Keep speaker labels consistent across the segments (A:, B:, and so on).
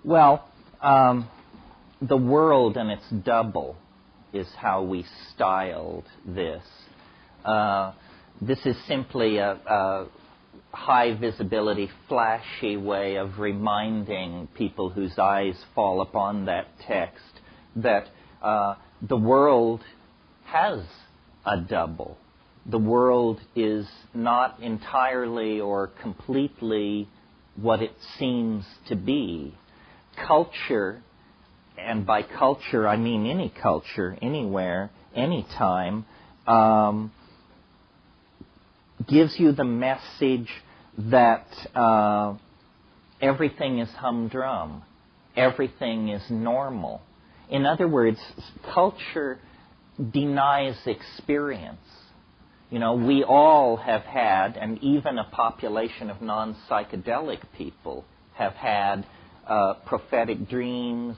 A: Well, the world and its double is how we styled this. This is simply a high visibility, flashy way of reminding people whose eyes fall upon that text that the world has a double. The world is not entirely or completely what it seems to be. Culture, and by culture I mean any culture, anywhere, anytime, gives you the message that everything is humdrum, everything is normal. In other words, culture denies experience. You know, we all have had, and even a population of non-psychedelic people have had prophetic dreams,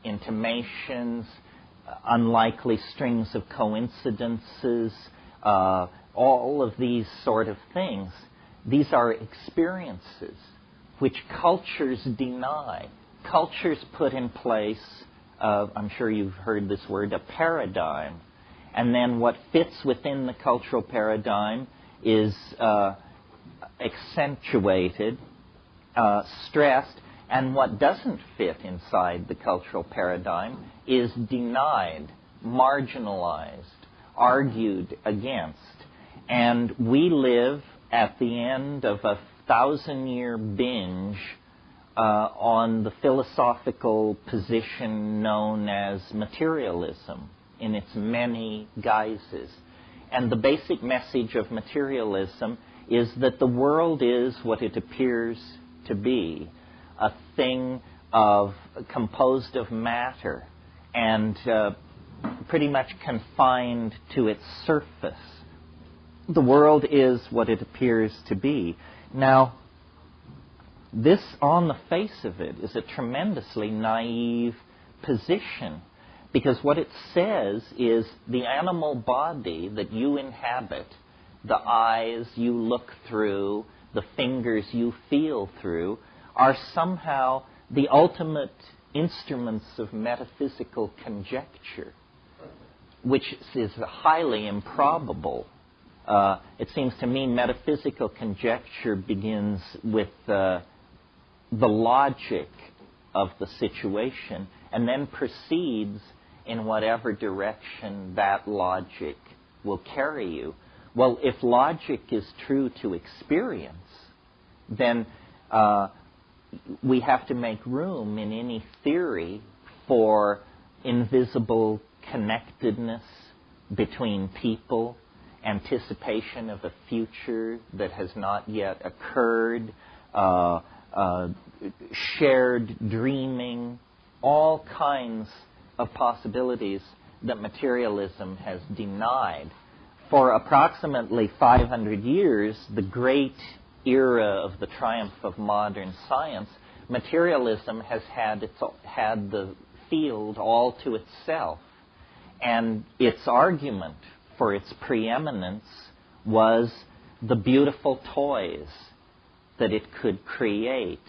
A: intimations, unlikely strings of coincidences, all of these sort of things. These are experiences which cultures deny. Cultures put in place, I'm sure you've heard this word, a paradigm. And then what fits within the cultural paradigm is accentuated, stressed, and what doesn't fit inside the cultural paradigm is denied, marginalized, argued against. And we live at the end of a 1,000-year binge on the philosophical position known as materialism in its many guises. And the basic message of materialism is that the world is what it appears to be, a thing composed of matter and pretty much confined to its surface. The world is what it appears to be. Now, this, on the face of it, is a tremendously naive position, because what it says is the animal body that you inhabit, the eyes you look through, the fingers you feel through, are somehow the ultimate instruments of metaphysical conjecture, which is highly improbable. It seems to me metaphysical conjecture begins with the logic of the situation and then proceeds in whatever direction that logic will carry you. Well, if logic is true to experience, then we have to make room in any theory for invisible connectedness between people, anticipation of a future that has not yet occurred, shared dreaming, all kinds of possibilities that materialism has denied. For approximately 500 years, the great era of the triumph of modern science, materialism has had the field all to itself. And its argument for its preeminence was the beautiful toys that it could create: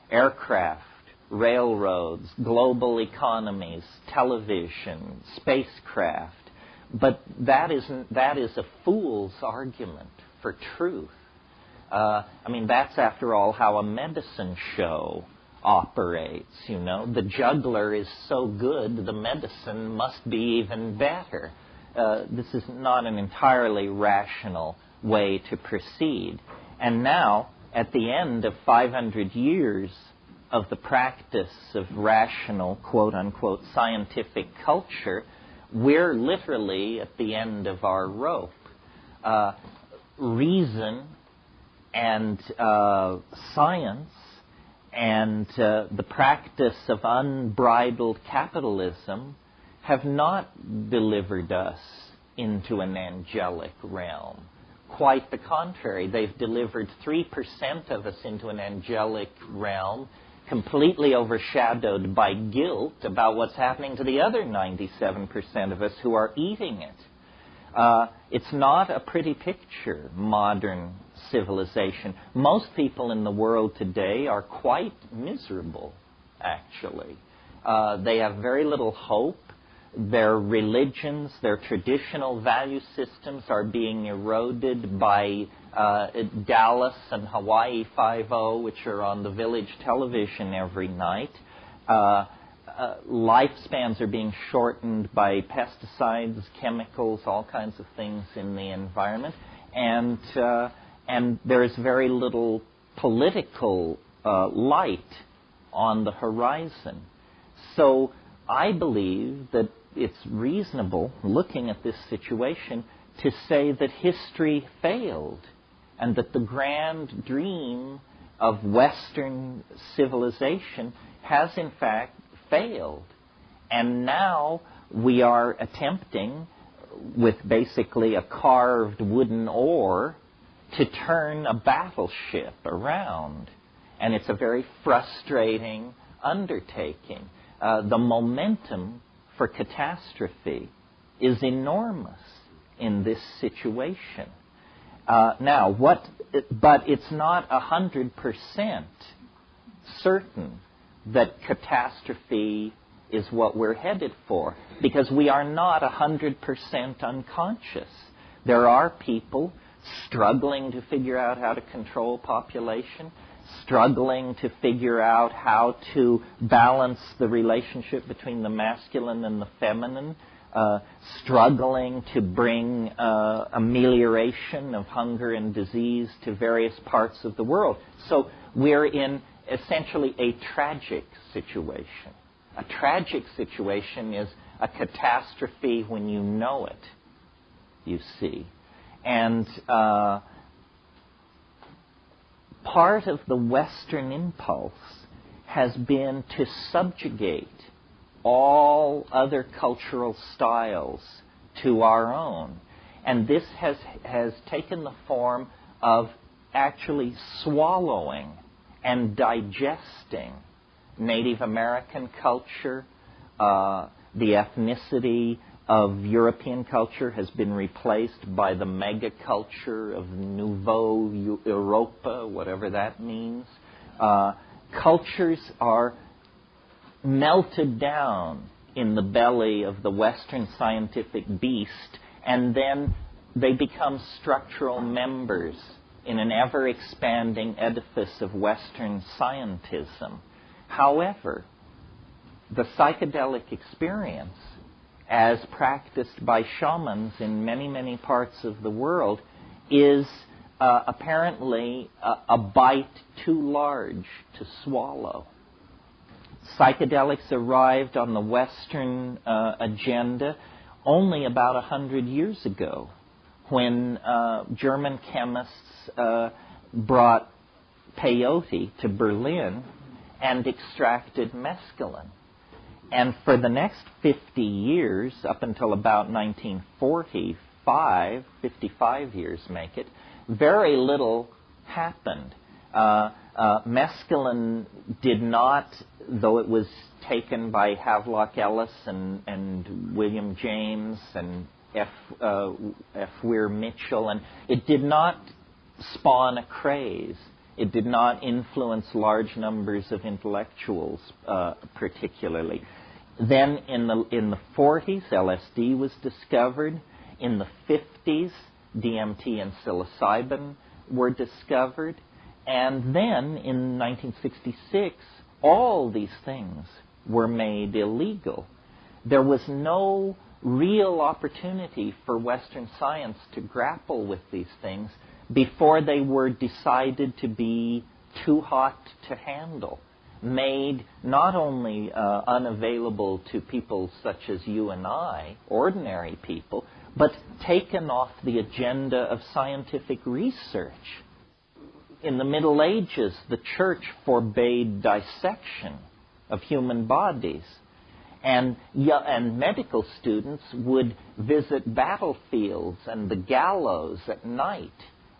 A: aircraft, railroads, global economies, television, spacecraft. But that is a fool's argument for truth. That's after all how a medicine show operates, you know. The juggler is so good, the medicine must be even better. This is not an entirely rational way to proceed. And now, at the end of 500 years of the practice of rational, quote-unquote, scientific culture, we're literally at the end of our rope. Reason and science and the practice of unbridled capitalism have not delivered us into an angelic realm. Quite the contrary. They've delivered 3% of us into an angelic realm, completely overshadowed by guilt about what's happening to the other 97% of us who are eating it. It's not a pretty picture, modern civilization. Most people in the world today are quite miserable. actually. They have very little hope. Their religions, their traditional value systems are being eroded by Dallas and Hawaii Five-0, which are on the village television every night. Lifespans are being shortened by pesticides, chemicals, all kinds of things in the environment. And there is very little political light on the horizon. So I believe that it's reasonable, looking at this situation, to say that history failed and that the grand dream of Western civilization has in fact failed. And now we are attempting, with basically a carved wooden oar, to turn a battleship around. And it's a very frustrating undertaking. The momentum for catastrophe is enormous in this situation. But it's not 100% certain that catastrophe is what we're headed for, because we are not 100% unconscious. There are people struggling to figure out how to control population, struggling to figure out how to balance the relationship between the masculine and the feminine, struggling to bring amelioration of hunger and disease to various parts of the world. So we're in essentially a tragic situation. A tragic situation is a catastrophe when you know it, you see. And part of the Western impulse has been to subjugate all other cultural styles to our own. And this has taken the form of actually swallowing and digesting Native American culture. The ethnicity of European culture has been replaced by the mega-culture of Nouveau Europa, whatever that means. Cultures are melted down in the belly of the Western scientific beast, and then they become structural members in an ever-expanding edifice of Western scientism. However, the psychedelic experience, as practiced by shamans in many, many parts of the world, is apparently a bite too large to swallow. Psychedelics arrived on the Western agenda only about 100 years ago, when German chemists brought peyote to Berlin and extracted mescaline. And for the next 50 years, up until about 1945, 55 years make it, very little happened. Mescaline did not, though it was taken by Havelock Ellis and William James and F. Weir Mitchell, and it did not spawn a craze. It did not influence large numbers of intellectuals particularly. Then in the 40s, LSD was discovered. In the 50s, DMT and psilocybin were discovered. And then in 1966, all these things were made illegal. There was no real opportunity for Western science to grapple with these things before they were decided to be too hot to handle, made not only unavailable to people such as you and I, ordinary people, but taken off the agenda of scientific research. In the Middle Ages, the church forbade dissection of human bodies. And medical students would visit battlefields and the gallows at night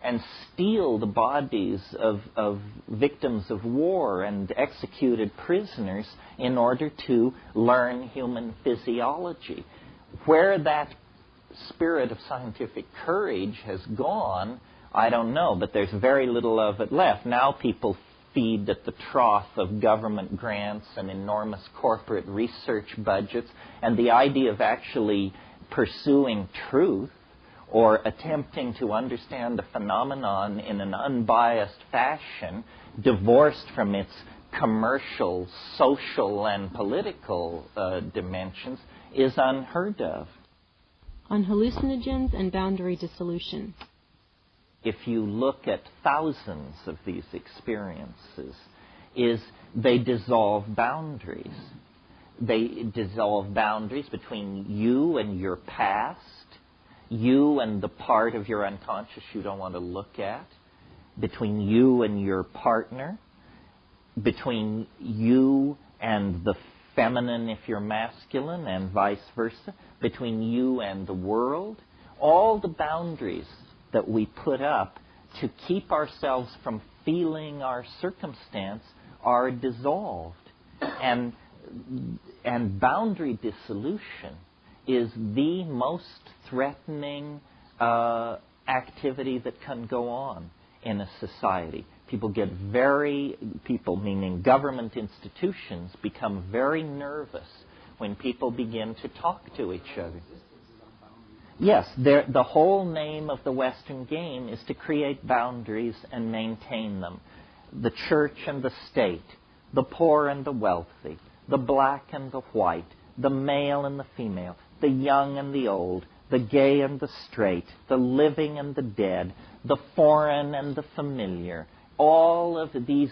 A: and steal the bodies of victims of war and executed prisoners in order to learn human physiology. Where that spirit of scientific courage has gone, I don't know, but there's very little of it left. Now people feed at the trough of government grants and enormous corporate research budgets, and the idea of actually pursuing truth or attempting to understand a phenomenon in an unbiased fashion, divorced from its commercial, social, and political dimensions, is unheard of.
B: On hallucinogens and boundary dissolution.
A: If you look at thousands of these experiences, they dissolve boundaries. They dissolve boundaries between you and your past, you and the part of your unconscious you don't want to look at, between you and your partner, between you and the feminine if you're masculine, and vice versa, between you and the world. All the boundaries that we put up to keep ourselves from feeling our circumstance are dissolved. And boundary dissolution is the most threatening activity that can go on in a society. People, meaning government institutions, become very nervous when people begin to talk to each other. Yes, the whole name of the Western game is to create boundaries and maintain them. The church and the state, the poor and the wealthy, the black and the white, the male and the female, the young and the old, the gay and the straight, the living and the dead, the foreign and the familiar. All of these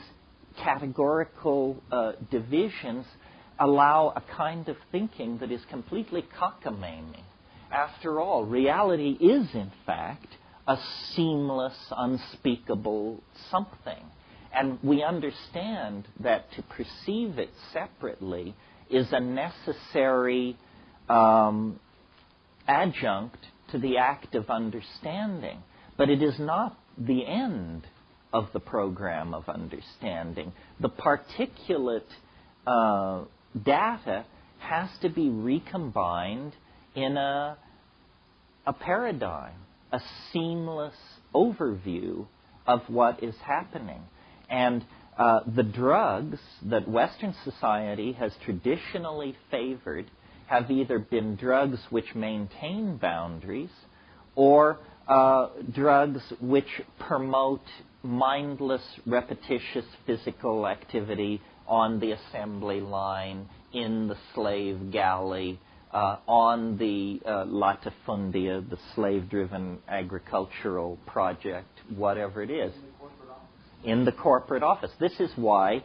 A: categorical divisions allow a kind of thinking that is completely cockamamie. After all, reality is, in fact, a seamless, unspeakable something. And we understand that to perceive it separately is a necessary adjunct to the act of understanding. But it is not the end of the program of understanding. The particulate data has to be recombined in a paradigm, a seamless overview of what is happening. And the drugs that Western society has traditionally favored have either been drugs which maintain boundaries or drugs which promote mindless, repetitious physical activity on the assembly line, in the slave galley, on the latifundia, the slave-driven agricultural project, whatever it is, in the corporate office. This is why,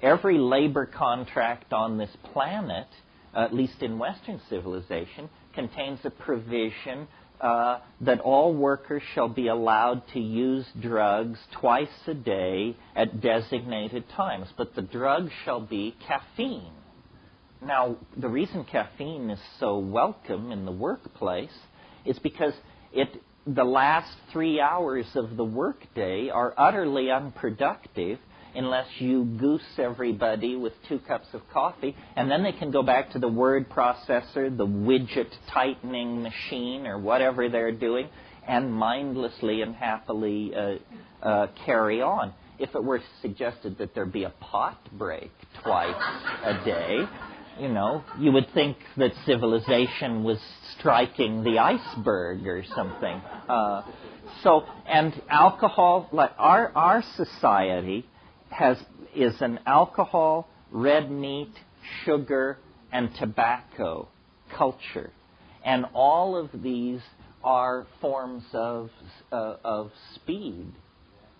A: every labor contract on this planet, at least in Western civilization, contains a provision that all workers shall be allowed to use drugs twice a day at designated times, but the drug shall be caffeine. Now, the reason caffeine is so welcome in the workplace is because the last 3 hours of the workday are utterly unproductive unless you goose everybody with 2 cups of coffee, and then they can go back to the word processor, the widget tightening machine, or whatever they're doing, and mindlessly and happily carry on. If it were suggested that there be a pot break twice a day, you would think that civilization was striking the iceberg or something. And alcohol, like our society is an alcohol, red meat, sugar, and tobacco culture. And all of these are forms of speed,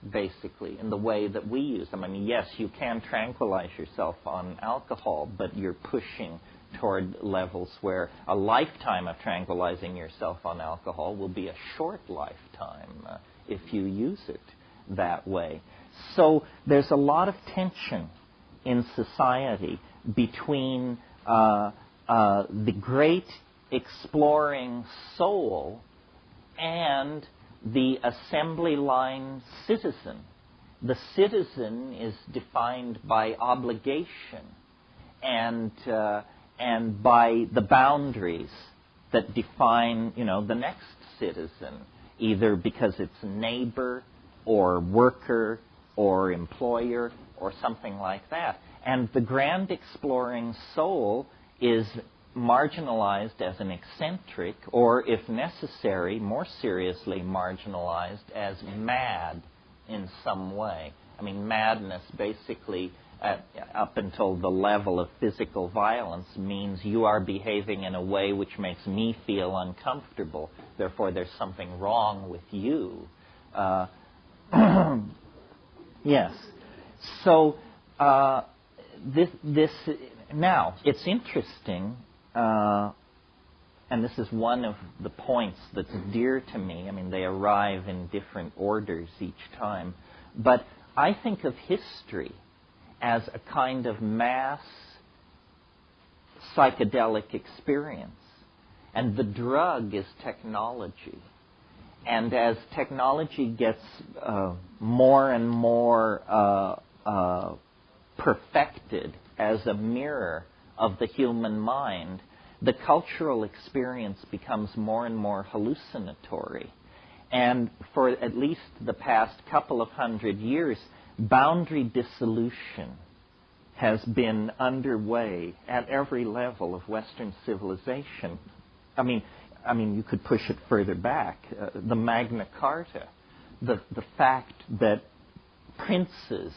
A: basically, in the way that we use them. I mean, yes, you can tranquilize yourself on alcohol, but you're pushing toward levels where a lifetime of tranquilizing yourself on alcohol will be a short lifetime if you use it that way. So there's a lot of tension in society between the great exploring soul and the assembly line citizen. The citizen is defined by obligation and by the boundaries that define, the next citizen, either because it's neighbor or worker or employer or something like that. And the grand exploring soul is marginalized as an eccentric, or if necessary, more seriously marginalized as mad in some way. I mean, madness basically, up until the level of physical violence, means you are behaving in a way which makes me feel uncomfortable. Therefore, there's something wrong with you. Yes. So, this now, it's interesting, and this is one of the points that's dear to me. I mean, they arrive in different orders each time. But I think of history as a kind of mass psychedelic experience. And the drug is technology. And as technology gets more and more perfected as a mirror of the human mind, the cultural experience becomes more and more hallucinatory. And for at least the past couple of 100 years, boundary dissolution has been underway at every level of Western civilization. I mean, you could push it further back. The Magna Carta, the fact that princes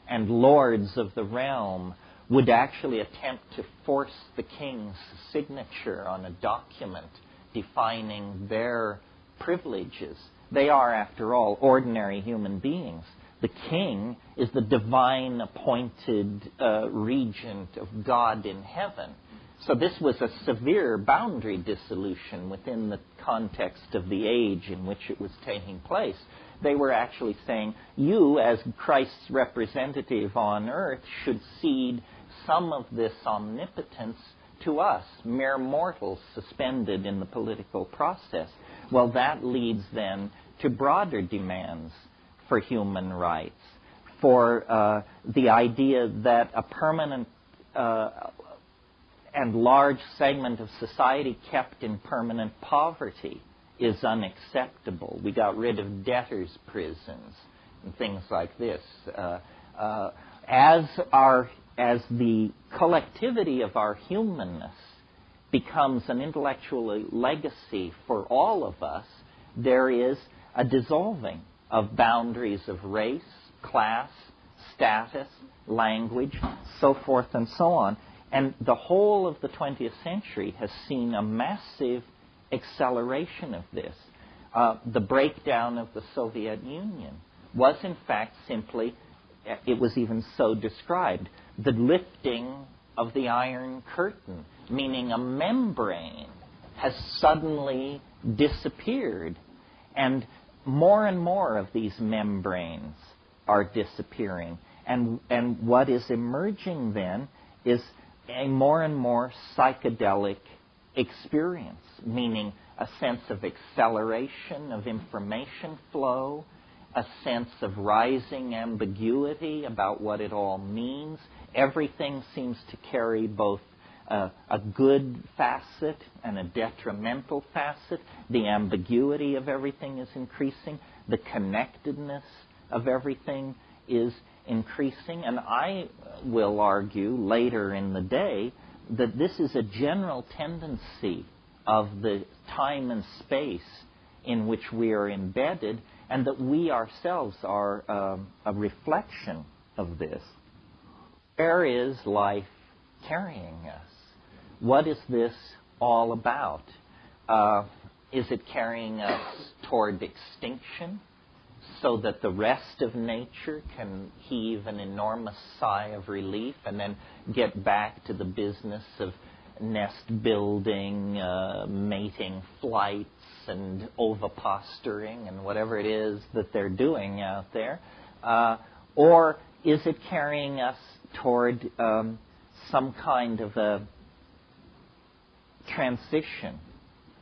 A: and lords of the realm would actually attempt to force the king's signature on a document defining their privileges. They are, after all, ordinary human beings. The king is the divine appointed regent of God in heaven. So this was a severe boundary dissolution within the context of the age in which it was taking place. They were actually saying, you, as Christ's representative on earth, should cede some of this omnipotence to us, mere mortals suspended in the political process. Well, that leads then to broader demands for human rights, for the idea that a permanent and large segment of society kept in permanent poverty is unacceptable. We got rid of debtors' prisons and things like this. As the collectivity of our humanness becomes an intellectual legacy for all of us, there is a dissolving of boundaries of race, class, status, language, so forth and so on. And the whole of the 20th century has seen a massive acceleration of this. The breakdown of the Soviet Union was in fact simply, it was even so described, the lifting of the Iron Curtain, meaning a membrane has suddenly disappeared. And more of these membranes are disappearing. And what is emerging then is a more and more psychedelic experience, meaning a sense of acceleration of information flow, a sense of rising ambiguity about what it all means. Everything seems to carry both a good facet and a detrimental facet. The ambiguity of everything is increasing. The connectedness of everything is increasing. And I will argue later in the day that this is a general tendency of the time and space in which we are embedded, and that we ourselves are a reflection of this. Where is life carrying us? What is this all about? Is it carrying us toward extinction so that the rest of nature can heave an enormous sigh of relief and then get back to the business of nest building, mating flights, and oviposturing, and whatever it is that they're doing out there? Or is it carrying us toward some kind of a transition?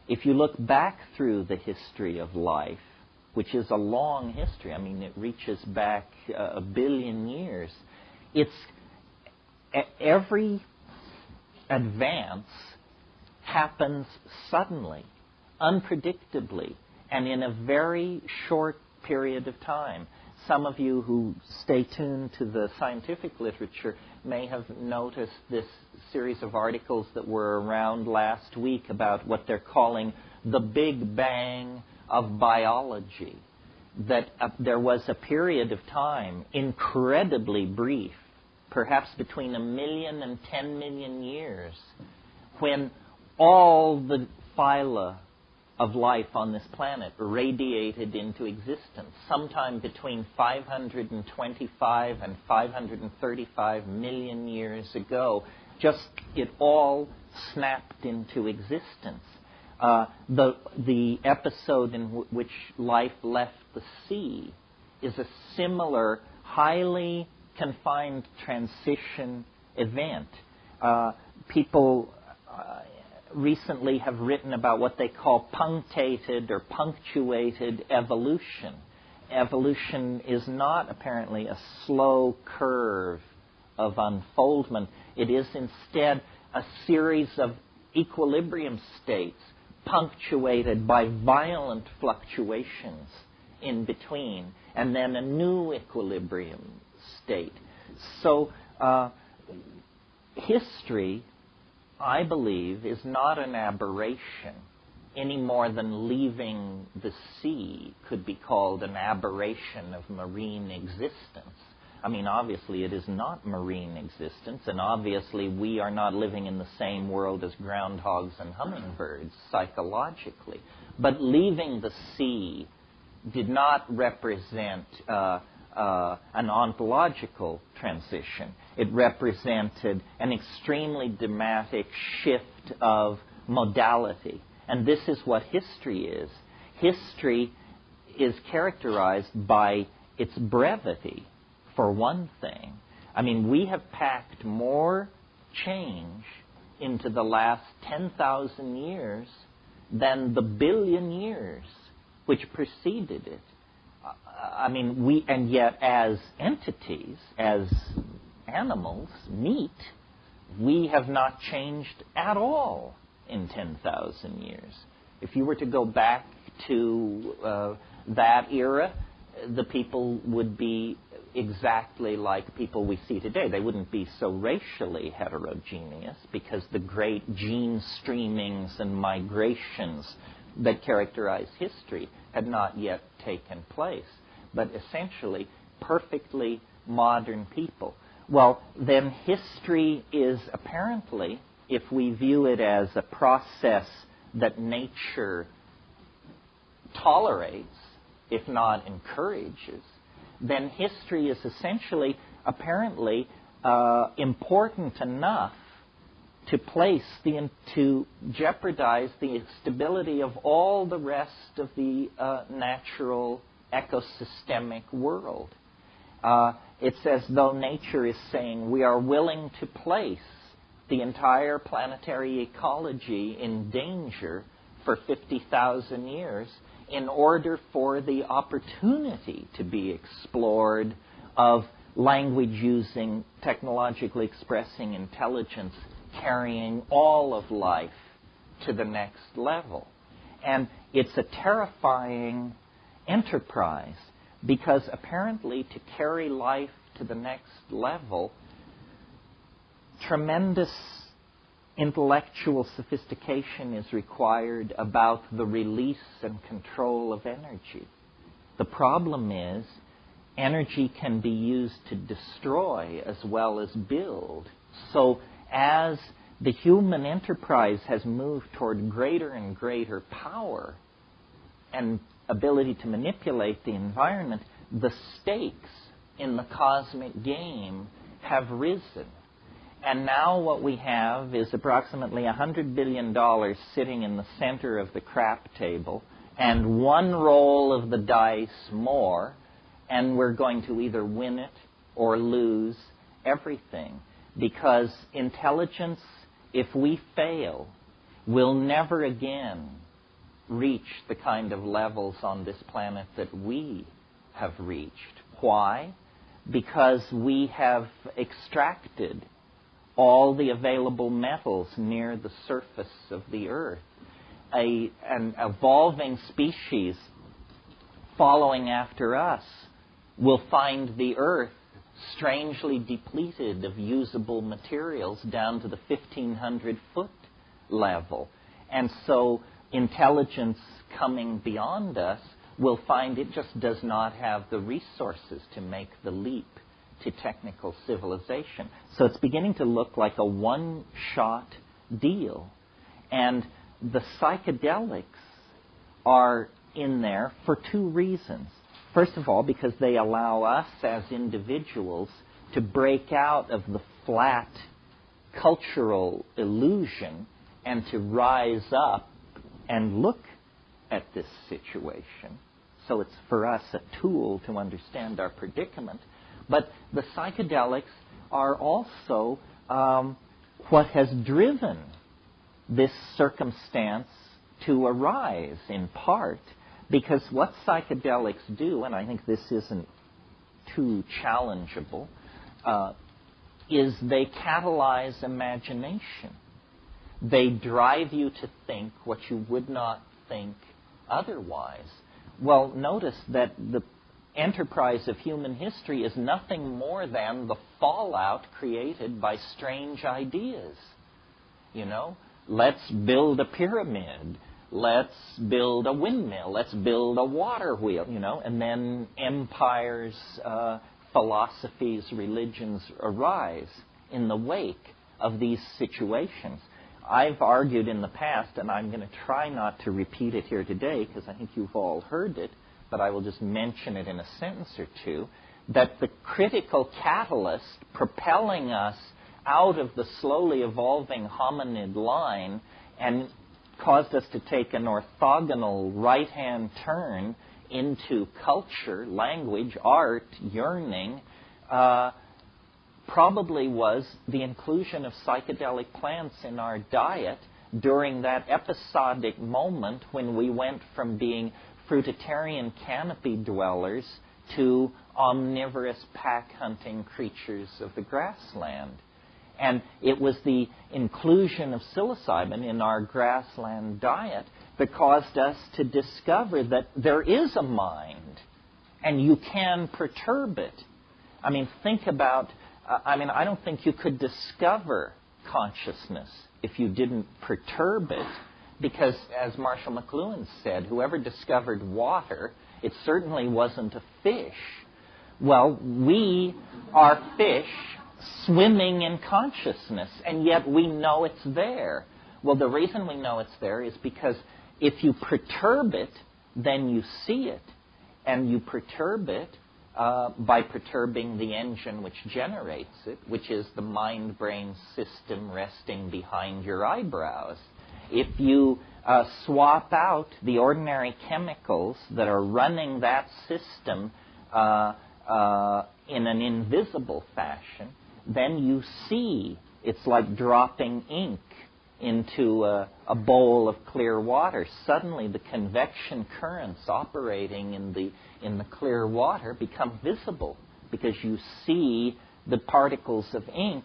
A: If you look back through the history of life, which is a long history, I mean, it reaches back 1 billion years, it's every advance happens suddenly, unpredictably, and in a very short period of time. some of you who stay tuned to the scientific literature may have noticed this series of articles that were around last week about what they're calling the Big Bang of biology. That there was a period of time, incredibly brief, perhaps between 1 million and 10 million years, when all the phyla of life on this planet radiated into existence, sometime between 525 and 535 million years ago. Just it all snapped into existence. The episode in which life left the sea is a similar, highly confined transition event. People recently have written about what they call punctated or punctuated evolution. Evolution is not apparently a slow curve of unfoldment. It is instead a series of equilibrium states punctuated by violent fluctuations in between, and then a new equilibrium state. So history, I believe, is not an aberration any more than leaving the sea could be called an aberration of marine existence. I mean, obviously it is not marine existence, and obviously we are not living in the same world as groundhogs and hummingbirds psychologically. But leaving the sea did not represent an ontological transition. It represented an extremely dramatic shift of modality. And this is what history is. History is characterized by its brevity, for one thing. I mean, we have packed more change into the last 10,000 years than the billion years which preceded it. I mean, and yet as entities, as animals, meat, we have not changed at all in 10,000 years. If you were to go back to that era, the people would be exactly like people we see today. They wouldn't be so racially heterogeneous because the great gene streamings and migrations that characterize history had not yet taken place. But essentially, perfectly modern people. Well, then history is apparently, if we view it as a process that nature tolerates, if not encourages, then history is essentially, apparently, important enough to jeopardize the stability of all the rest of the natural ecosystemic world. It's as though nature is saying we are willing to place the entire planetary ecology in danger for 50,000 years in order for the opportunity to be explored of language using, technologically expressing intelligence, carrying all of life to the next level. And it's a terrifying enterprise because apparently to carry life to the next level, tremendous intellectual sophistication is required about the release and control of energy. The problem is energy can be used to destroy as well as build. So as the human enterprise has moved toward greater and greater power and ability to manipulate the environment, the stakes in the cosmic game have risen. And now what we have is approximately $100 billion sitting in the center of the crap table and one roll of the dice more, and we're going to either win it or lose everything. Because intelligence, if we fail, will never again reach the kind of levels on this planet that we have reached. Why? Because we have extracted all the available metals near the surface of the earth. An evolving species following after us will find the Earth strangely depleted of usable materials down to the 1,500-foot level. And so intelligence coming beyond us will find it just does not have the resources to make the leap to technical civilization. So it's beginning to look like a one-shot deal. And the psychedelics are in there for two reasons. First of all, because they allow us as individuals to break out of the flat cultural illusion and to rise up and look at this situation. So it's for us a tool to understand our predicament. But the psychedelics are also what has driven this circumstance to arise, in part, because what psychedelics do, and I think this isn't too challengeable, is they catalyze imagination. They drive you to think what you would not think otherwise. Well, notice that the enterprise of human history is nothing more than the fallout created by strange ideas. You know, let's build a pyramid. Let's build a windmill. Let's build a water wheel, you know, and then empires, philosophies, religions arise in the wake of these situations. I've argued in the past, and I'm going to try not to repeat it here today because I think you've all heard it, but I will just mention it in a sentence or two, that the critical catalyst propelling us out of the slowly evolving hominid line and caused us to take an orthogonal right-hand turn into culture, language, art, yearning, probably was the inclusion of psychedelic plants in our diet during that episodic moment when we went from being fruitarian canopy dwellers to omnivorous pack-hunting creatures of the grassland. And it was the inclusion of psilocybin in our grassland diet that caused us to discover that there is a mind, and you can perturb it. I mean, think about, I don't think you could discover consciousness if you didn't perturb it, because, as Marshall McLuhan said, whoever discovered water, it certainly wasn't a fish. Well, we are fish swimming in consciousness, and yet we know it's there. Well, the reason we know it's there is because if you perturb it, then you see it. And you perturb it by perturbing the engine which generates it, which is the mind-brain system resting behind your eyebrows. If you swap out the ordinary chemicals that are running that system in an invisible fashion, then you see it's like dropping ink into a bowl of clear water. Suddenly the convection currents operating in the clear water become visible because you see the particles of ink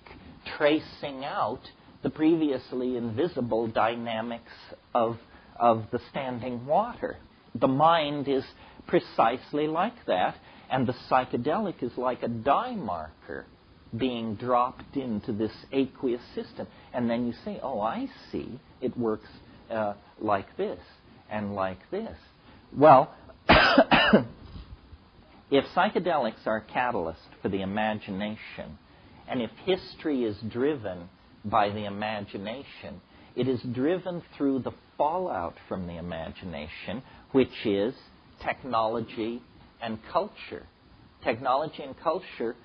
A: tracing out the previously invisible dynamics of the standing water. The mind is precisely like that, and the psychedelic is like a dye marker being dropped into this aqueous system. And then you say, oh, I see, it works like this and like this. Well, if psychedelics are a catalyst for the imagination, and if history is driven by the imagination, it is driven through the fallout from the imagination, which is technology and culture. Technology and culture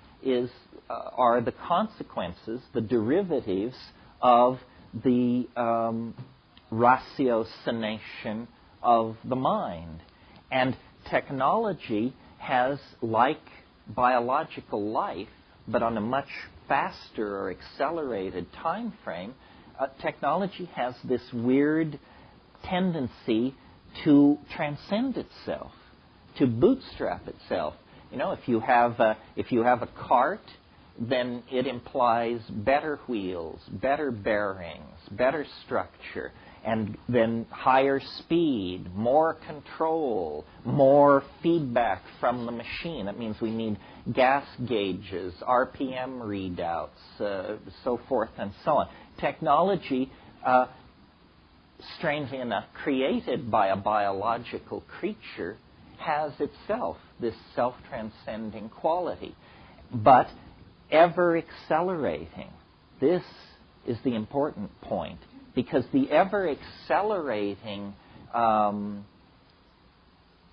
A: are the consequences, the derivatives of the ratiocination of the mind. And technology has, like biological life, but on a much faster or accelerated time frame, technology has this weird tendency to transcend itself, to bootstrap itself. You know, if you have a cart then it implies better wheels, better bearings, better structure, and then higher speed, more control, more feedback from the machine. That means we need gas gauges, RPM readouts, so forth and so on. Technology, strangely enough, created by a biological creature, has itself this self-transcending quality, but ever accelerating. This is the important point, because the ever-accelerating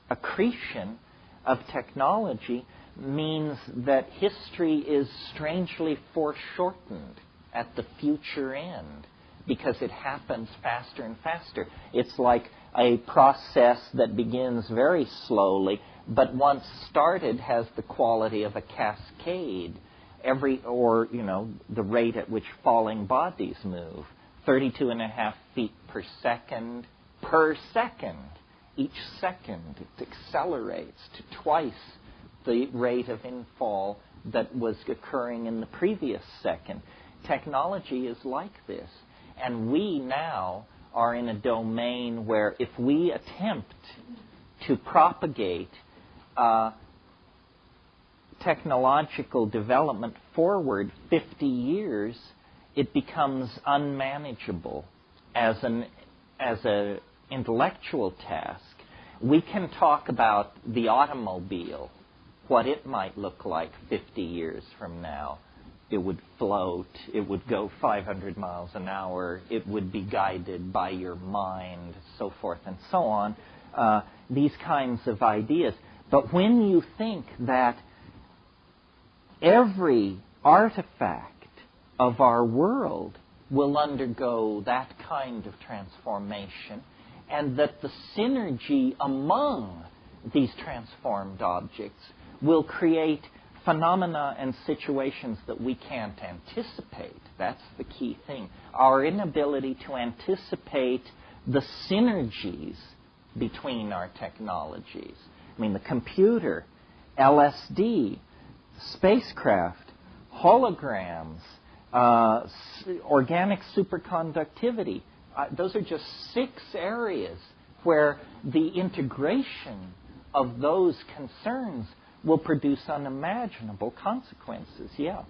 A: accretion of technology means that history is strangely foreshortened at the future end, because it happens faster and faster. It's like a process that begins very slowly, but once started has the quality of a cascade, the rate at which falling bodies move. 32.5 feet per second. Each second it accelerates to twice the rate of infall that was occurring in the previous second. Technology is like this. And we now are in a domain where if we attempt to propagate technological development forward 50 years, it becomes unmanageable as an intellectual task. We can talk about the automobile, what it might look like 50 years from now. It would float, it would go 500 miles an hour, it would be guided by your mind, so forth and so on, these kinds of ideas. But when you think that every artifact of our world will undergo that kind of transformation, and that the synergy among these transformed objects will create phenomena and situations that we can't anticipate. That's the key thing. Our inability to anticipate the synergies between our technologies. I mean, the computer, LSD, spacecraft, holograms, organic superconductivity. Those are just 6 areas where the integration of those concerns will produce unimaginable consequences. Yeah.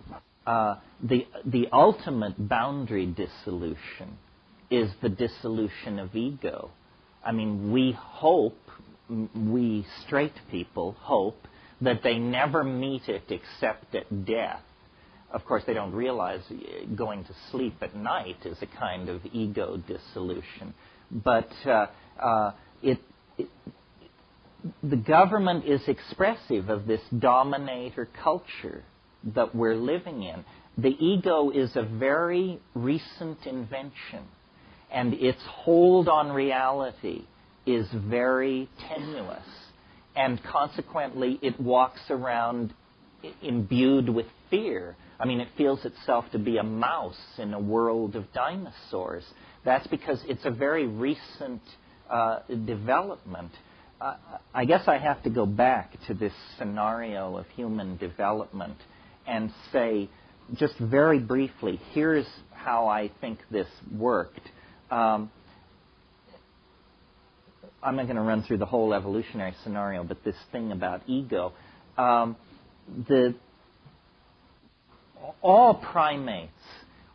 A: The ultimate boundary dissolution is the dissolution of ego. I mean, we straight people hope that they never meet it except at death. Of course, they don't realize going to sleep at night is a kind of ego dissolution. But the government is expressive of this dominator culture that we're living in. The ego is a very recent invention, and its hold on reality is very tenuous, and consequently it walks around imbued with fear. I mean, it feels itself to be a mouse in a world of dinosaurs. That's because it's a very recent development. I guess I have to go back to this scenario of human development and say, just very briefly, here's how I think this worked. I'm not going to run through the whole evolutionary scenario, but this thing about ego. All primates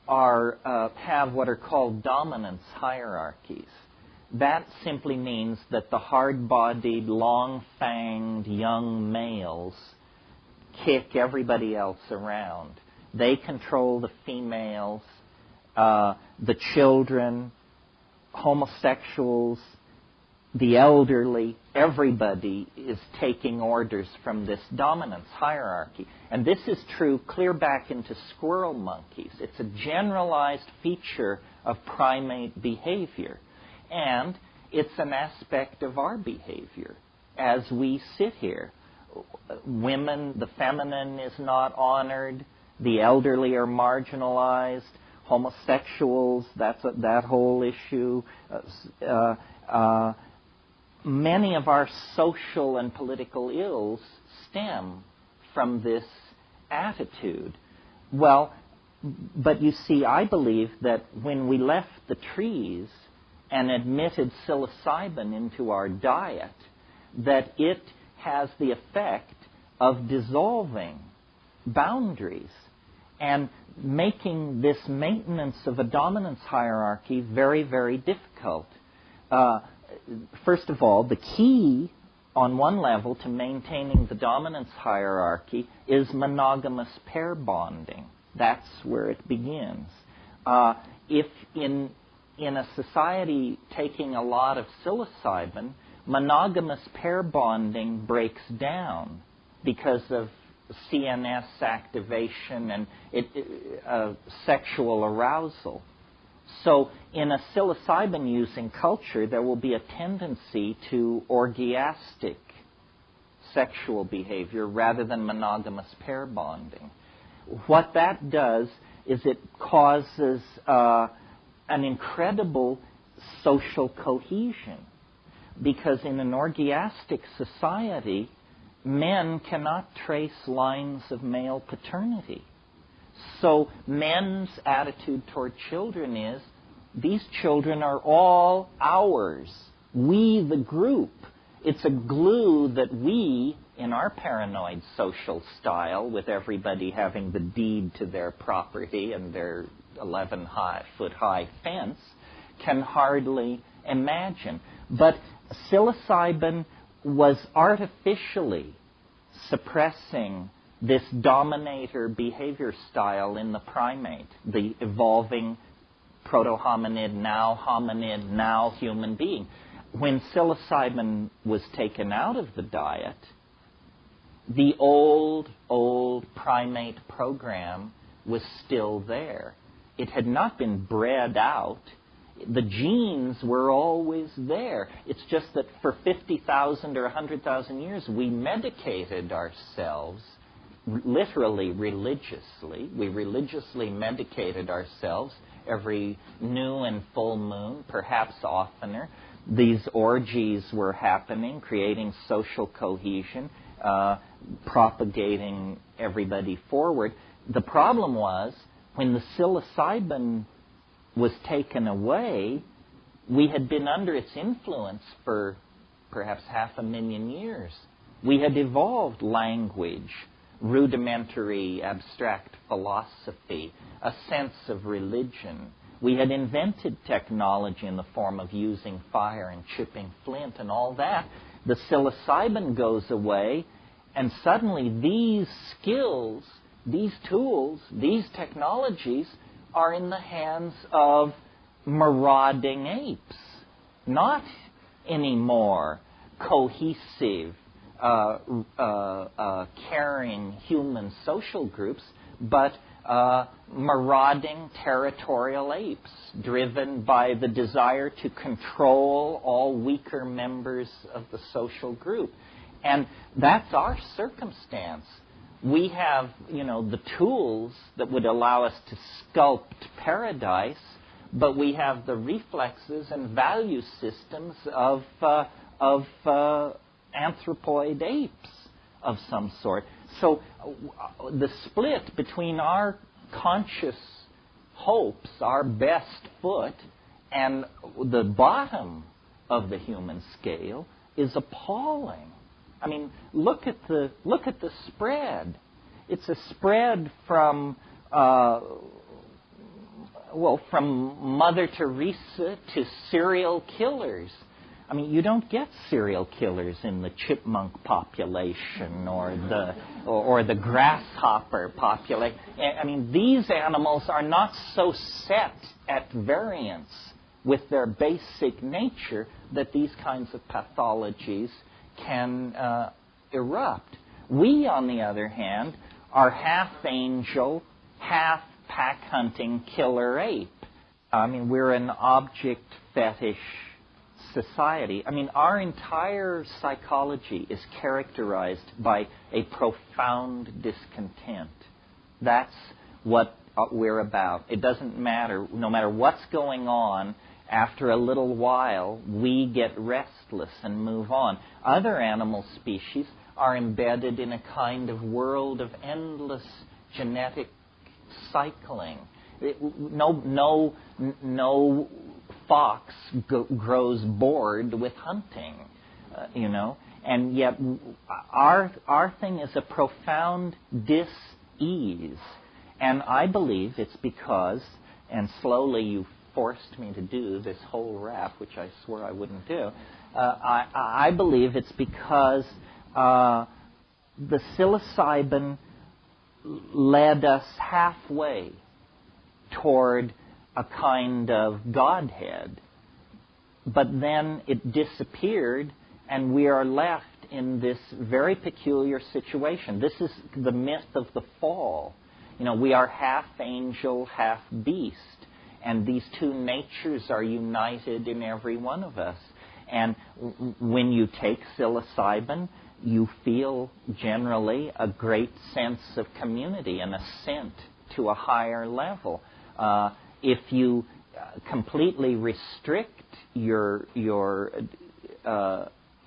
A: have what are called dominance hierarchies. That simply means that the hard-bodied, long-fanged young males kick everybody else around. They control the females, the children, homosexuals, the elderly. Everybody is taking orders from this dominance hierarchy. And this is true clear back into squirrel monkeys. It's a generalized feature of primate behavior. And it's an aspect of our behavior as we sit here. Women, the feminine is not honored. The elderly are marginalized. Homosexuals, that whole issue. Many of our social and political ills stem from this attitude. Well, but you see, I believe that when we left the trees and admitted psilocybin into our diet, that it has the effect of dissolving boundaries and making this maintenance of a dominance hierarchy very, very difficult. First of all, the key on one level to maintaining the dominance hierarchy is monogamous pair bonding. That's where it begins. If in a society taking a lot of psilocybin, monogamous pair bonding breaks down because of CNS activation and sexual arousal. So in a psilocybin-using culture, there will be a tendency to orgiastic sexual behavior rather than monogamous pair bonding. What that does is it causes an incredible social cohesion, because in an orgiastic society, men cannot trace lines of male paternity. So men's attitude toward children is, these children are all ours. We, the group. It's a glue that we, in our paranoid social style, with everybody having the deed to their property and their 11-foot-high fence, can hardly imagine. But psilocybin was artificially suppressing this dominator behavior style in the primate, the evolving proto-hominid, now human being. When psilocybin was taken out of the diet, the old primate program was still there. It had not been bred out. The genes were always there. It's just that for 50,000 or 100,000 years, we medicated ourselves, literally religiously. We religiously medicated ourselves every new and full moon, perhaps oftener. These orgies were happening, creating social cohesion, propagating everybody forward. The problem was, when the psilocybin was taken away, we had been under its influence for perhaps 500,000 years. We had evolved language, rudimentary abstract philosophy, a sense of religion. We had invented technology in the form of using fire and chipping flint and all that. The psilocybin goes away, and suddenly these skills, these tools, these technologies are in the hands of marauding apes, not anymore cohesive, caring human social groups, but marauding territorial apes, driven by the desire to control all weaker members of the social group. And that's our circumstance. We have, the tools that would allow us to sculpt paradise, but we have the reflexes and value systems of anthropoid apes of some sort. So the split between our conscious hopes, our best foot, and the bottom of the human scale is appalling. I mean, look at the spread. It's a spread from from Mother Teresa to serial killers. I mean, you don't get serial killers in the chipmunk population or the grasshopper population. I mean, these animals are not so set at variance with their basic nature that these kinds of pathologies can erupt. We, on the other hand, are half angel, half pack-hunting killer ape. I mean, we're an object fetish society. I mean, our entire psychology is characterized by a profound discontent. That's what we're about. It doesn't matter. No matter what's going on, after a little while, we get restless and move on. Other animal species are embedded in a kind of world of endless genetic cycling. No fox grows bored with hunting, and yet our thing is a profound dis-ease. And I believe it's because, and slowly you forced me to do this whole rap, which I swore I wouldn't do, I believe it's because the psilocybin led us halfway toward a kind of Godhead, but then it disappeared, and we are left in this very peculiar situation. This is the myth of the fall. We are half angel, half beast, and these two natures are united in every one of us. And when you take psilocybin, you feel generally a great sense of community, an ascent to a higher level. If you completely restrict your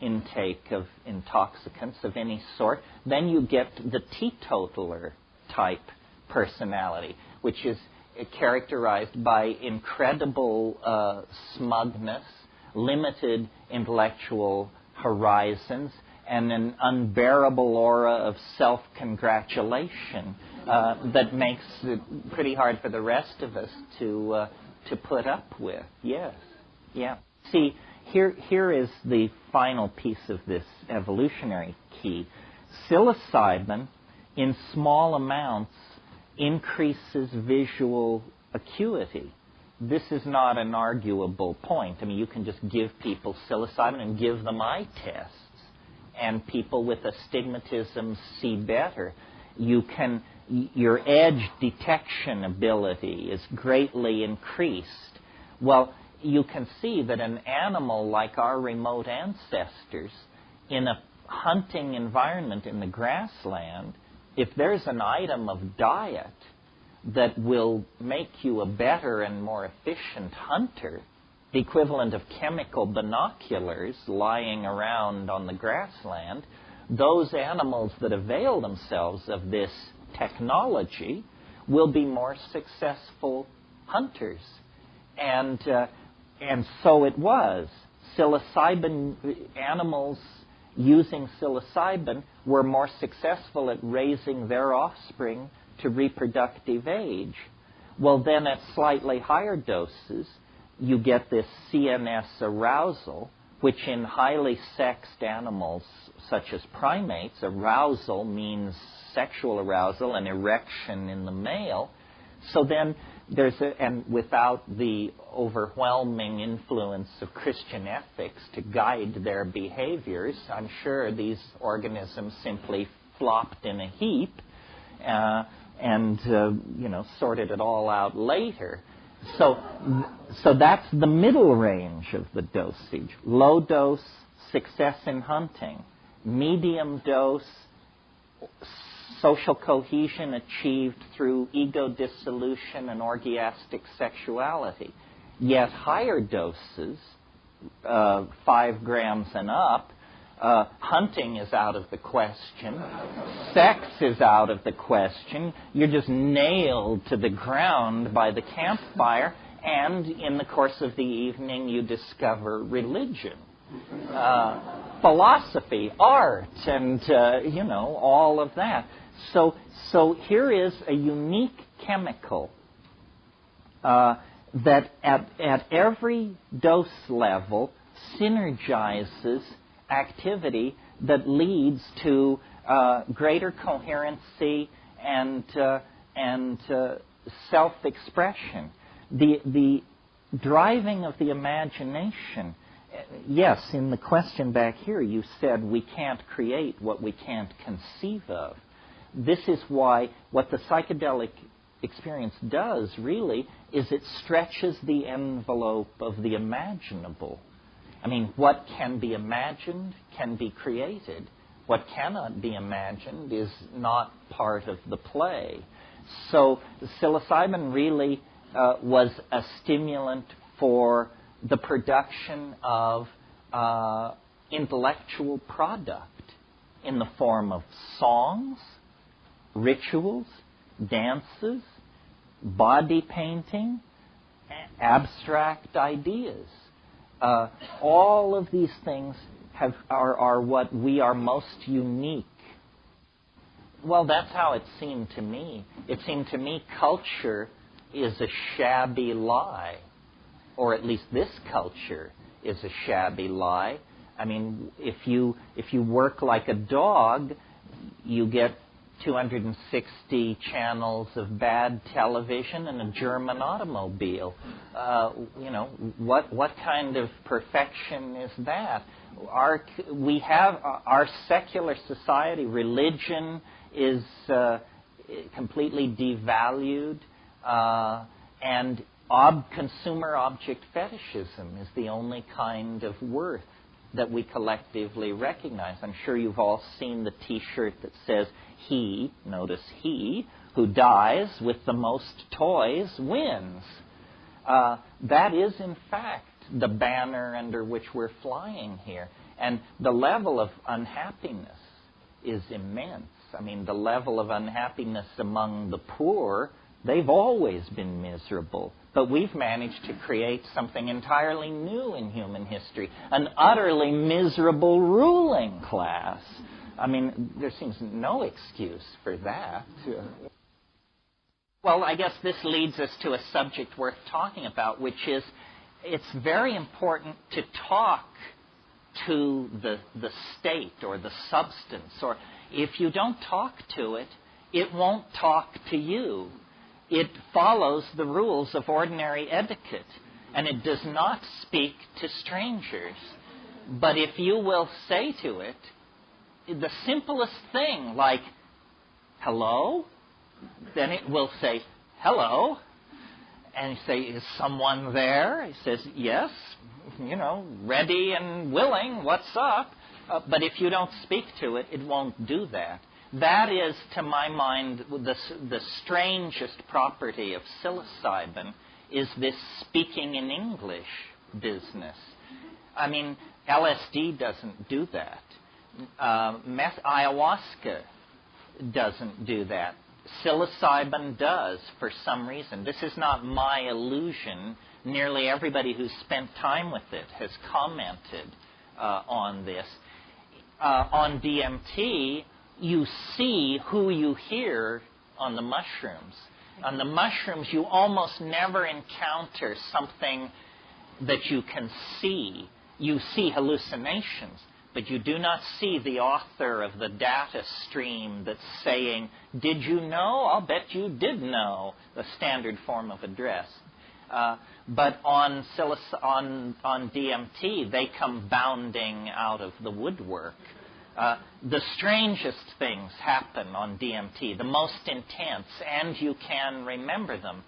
A: intake of intoxicants of any sort, then you get the teetotaler type personality, which is characterized by incredible smugness, limited intellectual horizons, and an unbearable aura of self-congratulation that makes it pretty hard for the rest of us to put up with. Yes, yeah. See, here is the final piece of this evolutionary key. Psilocybin, in small amounts, increases visual acuity. This is not an arguable point. I mean, you can just give people psilocybin and give them eye tests, and people with astigmatism see better. Your edge detection ability is greatly increased. Well, you can see that an animal like our remote ancestors, in a hunting environment in the grassland, if there's an item of diet that will make you a better and more efficient hunter, the equivalent of chemical binoculars lying around on the grassland, those animals that avail themselves of this technology will be more successful hunters. And so it was. Animals using psilocybin were more successful at raising their offspring to reproductive age. Well, then at slightly higher doses, you get this CNS arousal, which in highly sexed animals such as primates, arousal means sexual arousal, an erection in the male. So then and without the overwhelming influence of Christian ethics to guide their behaviors, I'm sure these organisms simply flopped in a heap and sorted it all out later. So that's the middle range of the dosage. Low dose, success in hunting. Medium dose, social cohesion achieved through ego dissolution and orgiastic sexuality. Yet higher doses, 5 grams and up, hunting is out of the question. Sex is out of the question. You're just nailed to the ground by the campfire, and in the course of the evening you discover religion, philosophy, art, and all of that. So here is a unique chemical that at every dose level synergizes activity that leads to greater coherency and self-expression. The driving of the imagination. Yes, in the question back here, you said we can't create what we can't conceive of. This is why what the psychedelic experience does, really, is it stretches the envelope of the imaginable. I mean, what can be imagined can be created. What cannot be imagined is not part of the play. So psilocybin really was a stimulant for the production of intellectual product in the form of songs, rituals, dances, body painting, abstract ideas. All of these things are what we are most unique. Well, that's how it seemed to me. It seemed to me culture is a shabby lie, or at least this culture is a shabby lie. I mean, if you work like a dog, you get 260 channels of bad television and a German automobile. What kind of perfection is that? Our secular society, religion is completely devalued, and consumer object fetishism is the only kind of worth that we collectively recognize. I'm sure you've all seen the T-shirt that says, "He," notice he, "who dies with the most toys wins." That is, in fact, the banner under which we're flying here. And the level of unhappiness is immense. I mean, the level of unhappiness among the poor, they've always been miserable. But we've managed to create something entirely new in human history, an utterly miserable ruling class. I mean, there seems no excuse for that. Well, I guess this leads us to a subject worth talking about, which is it's very important to talk to the state or the substance. Or if you don't talk to it, it won't talk to you. It follows the rules of ordinary etiquette, and it does not speak to strangers. But if you will say to it the simplest thing, like, "Hello?" then it will say, "Hello." And you say, "Is someone there?" He says, "Yes, ready and willing, what's up?" But if you don't speak to it, it won't do that. That is, to my mind, the strangest property of psilocybin is this speaking in English business. I mean, LSD doesn't do that. Ayahuasca doesn't do that. Psilocybin does, for some reason. This is not my illusion. Nearly everybody who's spent time with it has commented on this. On DMT, you see who you hear on the mushrooms. On the mushrooms, you almost never encounter something that you can see. You see hallucinations, but you do not see the author of the data stream that's saying, "Did you know? I'll bet you did know," the standard form of address. But on DMT, they come bounding out of the woodwork. The strangest things happen on DMT, the most intense, and you can remember them.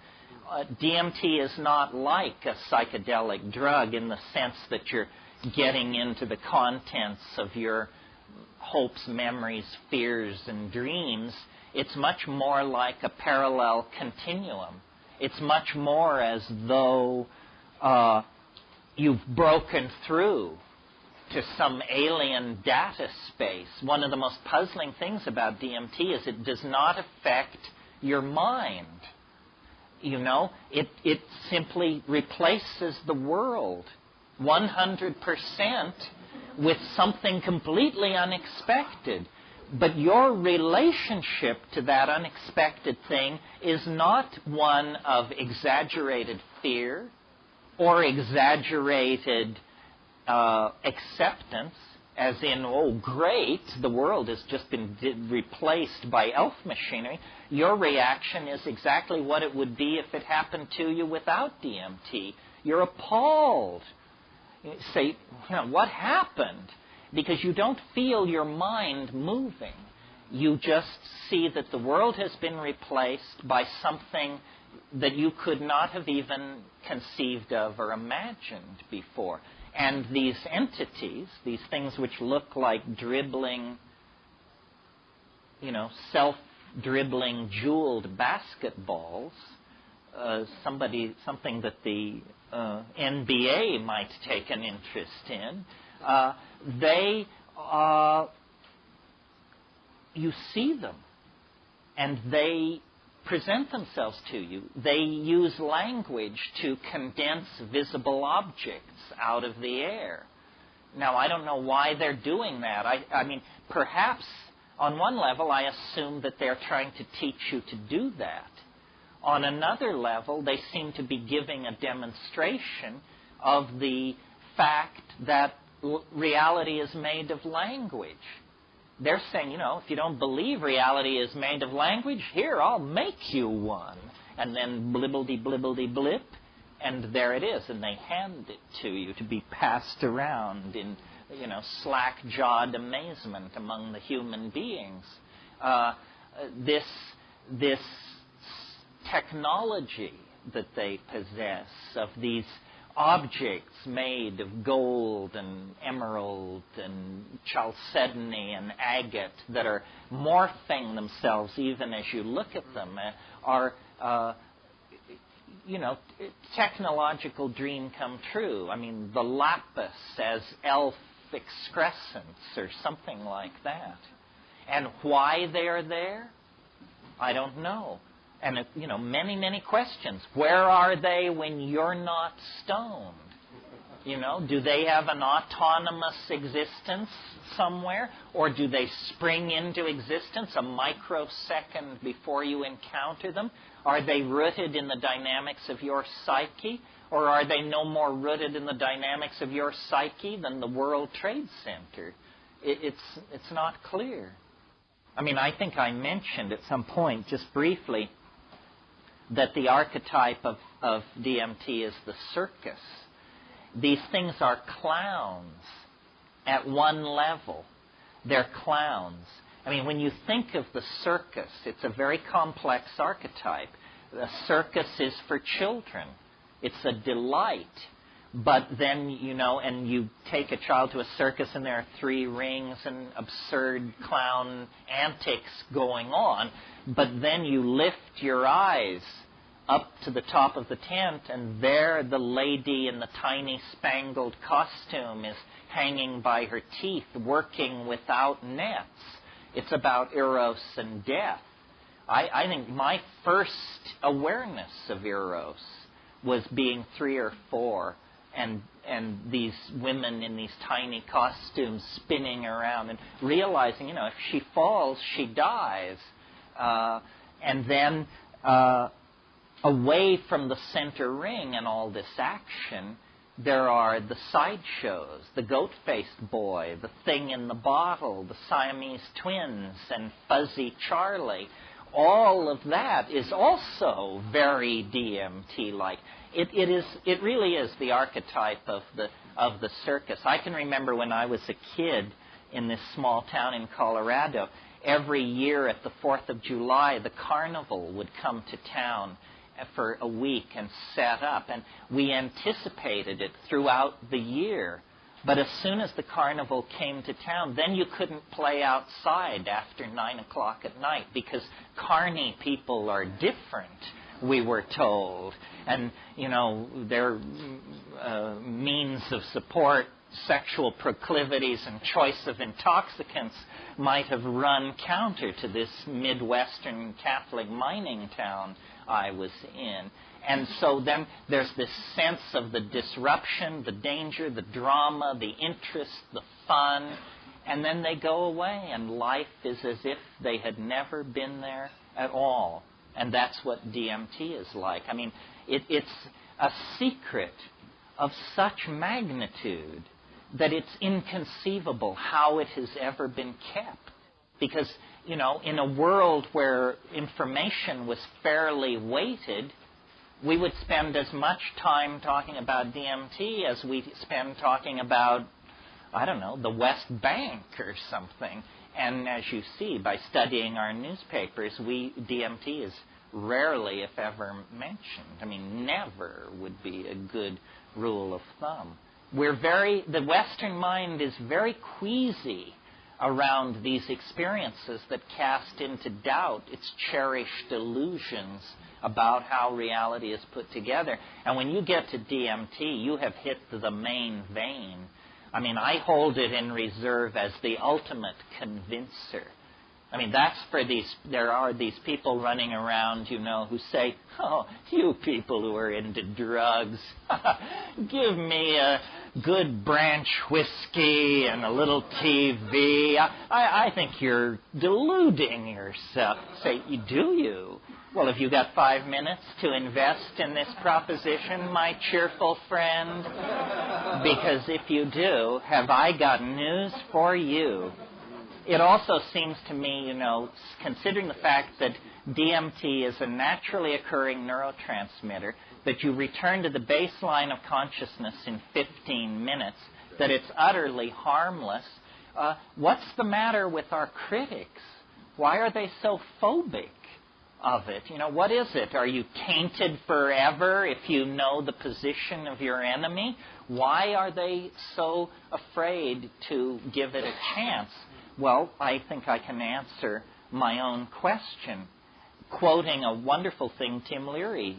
A: DMT is not like a psychedelic drug in the sense that you're getting into the contents of your hopes, memories, fears, and dreams. It's much more like a parallel continuum. It's much more as though you've broken through to some alien data space. One of the most puzzling things about DMT is it does not affect your mind. It simply replaces the world 100% with something completely unexpected. But your relationship to that unexpected thing is not one of exaggerated fear or exaggerated acceptance, as in, "Oh, great, the world has just been replaced by elf machinery." Your reaction is exactly what it would be if it happened to you without DMT. You're appalled. You say, "What happened?" Because you don't feel your mind moving. You just see that the world has been replaced by something that you could not have even conceived of or imagined before. And these entities, these things which look like dribbling, self-dribbling jeweled basketballs, something that the NBA might take an interest in, you see them, and they present themselves to you. They use language to condense visible objects out of the air. Now, I don't know why they're doing that. I mean, perhaps on one level, I assume that they're trying to teach you to do that. On another level, they seem to be giving a demonstration of the fact that reality is made of language. They're saying, if you don't believe reality is made of language, here, I'll make you one. And then blibbledy-blibbledy-blip, and there it is. And they hand it to you to be passed around in, slack-jawed amazement among the human beings. This technology that they possess of these objects made of gold and emerald and chalcedony and agate that are morphing themselves even as you look at them are, technological dream come true. I mean, the lapis as elf excrescence or something like that. And why they're there, I don't know. And, many, many questions. Where are they when you're not stoned? Do they have an autonomous existence somewhere? Or do they spring into existence a microsecond before you encounter them? Are they rooted in the dynamics of your psyche? Or are they no more rooted in the dynamics of your psyche than the World Trade Center? It's not clear. I mean, I think I mentioned at some point, just briefly, that the archetype of DMT is the circus. These things are clowns at one level. They're clowns. I mean, when you think of the circus, it's a very complex archetype. The circus is for children. It's a delight. But then, and you take a child to a circus and there are 3 rings and absurd clown antics going on. But then you lift your eyes up to the top of the tent, and there the lady in the tiny spangled costume is hanging by her teeth, working without nets. It's about Eros and death. I think my first awareness of Eros was being 3 or 4, and these women in these tiny costumes spinning around and realizing, if she falls, she dies. And then away from the center ring and all this action, there are the sideshows, the goat-faced boy, the thing in the bottle, the Siamese twins, and Fuzzy Charlie. All of that is also very DMT-like. It really is the archetype of the circus. I can remember when I was a kid in this small town in Colorado, every year at the 4th of July, the carnival would come to town for a week and set up, and we anticipated it throughout the year. But as soon as the carnival came to town, then you couldn't play outside after 9 o'clock at night because carny people are different, we were told. And, their means of support, sexual proclivities, and choice of intoxicants might have run counter to this Midwestern Catholic mining town I was in. And so then there's this sense of the disruption, the danger, the drama, the interest, the fun, and then they go away, and life is as if they had never been there at all. And that's what DMT is like. I mean, it's a secret of such magnitude that it's inconceivable how it has ever been kept. Because, in a world where information was fairly weighted, we would spend as much time talking about DMT as we spend talking about, I don't know, the West Bank or something. And as you see, by studying our newspapers, DMT is rarely, if ever, mentioned. I mean, never would be a good rule of thumb. The Western mind is very queasy around these experiences that cast into doubt its cherished illusions about how reality is put together. And when you get to DMT, you have hit the main vein. I mean, I hold it in reserve as the ultimate convincer. I mean, there are these people running around, who say, oh, you people who are into drugs, give me a good branch whiskey and a little TV. I think you're deluding yourself. Say, do you? Well, have you got 5 minutes to invest in this proposition, my cheerful friend? Because if you do, have I got news for you. It also seems to me, considering the fact that DMT is a naturally occurring neurotransmitter, that you return to the baseline of consciousness in 15 minutes, that it's utterly harmless. What's the matter with our critics? Why are they so phobic of it? What is it? Are you tainted forever if you know the position of your enemy? Why are they so afraid to give it a chance? Well, I think I can answer my own question, quoting a wonderful thing Tim Leary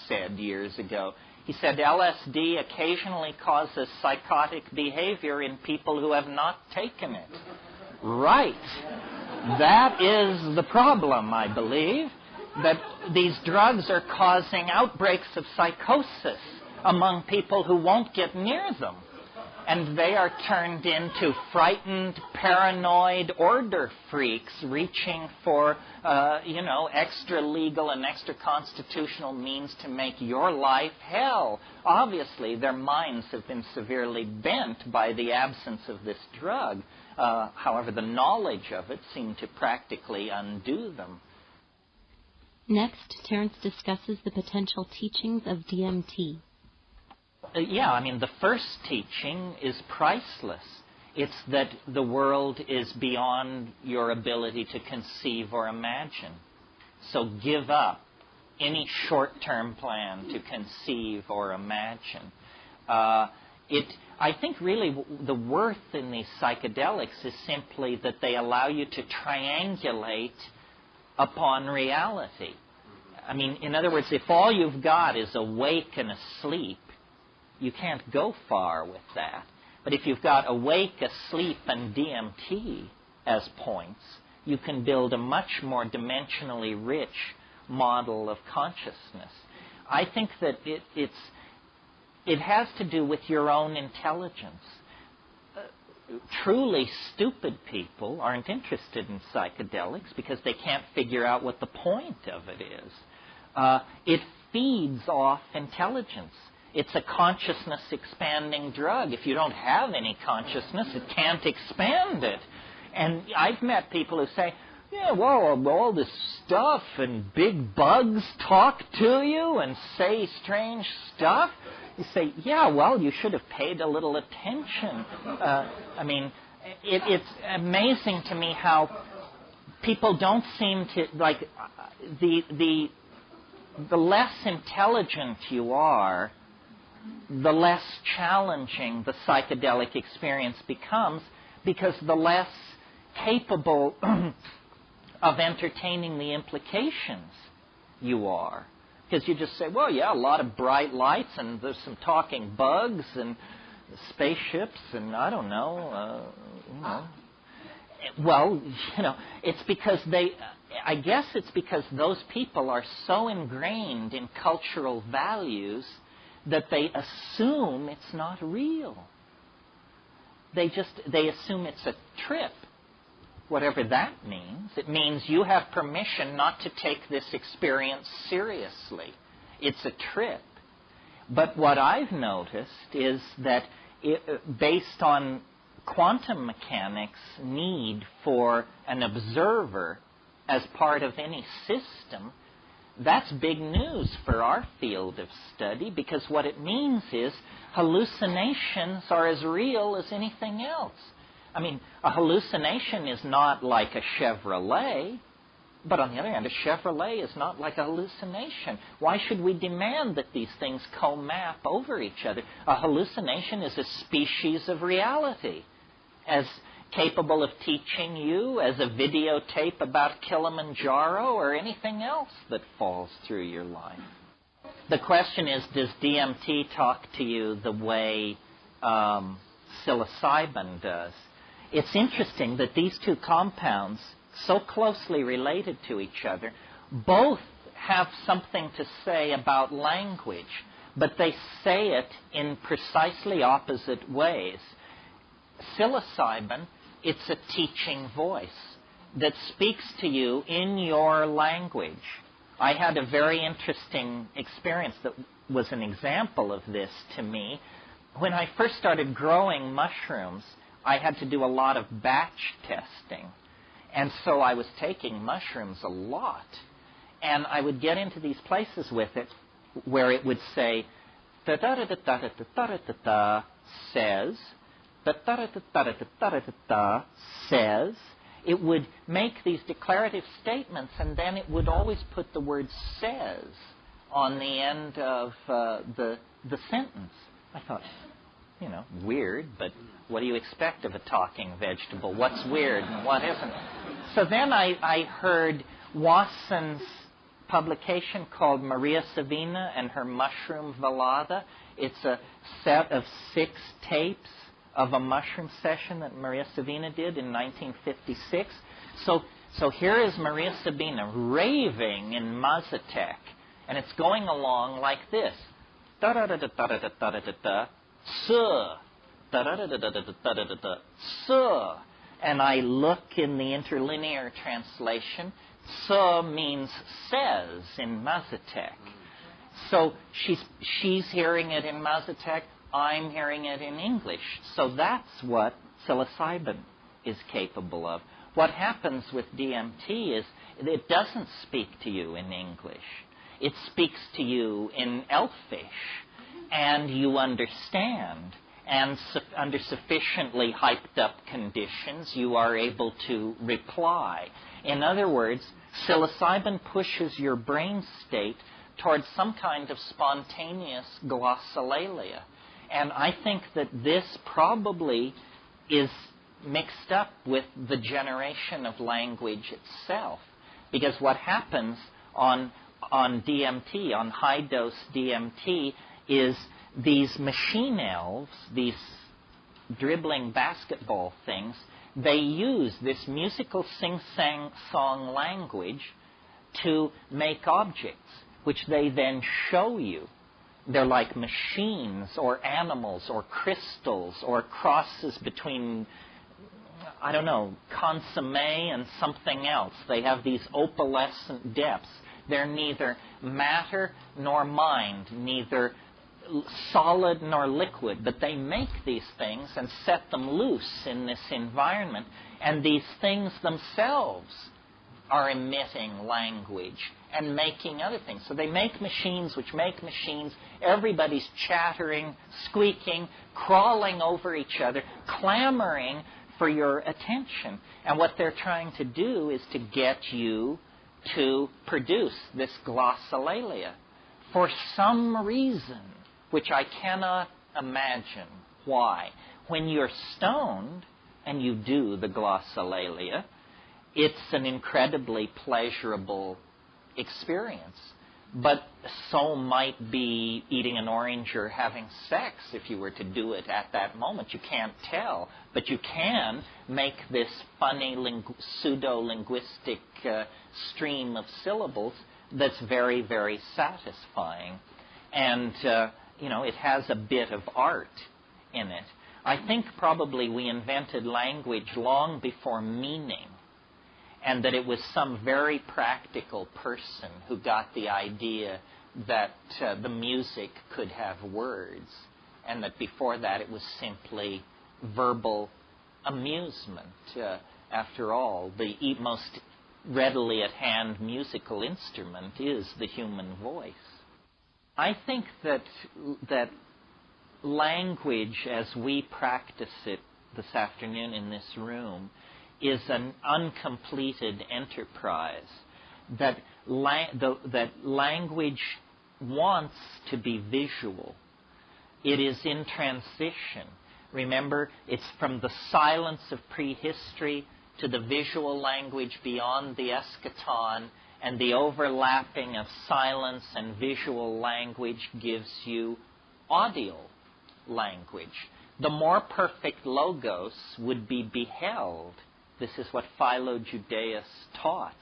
A: said years ago. He said, LSD occasionally causes psychotic behavior in people who have not taken it. Right. That is the problem, I believe, that these drugs are causing outbreaks of psychosis among people who won't get near them. And they are turned into frightened, paranoid order freaks reaching for, extra-legal and extra-constitutional means to make your life hell. Obviously, their minds have been severely bent by the absence of this drug. However, the knowledge of it seemed to practically undo them.
B: Next, Terence discusses the potential teachings of DMT.
A: The first teaching is priceless. It's that the world is beyond your ability to conceive or imagine. So give up any short-term plan to conceive or imagine. I think really the worth in these psychedelics is simply that they allow you to triangulate upon reality. In other words, if all you've got is awake and asleep, you can't go far with that. But if you've got awake, asleep, and DMT as points, you can build a much more dimensionally rich model of consciousness. I think that it has to do with your own intelligence. Truly stupid people aren't interested in psychedelics because they can't figure out what the point of it is. It feeds off intelligence. It's a consciousness-expanding drug. If you don't have any consciousness, it can't expand it. And I've met people who say, yeah, well, all this stuff and big bugs talk to you and say strange stuff. You say, yeah, well, you should have paid a little attention. It's amazing to me how people don't seem to, the less intelligent you are, the less challenging the psychedelic experience becomes, because the less capable of entertaining the implications you are. Because you just say, well, yeah, a lot of bright lights, and there's some talking bugs, and spaceships, and I don't know, Well, it's because I guess it's because those people are so ingrained in cultural values that they assume it's not real. They assume it's a trip, whatever that means. It means you have permission not to take this experience seriously. It's a trip. But what I've noticed is that based on quantum mechanics' need for an observer as part of any system, that's big news for our field of study, because what it means is hallucinations are as real as anything else. A hallucination is not like a Chevrolet, but on the other hand, a Chevrolet is not like a hallucination. Why should we demand that these things co-map over each other? A hallucination is a species of reality, as capable of teaching you as a videotape about Kilimanjaro or anything else that falls through your life. The question is, does DMT talk to you the way psilocybin does? It's interesting that these two compounds so closely related to each other. Both have something to say about language, but they say it in precisely opposite ways. Psilocybin, it's a teaching voice that speaks to you in your language. I had a very interesting experience that was an example of this to me. When I first started growing mushrooms, I had to do a lot of batch testing. And so I was taking mushrooms a lot. And I would get into these places with it where it would say, da-da-da-da-da-da-da-da-da, says, da-da-da-da-da-da-da-da, says. It would make these declarative statements, and then it would always put the word says on the end of the sentence. I thought, weird, but what do you expect of a talking vegetable? What's weird and what isn't? So then I heard Wasson's publication called Maria Savina and Her Mushroom Velada. It's a set of 6 tapes of a mushroom session that Maria Savina did in 1956. So here is Maria Sabina raving in Mazatec, and it's going along like this. Da-da-da-da-da-da-da-da-da, suh. Da-da-da-da-da-da-da-da-da, suh. And I look in the interlinear translation. Suh means says in Mazatec. So she's hearing it in Mazatec. I'm hearing it in English. So that's what psilocybin is capable of. What happens with DMT is it doesn't speak to you in English. It speaks to you in Elfish, and you understand. And under sufficiently hyped up conditions, you are able to reply. In other words, psilocybin pushes your brain state towards some kind of spontaneous glossolalia. And I think that this probably is mixed up with the generation of language itself. Because what happens on DMT, on high-dose DMT, is these machine elves, these dribbling basketball things, they use this musical sing-song language to make objects, which they then show you. They're like machines or animals or crystals or crosses between, consomme and something else. They have these opalescent depths. They're neither matter nor mind, neither solid nor liquid, but they make these things and set them loose in this environment, and these things themselves are emitting language and making other things. So they make machines which make machines. Everybody's chattering, squeaking, crawling over each other, clamoring for your attention. And what they're trying to do is to get you to produce this glossolalia for some reason, which I cannot imagine why. When you're stoned and you do the glossolalia, it's an incredibly pleasurable experience. But so might be eating an orange or having sex if you were to do it at that moment. You can't tell. But you can make this funny pseudo-linguistic stream of syllables that's very, very satisfying. And, it has a bit of art in it. I think probably we invented language long before meaning, and that it was some very practical person who got the idea that the music could have words, and that before that it was simply verbal amusement. After all, the most readily at hand musical instrument is the human voice. I think that language as we practice it this afternoon in this room is an uncompleted enterprise, that language wants to be visual. It is in transition. Remember, it's from the silence of prehistory to the visual language beyond the eschaton, and the overlapping of silence and visual language gives you audio language. The more perfect logos would be beheld This is what Philo Judaeus taught.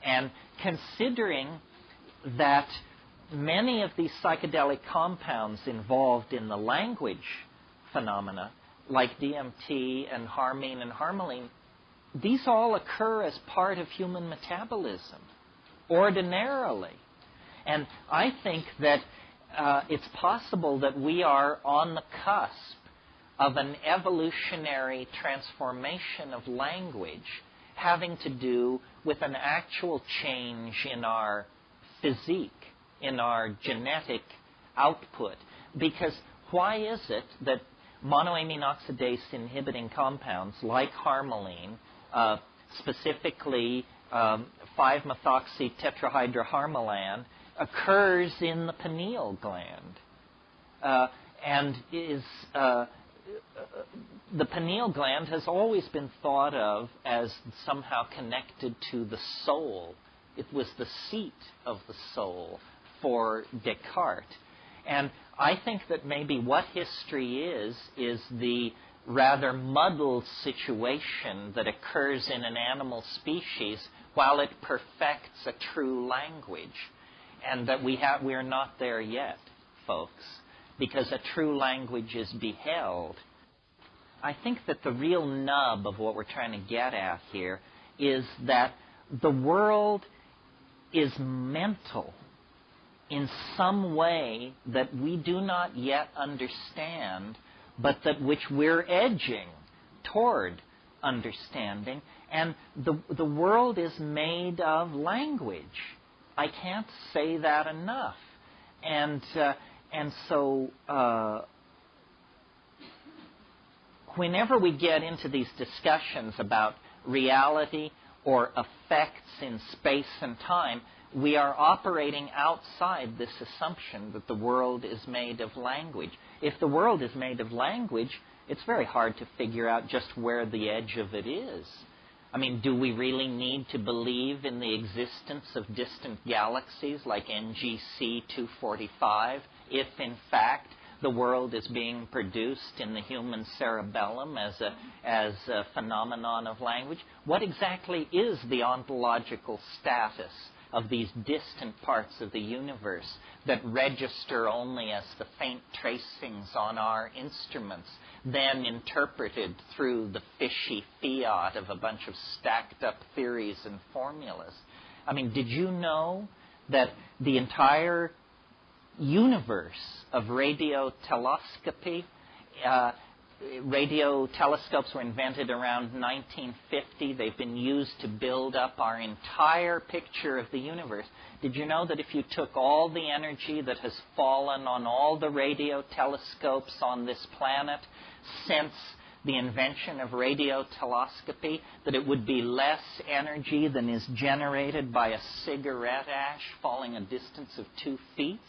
A: And considering that many of these psychedelic compounds involved in the language phenomena, like DMT and harmine and harmaline, these all occur as part of human metabolism, ordinarily. And I think that it's possible that we are on the cusp of an evolutionary transformation of language having to do with an actual change in our physique, in our genetic output. Because why is it that monoamine oxidase inhibiting compounds like harmaline, specifically 5-methoxy-tetrahydroharmalan, occurs in the pineal gland, and is the pineal gland has always been thought of as somehow connected to the soul. It was the seat of the soul for Descartes. And I think that maybe what history is the rather muddled situation that occurs in an animal species while it perfects a true language. And that we're not there yet, folks, because a true language is beheld. I think that the real nub of what we're trying to get at here is that the world is mental in some way that we do not yet understand, but that which we're edging toward understanding. And the world is made of language. I can't say that enough. And so whenever we get into these discussions about reality or effects in space and time, we are operating outside this assumption that the world is made of language. If the world is made of language, it's very hard to figure out just where the edge of it is. I mean, do we really need to believe in the existence of distant galaxies like NGC 245 if, in fact, the world is being produced in the human cerebellum as a phenomenon of language? What exactly is the ontological status of these distant parts of the universe that register only as the faint tracings on our instruments, then interpreted through the fishy fiat of a bunch of stacked up theories and formulas? I mean, did you know that the entire universe of radio telescopy, radio telescopes were invented around 1950. They've been used to build up our entire picture of the universe. Did you know that if you took all the energy that has fallen on all the radio telescopes on this planet since the invention of radio telescopy, that it would be less energy than is generated by a cigarette ash falling a distance of 2 feet?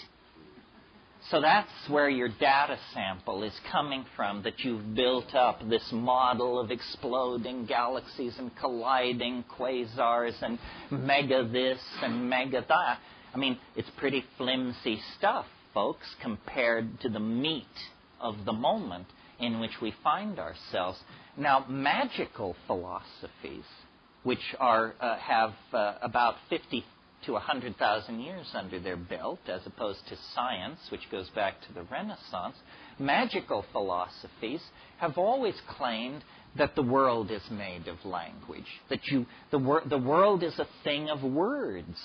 A: So that's where your data sample is coming from, that you've built up this model of exploding galaxies and colliding quasars and mega this and mega that. I mean, it's pretty flimsy stuff, folks, compared to the meat of the moment in which we find ourselves. Now, magical philosophies, which have about 50 to 100,000 years under their belt, as opposed to science, which goes back to the Renaissance, magical philosophies have always claimed that the world is made of language, that the world is a thing of words.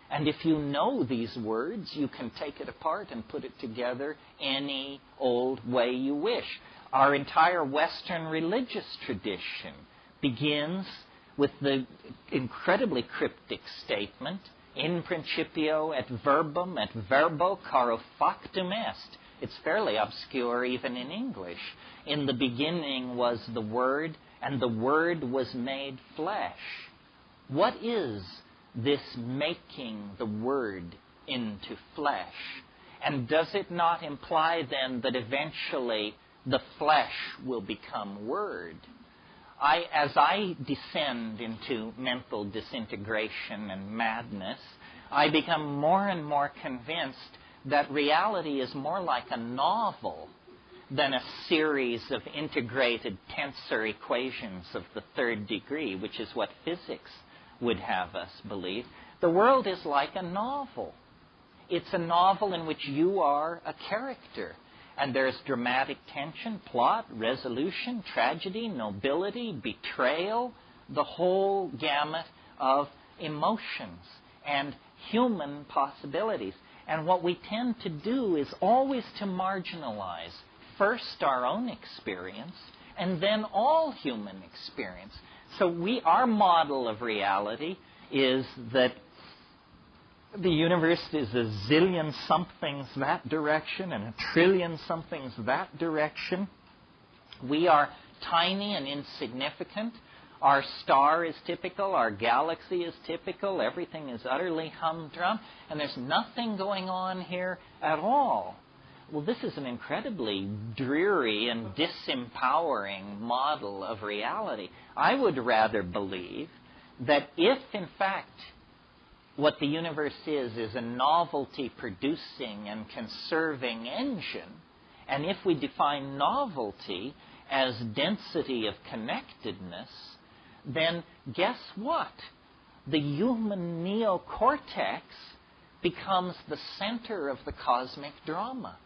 A: And if you know these words, you can take it apart and put it together any old way you wish. Our entire Western religious tradition begins with the incredibly cryptic statement, in principio et verbum et verbo caro factum est. It's fairly obscure even in English. In the beginning was the Word, and the Word was made flesh. What is this making the Word into flesh? And does it not imply then that eventually the flesh will become Word? As I descend into mental disintegration and madness, I become more and more convinced that reality is more like a novel than a series of integrated tensor equations of the third degree, which is what physics would have us believe. The world is like a novel. It's a novel in which you are a character. And there's dramatic tension, plot, resolution, tragedy, nobility, betrayal, the whole gamut of emotions and human possibilities. And what we tend to do is always to marginalize first our own experience and then all human experience. So our model of reality is that the universe is a zillion somethings that direction and a trillion somethings that direction. We are tiny and insignificant. Our star is typical. Our galaxy is typical. Everything is utterly humdrum. And there's nothing going on here at all. Well, this is an incredibly dreary and disempowering model of reality. I would rather believe that if, in fact, what the universe is a novelty-producing and conserving engine, and if we define novelty as density of connectedness, then guess what? The human neocortex becomes the center of the cosmic drama,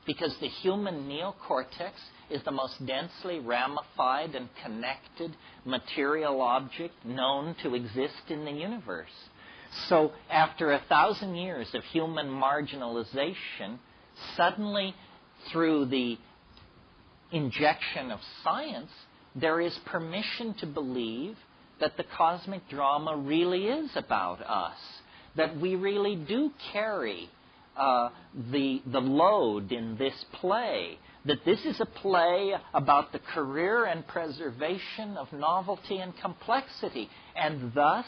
A: because the human neocortex is the most densely ramified and connected material object known to exist in the universe. So after 1,000 years of human marginalization, suddenly through the injection of science, there is permission to believe that the cosmic drama really is about us, that we really do carry the load in this play, that this is a play about the career and preservation of novelty and complexity, and thus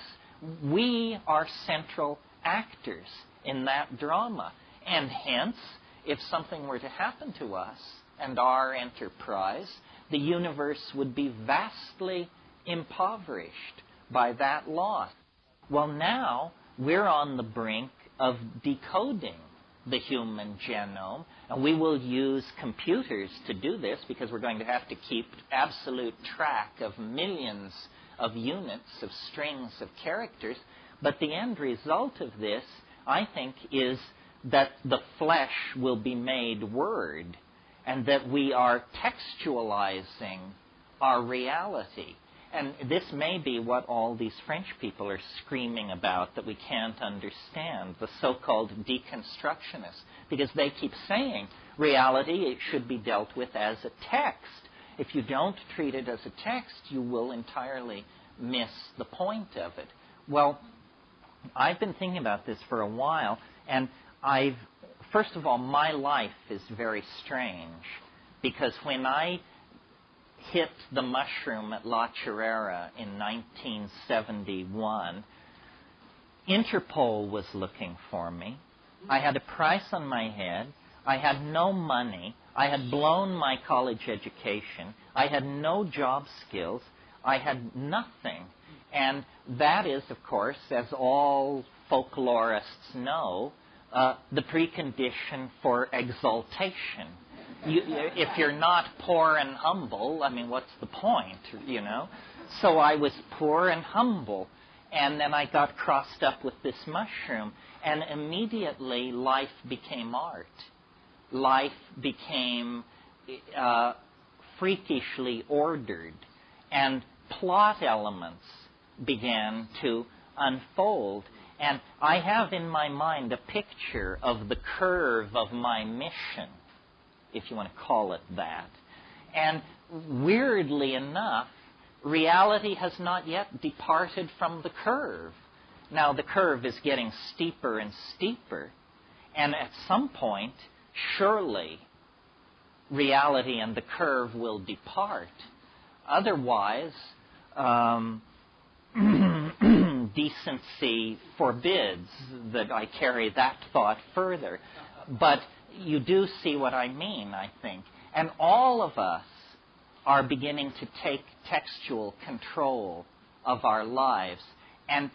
A: we are central actors in that drama. And hence, if something were to happen to us and our enterprise, the universe would be vastly impoverished by that loss. Well, now we're on the brink of decoding the human genome, and we will use computers to do this because we're going to have to keep absolute track of millions of units, of strings of characters. But the end result of this, I think, is that the flesh will be made word, and that we are textualizing our reality. And this may be what all these French people are screaming about that we can't understand, the so-called deconstructionists, because they keep saying reality, it should be dealt with as a text. If you don't treat it as a text, you will entirely miss the point of it. Well, I've been thinking about this for a while, and first of all, my life is very strange, because when I hit the mushroom at La Chirera in 1971, Interpol was looking for me. I had a price on my head. I had no money. I had blown my college education. I had no job skills. I had nothing. And that is, of course, as all folklorists know, the precondition for exaltation. If you're not poor and humble, I mean, what's the point, you know? So I was poor and humble, and then I got crossed up with this mushroom, and immediately life became art. Life became freakishly ordered, and plot elements began to unfold. And I have in my mind a picture of the curve of my mission, if you want to call it that. And weirdly enough, reality has not yet departed from the curve. Now, the curve is getting steeper and steeper, and at some point, surely, reality and the curve will depart. Otherwise, decency forbids that I carry that thought further. But you do see what I mean, I think. And all of us are beginning to take textual control of our lives and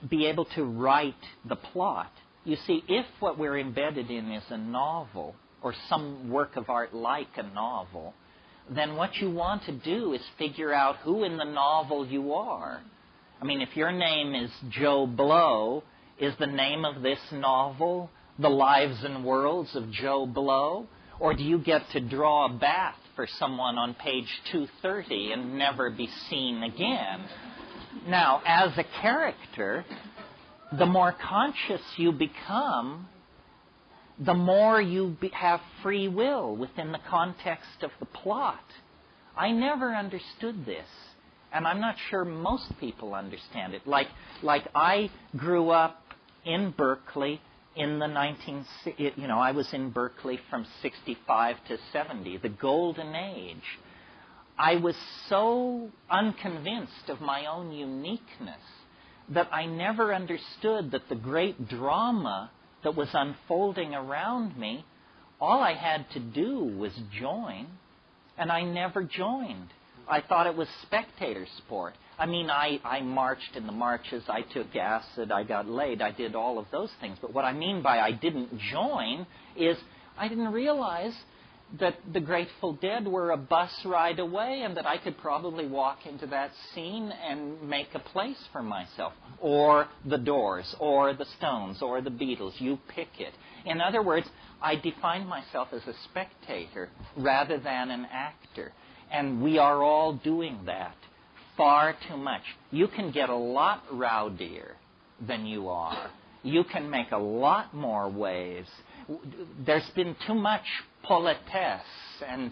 A: be able to write the plot. You see, if what we're embedded in is a novel, or some work of art like a novel, then what you want to do is figure out who in the novel you are. I mean, if your name is Joe Blow, is the name of this novel The Lives and Worlds of Joe Blow? Or do you get to draw a bath for someone on page 230 and never be seen again? Now, as a character, the more conscious you become, the more you have free will within the context of the plot. I never understood this, and I'm not sure most people understand it. Like I grew up in Berkeley in the I was in Berkeley from 65 to 70, the golden age. I was so unconvinced of my own uniqueness that I never understood that the great drama that was unfolding around me, all I had to do was join, and I never joined. I thought it was spectator sport. I mean, I marched in the marches, I took acid, I got laid, I did all of those things. But what I mean by I didn't join is I didn't realize that the Grateful Dead were a bus ride away and that I could probably walk into that scene and make a place for myself. Or the Doors, or the Stones, or the Beatles. You pick it. In other words, I defined myself as a spectator rather than an actor. And we are all doing that far too much. You can get a lot rowdier than you are. You can make a lot more waves. There's been too much politesse and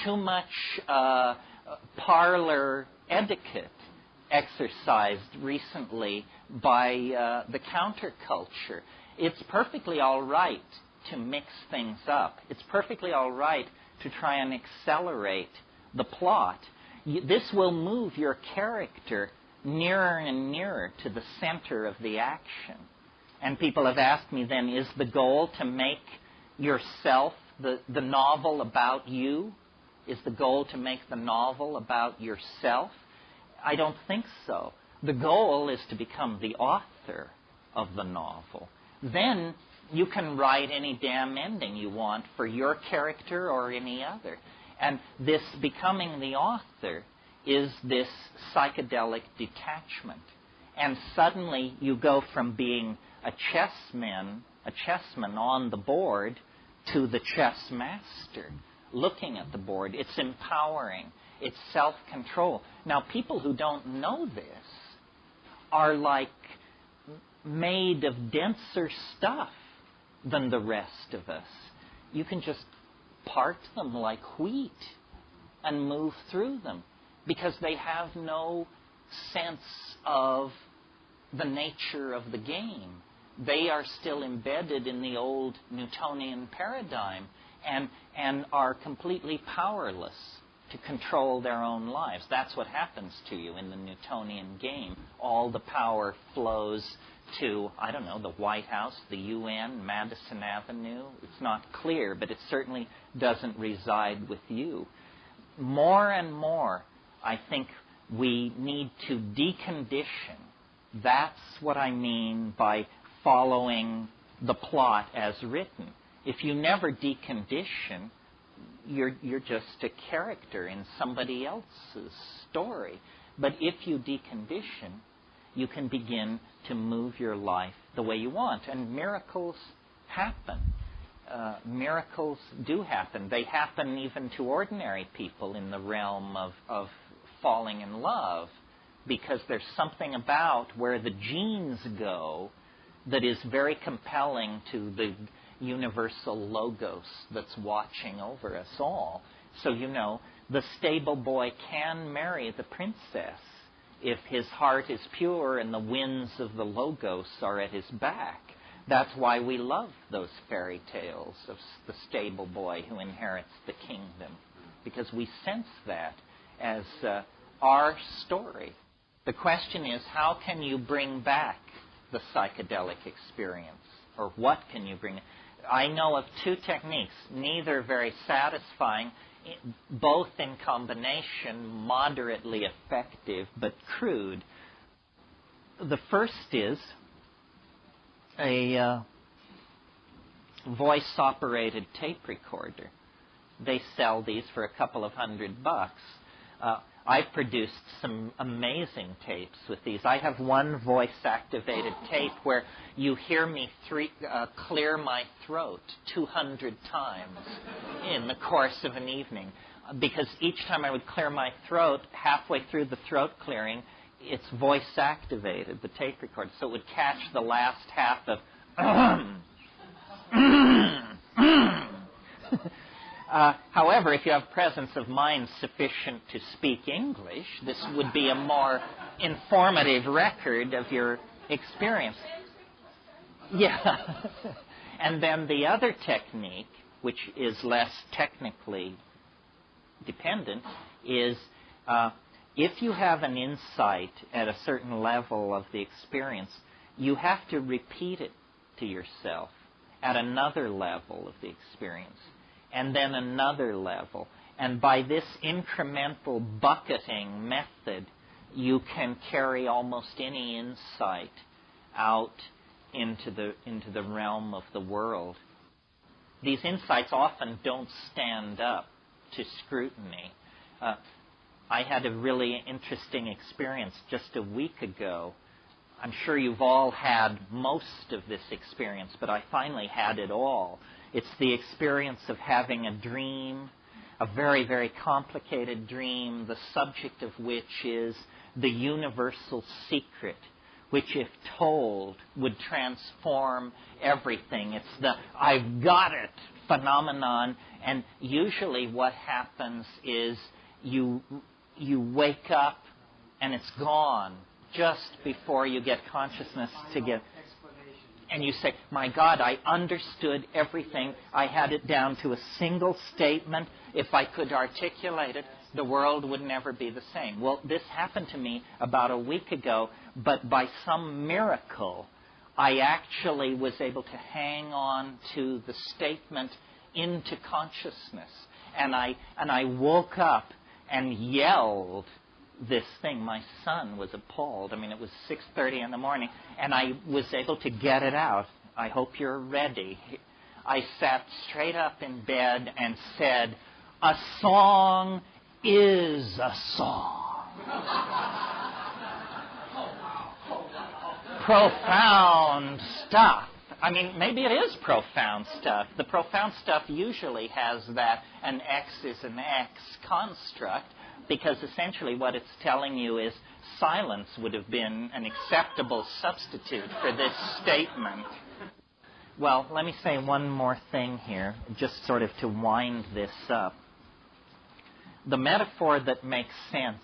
A: too much parlor etiquette exercised recently by the counterculture. It's perfectly all right to mix things up. It's perfectly all right to try and accelerate the plot. This will move your character nearer and nearer to the center of the action. And people have asked me then, is the goal to make yourself the novel about you? Is the goal to make the novel about yourself? I don't think so. The goal is to become the author of the novel. Then you can write any damn ending you want for your character or any other. And this becoming the author is this psychedelic detachment. And suddenly you go from being a chessman on the board, to the chess master looking at the board. It's empowering. It's self-control. Now, people who don't know this are like made of denser stuff than the rest of us. You can just part them like wheat and move through them because they have no sense of the nature of the game. They are still embedded in the old Newtonian paradigm and are completely powerless to control their own lives. That's what happens to you in the Newtonian game. All the power flows to, I don't know, the White House, the UN, Madison Avenue. It's not clear, but it certainly doesn't reside with you. More and more, I think we need to decondition. That's what I mean by following the plot as written. If you never decondition, you're just a character in somebody else's story. But if you decondition, you can begin to move your life the way you want. And miracles happen. Miracles do happen. They happen even to ordinary people in the realm of falling in love, because there's something about where the genes go that is very compelling to the universal logos that's watching over us all. So, the stable boy can marry the princess if his heart is pure and the winds of the logos are at his back. That's why we love those fairy tales of the stable boy who inherits the kingdom, because we sense that as our story. The question is, how can you bring back the psychedelic experience? Or what can you bring? I know of two techniques, neither very satisfying, both in combination moderately effective but crude. The first is a voice-operated tape recorder. They sell these for a couple of $100. I've produced some amazing tapes with these. I have one voice-activated tape where you hear me clear my throat 200 times in the course of an evening. Because each time I would clear my throat, halfway through the throat clearing, it's voice-activated, the tape recorder. So it would catch the last half of however, if you have presence of mind sufficient to speak English, this would be a more informative record of your experience. Yeah. And then the other technique, which is less technically dependent, is if you have an insight at a certain level of the experience, you have to repeat it to yourself at another level of the experience, and then another level. And by this incremental bucketing method, you can carry almost any insight out into the realm of the world. These insights often don't stand up to scrutiny. I had a really interesting experience just a week ago. I'm sure you've all had most of this experience, but I finally had it all. It's the experience of having a dream, a very, very complicated dream, the subject of which is the universal secret, which, if told, would transform everything. It's the "I've got it" phenomenon, and usually what happens is you wake up and it's gone just before you get consciousness to get... And you say, "My God, I understood everything. I had it down to a single statement. If I could articulate it, the world would never be the same." Well, this happened to me about a week ago, but by some miracle, I actually was able to hang on to the statement into consciousness. And I woke up and yelled this thing. My son was appalled. I mean, it was 6:30 in the morning, and I was able to get it out. I hope you're ready. I sat straight up in bed and said, "A song is a song." Profound stuff. I mean, maybe it is profound stuff. The profound stuff usually has that an X is an X construct, because essentially what it's telling you is silence would have been an acceptable substitute for this statement. Well, let me say one more thing here, just sort of to wind this up. The metaphor that makes sense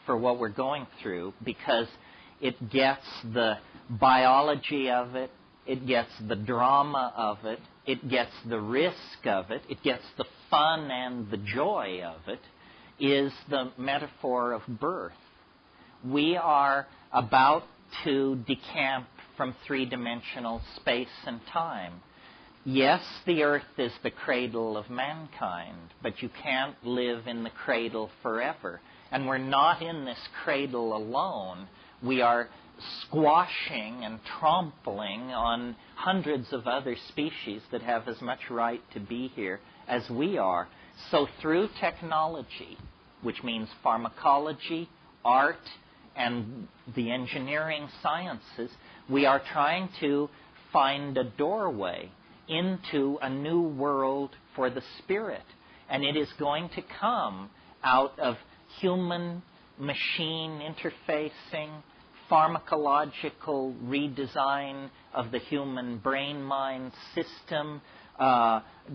A: for what we're going through, because it gets the biology of it, it gets the drama of it, it gets the risk of it, it gets the fun and the joy of it, is the metaphor of birth. We are about to decamp from three-dimensional space and time. Yes, the earth is the cradle of mankind, but you can't live in the cradle forever. And we're not in this cradle alone. We are squashing and trampling on hundreds of other species that have as much right to be here as we are. So through technology, which means pharmacology, art, and the engineering sciences, we are trying to find a doorway into a new world for the spirit. And it is going to come out of human-machine interfacing, pharmacological redesign of the human brain-mind system,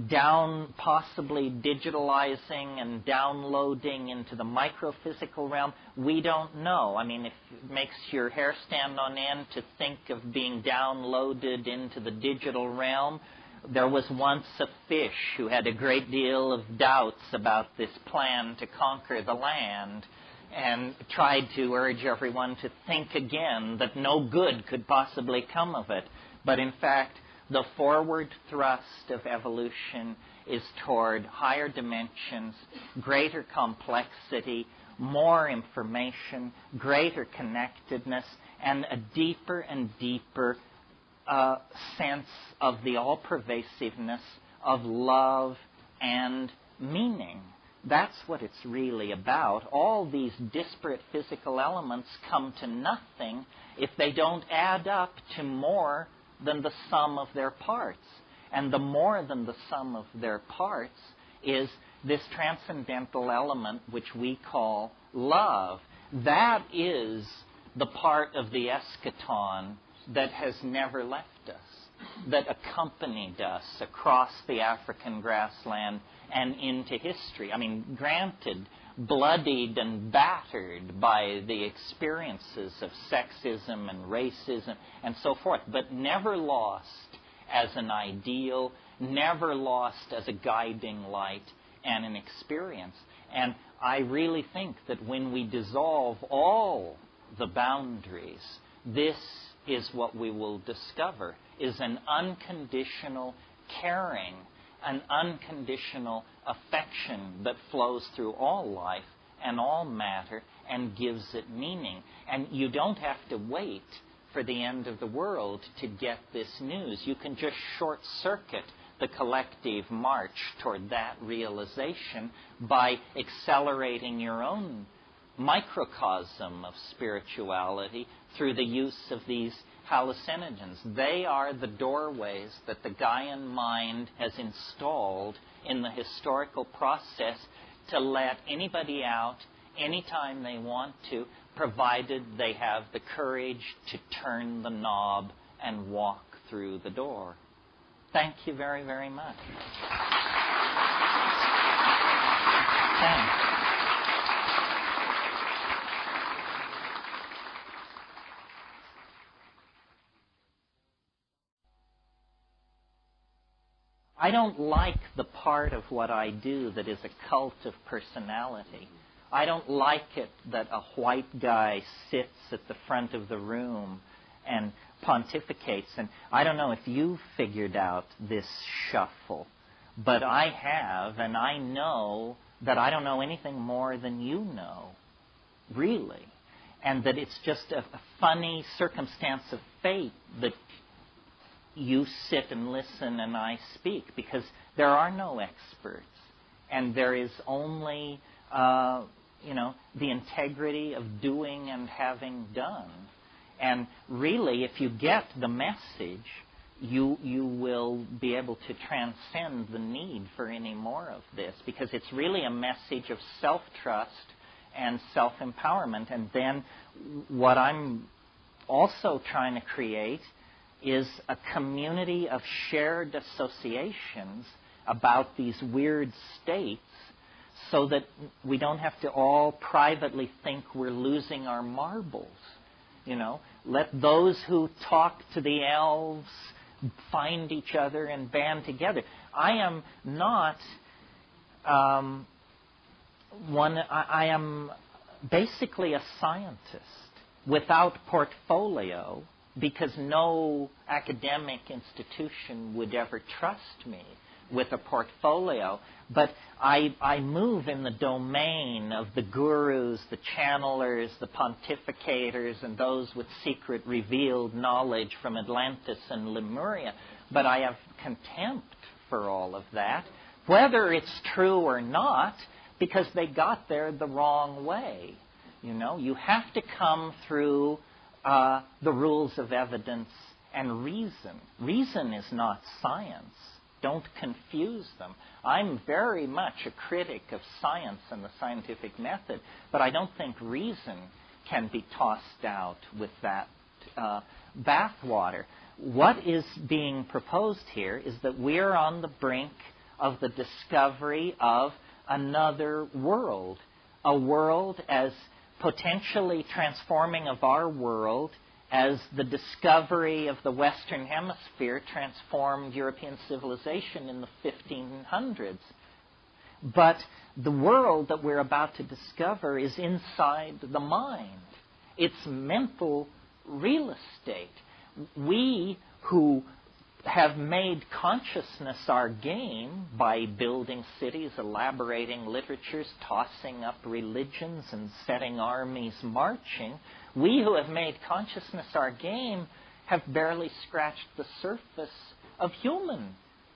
A: down possibly digitalizing and downloading into the microphysical realm. We don't know. I mean, if it makes your hair stand on end to think of being downloaded into the digital realm, there was once a fish who had a great deal of doubts about this plan to conquer the land, and tried to urge everyone to think again, that no good could possibly come of it. But in fact, the forward thrust of evolution is toward higher dimensions, greater complexity, more information, greater connectedness, and a deeper and deeper sense of the all-pervasiveness of love and meaning. That's what it's really about. All these disparate physical elements come to nothing if they don't add up to more than the sum of their parts. And the more than the sum of their parts is this transcendental element which we call love. That is the part of the eschaton that has never left us, that accompanied us across the African grassland and into history. I mean, granted, bloodied and battered by the experiences of sexism and racism and so forth, but never lost as an ideal, never lost as a guiding light and an experience. And I really think that when we dissolve all the boundaries, this is what we will discover, is an unconditional caring, an unconditional affection that flows through all life and all matter and gives it meaning. And you don't have to wait for the end of the world to get this news. You can just short-circuit the collective march toward that realization by accelerating your own microcosm of spirituality through the use of these hallucinogens. They are the doorways that the Gaian mind has installed in the historical process to let anybody out anytime they want to, provided they have the courage to turn the knob and walk through the door. Thank you very, very much. Thanks. I don't like the part of what I do that is a cult of personality. I don't like it that a white guy sits at the front of the room and pontificates. And I don't know if you've figured out this shuffle, but I have, and I know that I don't know anything more than you know, really. And that it's just a funny circumstance of fate that you sit and listen and I speak, because there are no experts. And there is only, the integrity of doing and having done. And really, if you get the message, you will be able to transcend the need for any more of this, because it's really a message of self-trust and self-empowerment. And then what I'm also trying to create is a community of shared associations about these weird states, so that we don't have to all privately think we're losing our marbles. Let those who talk to the elves find each other and band together. I am not I am basically a scientist without portfolio, because no academic institution would ever trust me with a portfolio. But I move in the domain of the gurus, the channelers, the pontificators, and those with secret revealed knowledge from Atlantis and Lemuria. But I have contempt for all of that, whether it's true or not, because they got there the wrong way. You have to come through the rules of evidence and reason. Reason is not science. Don't confuse them. I'm very much a critic of science and the scientific method, but I don't think reason can be tossed out with that bathwater. What is being proposed here is that we're on the brink of the discovery of another world, a world as potentially transforming of our world as the discovery of the Western Hemisphere transformed European civilization in the 1500s. But the world that we're about to discover is inside the mind. It's mental real estate. We who have made consciousness our game by building cities, elaborating literatures, tossing up religions, and setting armies marching, we who have made consciousness our game have barely scratched the surface of human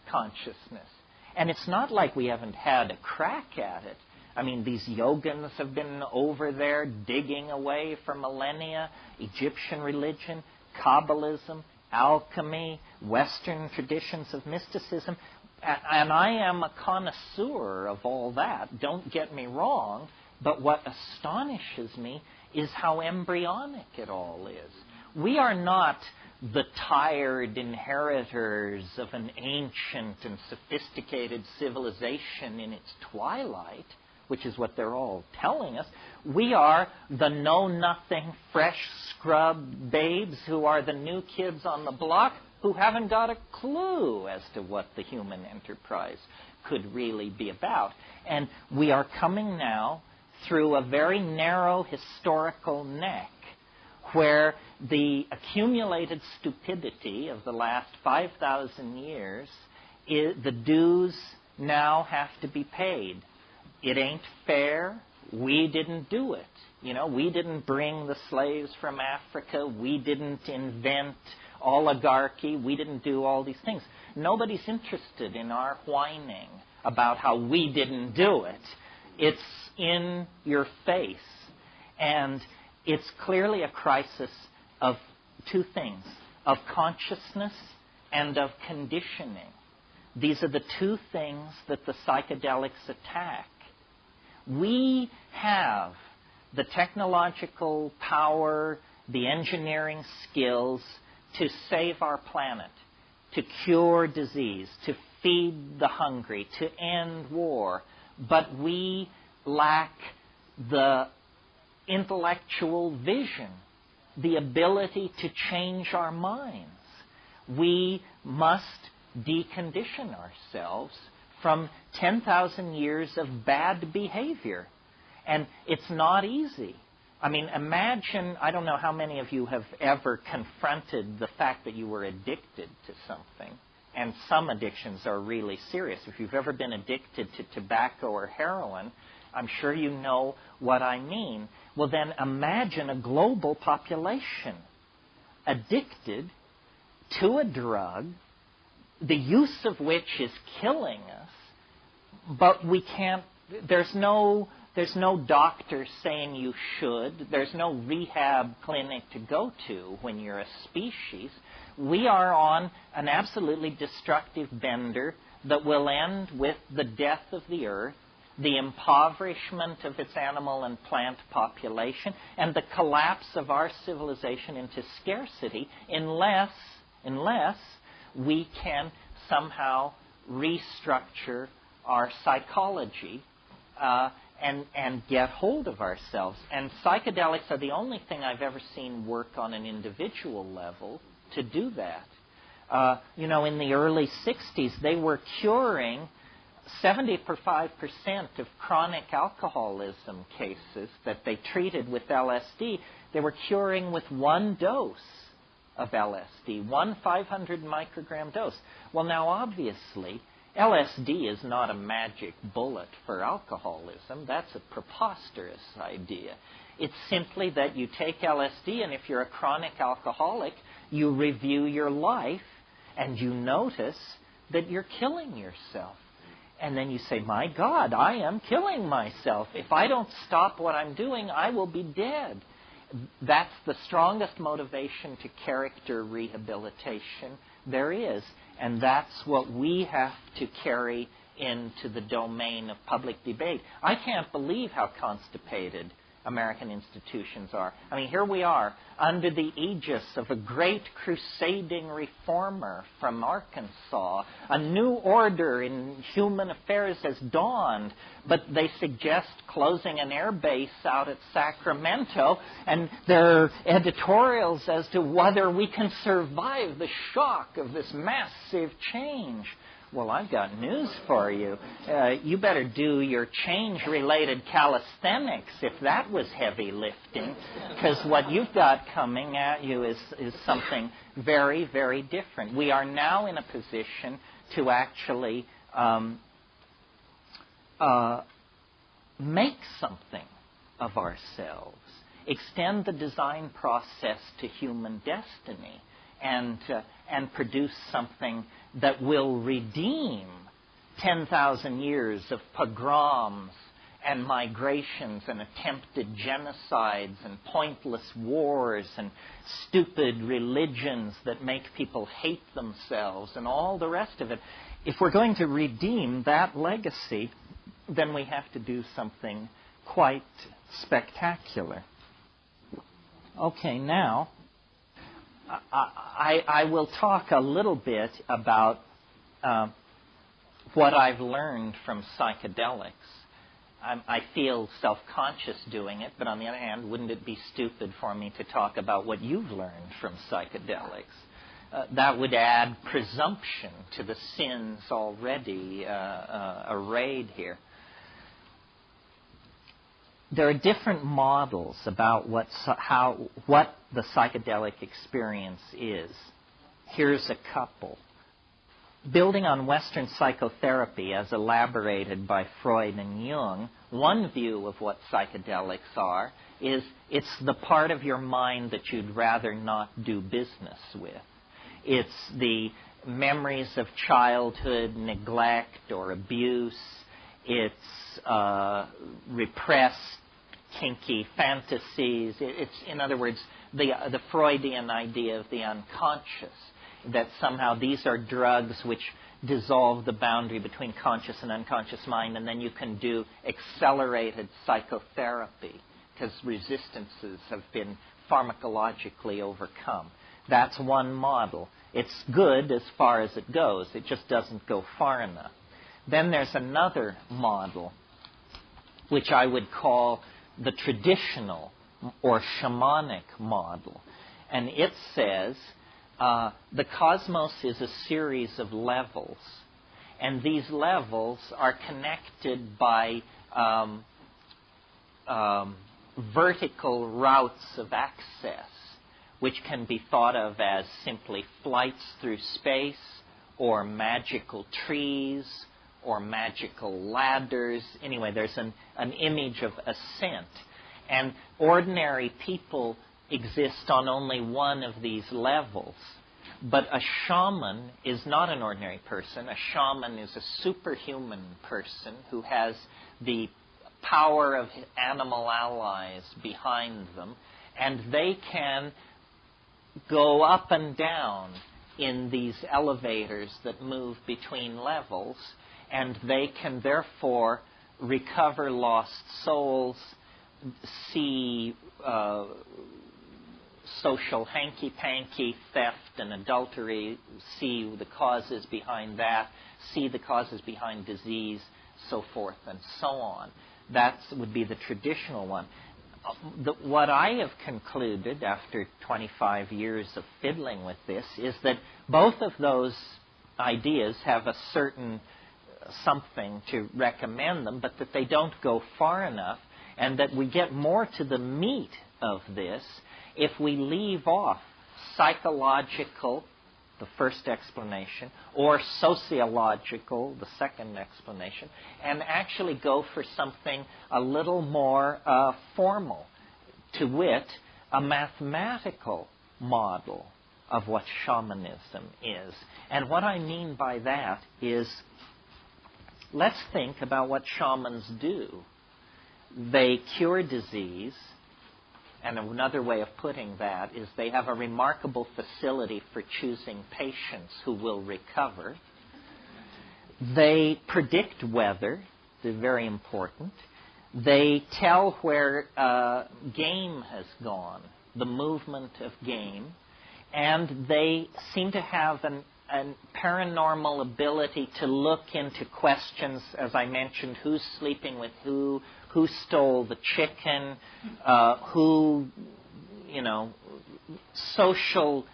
A: consciousness. And it's not like we haven't had a crack at it. I mean, these yogins have been over there digging away for millennia. Egyptian religion, Kabbalism, alchemy, Western traditions of mysticism. And I am a connoisseur of all that, don't get me wrong, but what astonishes me is how embryonic it all is. We are not the tired inheritors of an ancient and sophisticated civilization in its twilight, which is what they're all telling us. We are the know-nothing, fresh scrubbed babes who are the new kids on the block who haven't got a clue as to what the human enterprise could really be about. And we are coming now through a very narrow historical neck where the accumulated stupidity of the last 5,000 years, the dues now have to be paid. It ain't fair. We didn't do it. You know, we didn't bring the slaves from Africa. We didn't invent oligarchy. We didn't do all these things. Nobody's interested in our whining about how we didn't do it. It's in your face. And it's clearly a crisis of two things, of consciousness and of conditioning. These are the two things that the psychedelics attack. We have the technological power, the engineering skills to save our planet, to cure disease, to feed the hungry, to end war. But we lack the intellectual vision, the ability to change our minds. We must decondition ourselves from 10,000 years of bad behavior. And it's not easy. I mean, imagine, I don't know how many of you have ever confronted the fact that you were addicted to something. And some addictions are really serious. If you've ever been addicted to tobacco or heroin, I'm sure you know what I mean. Well, then imagine a global population addicted to a drug, the use of which is killing us, but we can't, there's no doctor saying you should. There's no rehab clinic to go to when you're a species. We are on an absolutely destructive bender that will end with the death of the earth, the impoverishment of its animal and plant population, and the collapse of our civilization into scarcity unless we can somehow restructure our psychology and get hold of ourselves. And psychedelics are the only thing I've ever seen work on an individual level to do that. In the early 60s, they were curing 75% of chronic alcoholism cases that they treated with LSD. They were curing with one dose of LSD, one 500 microgram dose. Well, now, obviously, LSD is not a magic bullet for alcoholism. That's a preposterous idea. It's simply that you take LSD, and if you're a chronic alcoholic, you review your life, and you notice that you're killing yourself. And then you say, my God, I am killing myself. If I don't stop what I'm doing, I will be dead. That's the strongest motivation to character rehabilitation there is. And that's what we have to carry into the domain of public debate. I can't believe how constipated American institutions are. I mean, here we are under the aegis of a great crusading reformer from Arkansas. A new order in human affairs has dawned, but they suggest closing an air base out at Sacramento, and there are editorials as to whether we can survive the shock of this massive change. Well, I've got news for you. You better do your change-related calisthenics if that was heavy lifting, because what you've got coming at you is something very, very different. We are now in a position to actually make something of ourselves, extend the design process to human destiny. and produce something that will redeem 10,000 years of pogroms and migrations and attempted genocides and pointless wars and stupid religions that make people hate themselves and all the rest of it. If we're going to redeem that legacy, then we have to do something quite spectacular. Okay, now I will talk a little bit about what I've learned from psychedelics. I feel self-conscious doing it, but on the other hand, wouldn't it be stupid for me to talk about what you've learned from psychedelics? That would add presumption to the sins already arrayed here. There are different models about what the psychedelic experience is. Here's a couple. Building on Western psychotherapy as elaborated by Freud and Jung, one view of what psychedelics are is it's the part of your mind that you'd rather not do business with. It's the memories of childhood neglect or abuse. It's repressed, kinky fantasies. It's, in other words, the Freudian idea of the unconscious, that somehow these are drugs which dissolve the boundary between conscious and unconscious mind, and then you can do accelerated psychotherapy because resistances have been pharmacologically overcome. That's one model. It's good as far as it goes. It just doesn't go far enough. Then there's another model, which I would call the traditional or shamanic model. And it says the cosmos is a series of levels, and these levels are connected by vertical routes of access, which can be thought of as simply flights through space, or magical trees, or magical ladders. Anyway, there's an image of ascent. And ordinary people exist on only one of these levels. But a shaman is not an ordinary person. A shaman is a superhuman person who has the power of animal allies behind them, and they can go up and down in these elevators that move between levels, and they can therefore recover lost souls, see social hanky-panky, theft and adultery, see the causes behind that, see the causes behind disease, so forth and so on. That would be the traditional one. What I have concluded after 25 years of fiddling with this is that both of those ideas have a certain something to recommend them, but that they don't go far enough, and that we get more to the meat of this if we leave off psychological, the first explanation, or sociological, the second explanation, and actually go for something a little more formal, to wit, a mathematical model of what shamanism is. And what I mean by that is, let's think about what shamans do. They cure disease, and another way of putting that is they have a remarkable facility for choosing patients who will recover. They predict weather, they're very important. They tell where game has gone, the movement of game, and they seem to have an paranormal ability to look into questions, as I mentioned, who's sleeping with who stole the chicken, social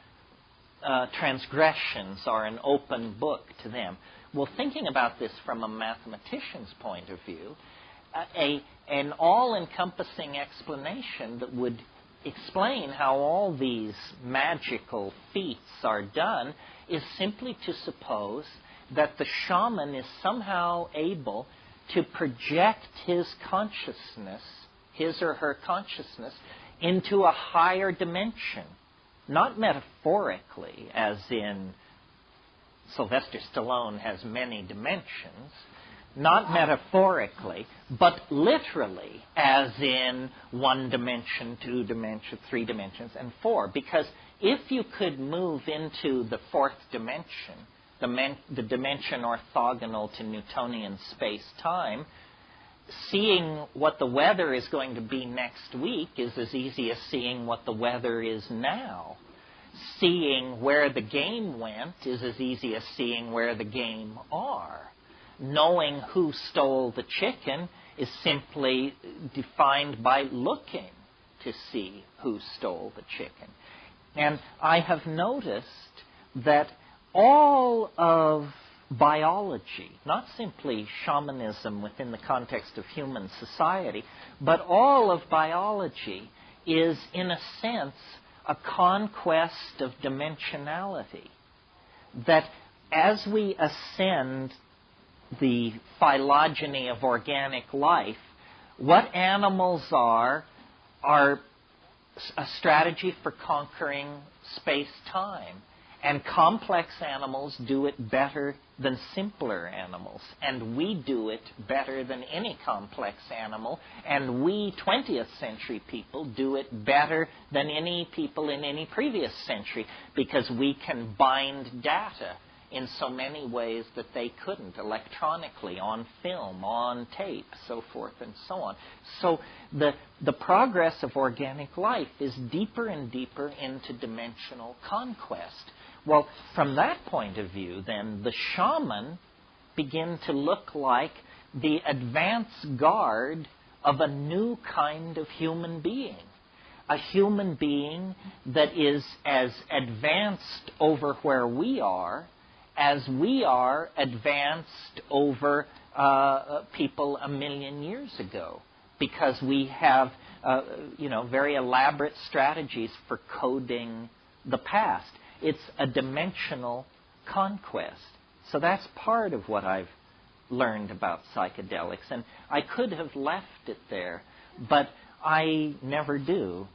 A: transgressions are an open book to them. Well, thinking about this from a mathematician's point of view, an all-encompassing explanation that would explain how all these magical feats are done is simply to suppose that the shaman is somehow able to project his consciousness, his or her consciousness, into a higher dimension not metaphorically, as in Sylvester Stallone has many dimensions, not metaphorically, but literally, as in 1 dimension, 2 dimensions, 3 dimensions, and 4. Because if you could move into the 4th dimension, the dimension orthogonal to Newtonian space-time, seeing what the weather is going to be next week is as easy as seeing what the weather is now. Seeing where the game went is as easy as seeing where the game are. Knowing who stole the chicken is simply defined by looking to see who stole the chicken. And I have noticed that all of biology, not simply shamanism within the context of human society, but all of biology is, in a sense, a conquest of dimensionality. That as we ascend the phylogeny of organic life, what animals are a strategy for conquering space-time. And complex animals do it better than simpler animals. And we do it better than any complex animal. And we, 20th century people, do it better than any people in any previous century, because we can bind data in so many ways that they couldn't, electronically, on film, on tape, so forth and so on. So the progress of organic life is deeper and deeper into dimensional conquest. Well, from that point of view, then, the shaman begin to look like the advance guard of a new kind of human being. A human being that is as advanced over where we are as we are advanced over people 1 million years ago. Because we have, very elaborate strategies for coding the past. It's a dimensional conquest. So that's part of what I've learned about psychedelics. And I could have left it there, but I never do.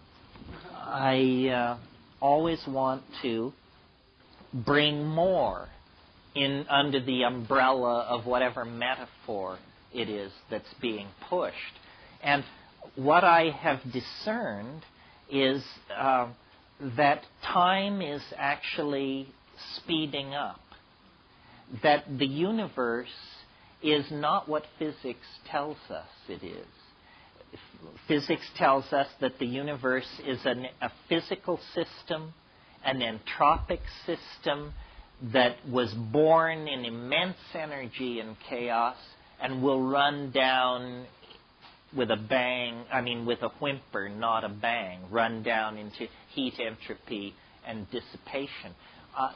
A: I always want to bring more in under the umbrella of whatever metaphor it is that's being pushed. And what I have discerned is that time is actually speeding up. That the universe is not what physics tells us it is. Physics tells us that the universe is a physical system, an entropic system that was born in immense energy and chaos and will run down with a bang, with a whimper, not a bang, run down into heat, entropy, and dissipation.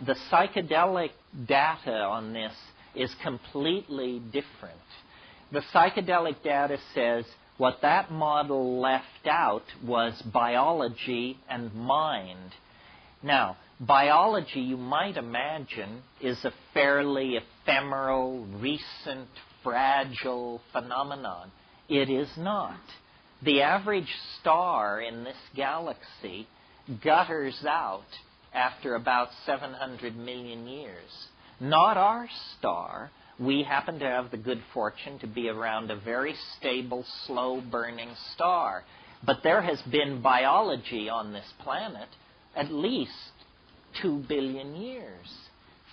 A: The psychedelic data on this is completely different. The psychedelic data says what that model left out was biology and mind. Now, biology, you might imagine, is a fairly ephemeral, recent, fragile phenomenon. It is not. The average star in this galaxy gutters out after about 700 million years. Not our star. We happen to have the good fortune to be around a very stable, slow-burning star. But there has been biology on this planet at least 2 billion years.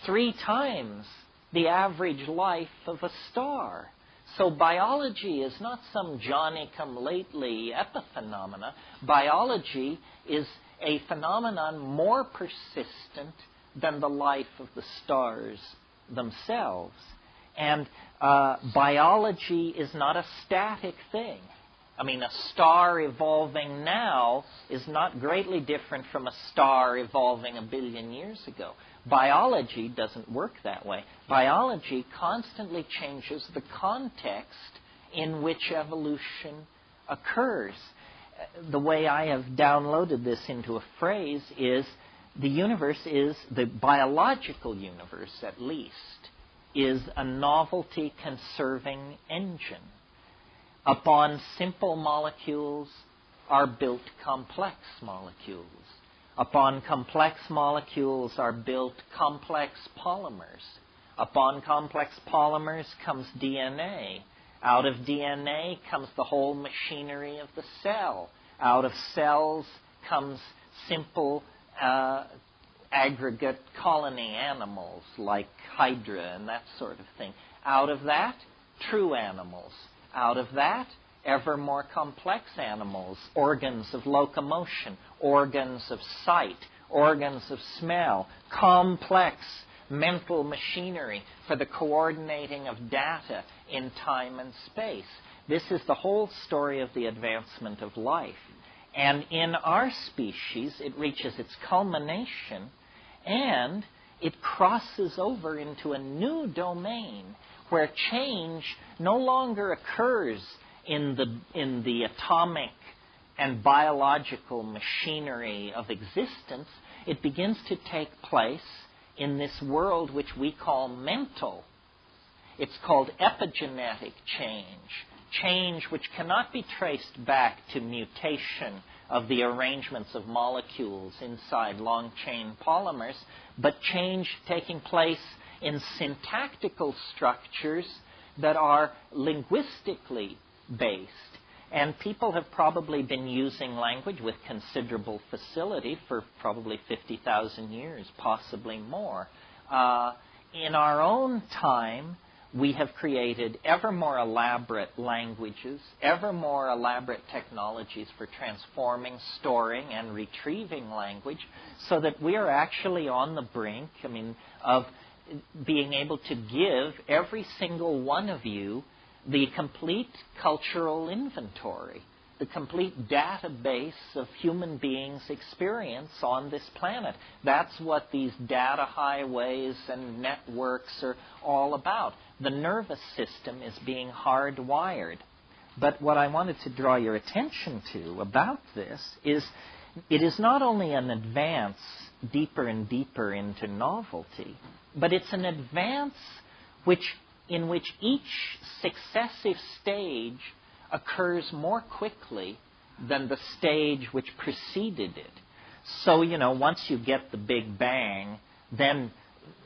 A: 3 times the average life of a star. So biology is not some Johnny-come-lately epiphenomena. Biology is a phenomenon more persistent than the life of the stars themselves. And biology is not a static thing. A star evolving now is not greatly different from a star evolving 1 billion years ago. Biology doesn't work that way. Biology constantly changes the context in which evolution occurs. The way I have downloaded this into a phrase is the universe is, the biological universe at least, is a novelty-conserving engine. Upon simple molecules are built complex molecules. Upon complex molecules are built complex polymers. Upon complex polymers comes DNA. Out of DNA comes the whole machinery of the cell. Out of cells comes simple aggregate colony animals like Hydra and that sort of thing. Out of that, true animals. Out of that, ever more complex animals, organs of locomotion, organs of sight, organs of smell, complex mental machinery for the coordinating of data in time and space. This is the whole story of the advancement of life. And in our species, it reaches its culmination and it crosses over into a new domain where change no longer occurs in the atomic and biological machinery of existence. It begins to take place in this world which we call mental. It's called epigenetic change which cannot be traced back to mutation of the arrangements of molecules inside long-chain polymers, but change taking place in syntactical structures that are linguistically based. And people have probably been using language with considerable facility for probably 50,000 years, possibly more. In our own time, we have created ever more elaborate languages, ever more elaborate technologies for transforming, storing, and retrieving language, so that we are actually on the brink, of being able to give every single one of you the complete cultural inventory, the complete database of human beings' experience on this planet. That's what these data highways and networks are all about. The nervous system is being hardwired. But what I wanted to draw your attention to about this is it is not only an advance deeper and deeper into novelty, but it's an advance in which each successive stage occurs more quickly than the stage which preceded it. So, once you get the Big Bang, then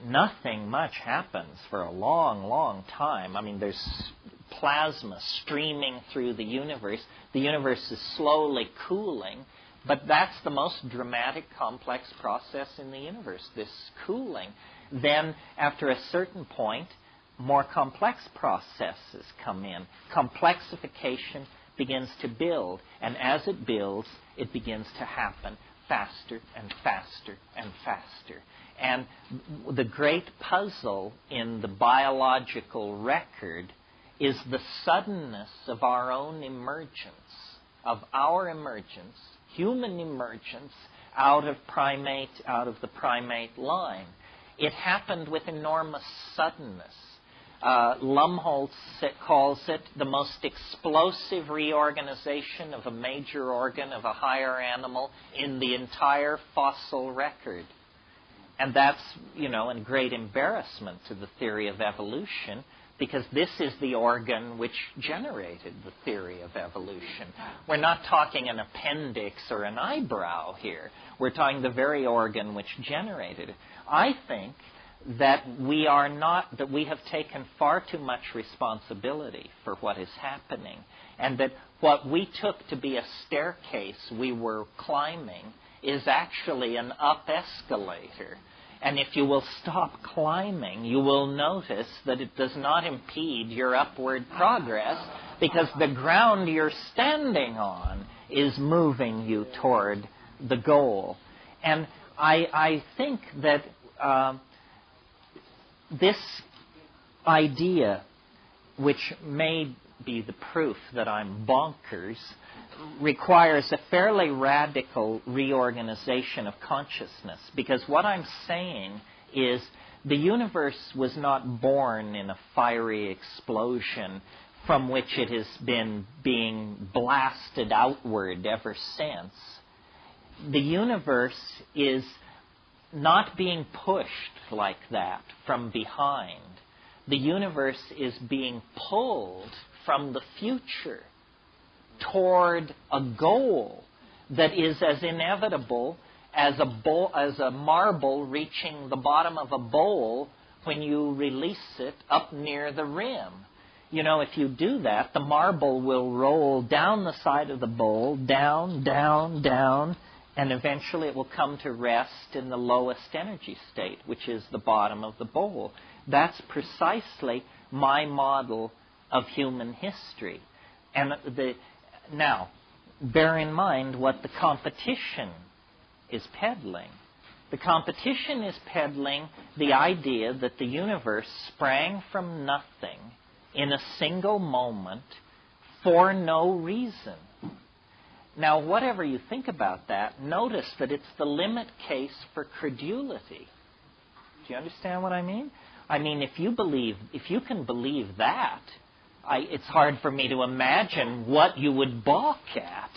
A: nothing much happens for a long, long time. There's plasma streaming through the universe. The universe is slowly cooling, but that's the most dramatic, complex process in the universe, this cooling. Then, after a certain point, more complex processes come in. Complexification begins to build, and as it builds, it begins to happen faster and faster and faster. And the great puzzle in the biological record is the suddenness of our own emergence, human emergence out of the primate line. It happened with enormous suddenness. Lumholtz calls it the most explosive reorganization of a major organ of a higher animal in the entire fossil record. And that's, in great embarrassment to the theory of evolution, because this is the organ which generated the theory of evolution. We're not talking an appendix or an eyebrow here. We're talking the very organ which generated it. I think that we have taken far too much responsibility for what is happening, and that what we took to be a staircase we were climbing is actually an up escalator. And if you will stop climbing, you will notice that it does not impede your upward progress, because the ground you're standing on is moving you toward the goal. And I think that this idea, which may be the proof that I'm bonkers, requires a fairly radical reorganization of consciousness. Because what I'm saying is the universe was not born in a fiery explosion from which it has been being blasted outward ever since. The universe is not being pushed like that from behind. The universe is being pulled from the future toward a goal that is as inevitable as a marble reaching the bottom of a bowl when you release it up near the rim. You know, if you do that, the marble will roll down the side of the bowl, down, down, down, and eventually it will come to rest in the lowest energy state, which is the bottom of the bowl. That's precisely my model of human history. And now, bear in mind what the competition is peddling. The competition is peddling the idea that the universe sprang from nothing in a single moment for no reason. Now, whatever you think about that, notice that it's the limit case for credulity. Do you understand what I mean? I mean, if you can believe that, it's hard for me to imagine what you would balk at.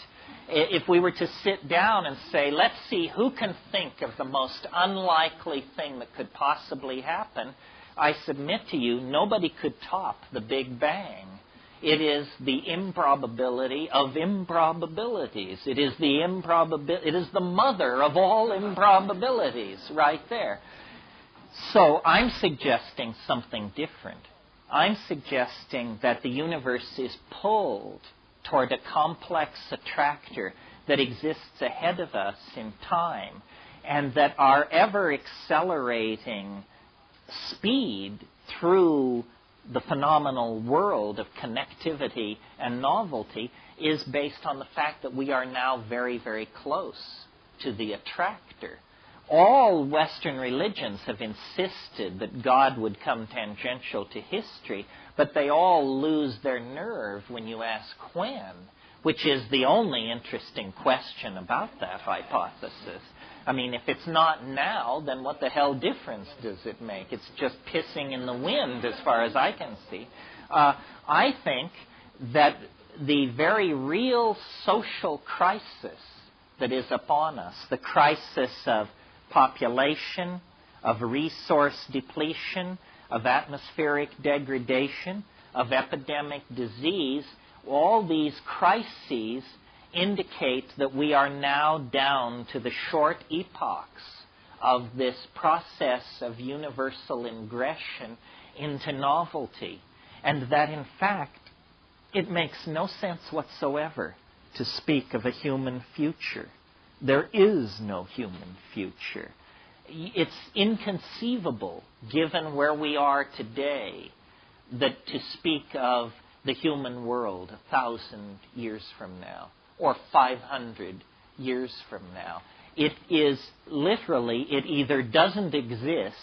A: If we were to sit down and say, let's see who can think of the most unlikely thing that could possibly happen, I submit to you, nobody could top the Big Bang. It is the improbability of improbabilities. It is the mother of all improbabilities right there. So I'm suggesting something different. I'm suggesting that the universe is pulled toward a complex attractor that exists ahead of us in time, and that our ever-accelerating speed through the phenomenal world of connectivity and novelty is based on the fact that we are now very, very close to the attractor. All Western religions have insisted that God would come tangential to history, but they all lose their nerve when you ask when, which is the only interesting question about that hypothesis. I mean, if it's not now, then what the hell difference does it make? It's just pissing in the wind as far as I can see. I think that the very real social crisis that is upon us, the crisis of population, of resource depletion, of atmospheric degradation, of epidemic disease, all these crises indicate that we are now down to the short epochs of this process of universal ingression into novelty, and that in fact it makes no sense whatsoever to speak of a human future. There is no human future. It's inconceivable, given where we are today, that to speak of the human world 1,000 years from now, or 500 years from now. It is literally, it either doesn't exist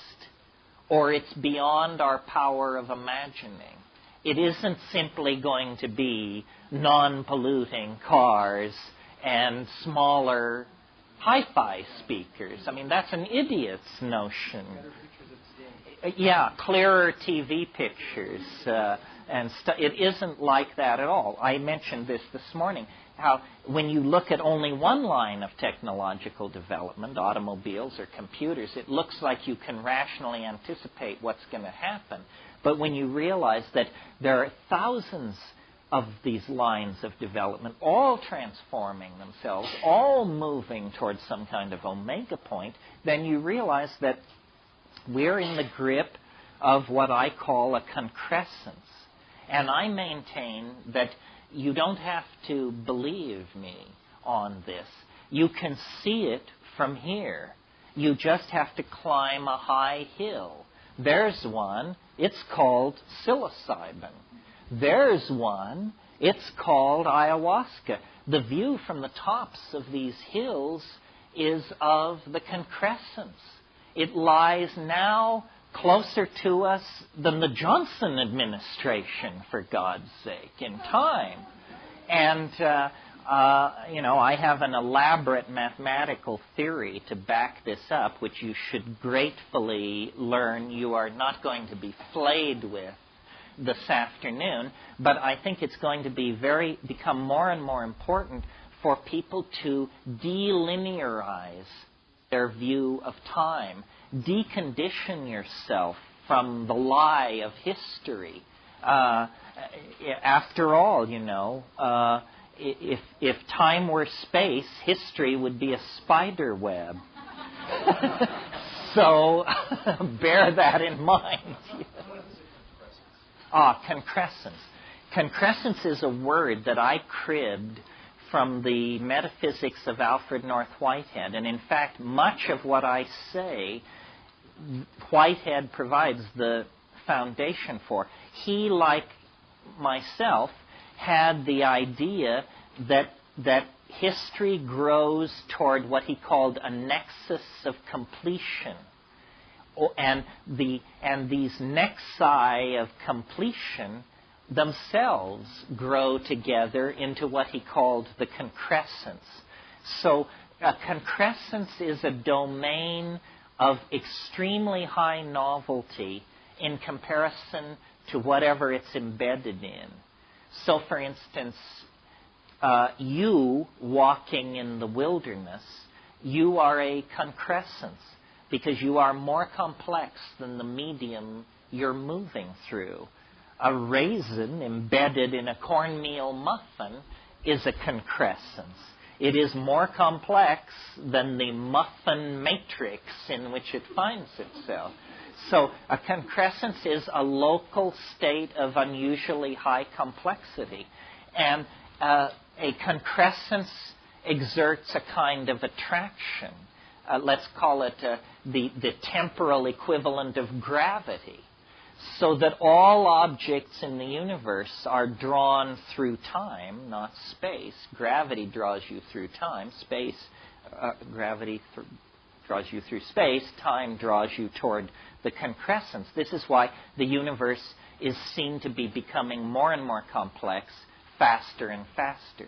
A: or it's beyond our power of imagining. It isn't simply going to be non-polluting cars and smaller hi-fi speakers. I mean, that's an idiot's notion. Yeah, clearer TV pictures and stuff. It isn't like that at all. I mentioned this morning, how when you look at only one line of technological development, automobiles or computers, it looks like you can rationally anticipate what's going to happen. But when you realize that there are thousands of these lines of development, all transforming themselves, all moving towards some kind of omega point, then you realize that we're in the grip of what I call a concrescence. And I maintain that you don't have to believe me on this. You can see it from here. You just have to climb a high hill. There's one. It's called psilocybin. There's one. It's called ayahuasca. The view from the tops of these hills is of the concrescence. It lies now closer to us than the Johnson administration, for God's sake, in time. And, I have an elaborate mathematical theory to back this up, which you should gratefully learn you are not going to be flayed with this afternoon. But I think it's going to become more and more important for people to delinearize their view of time. Decondition yourself from the lie of history. After all, if time were space, history would be a spider web. So bear that in mind. Concrescence. Concrescence is a word that I cribbed from the metaphysics of Alfred North Whitehead. And in fact, much of what I say, Whitehead provides the foundation for. He, like myself, had the idea that history grows toward what he called a nexus of completion. And these nexi of completion themselves grow together into what he called the concrescence. So a concrescence is a domain of extremely high novelty in comparison to whatever it's embedded in. So, for instance, you walking in the wilderness, you are a concrescence because you are more complex than the medium you're moving through. A raisin embedded in a cornmeal muffin is a concrescence. It is more complex than the muffin matrix in which it finds itself. So a concrescence is a local state of unusually high complexity. And a concrescence exerts a kind of attraction. Let's call it the temporal equivalent of gravity. So that all objects in the universe are drawn through time, not space. Gravity draws you through time. Gravity draws you through space. Time draws you toward the concrescence. This is why the universe is seen to be becoming more and more complex, faster and faster.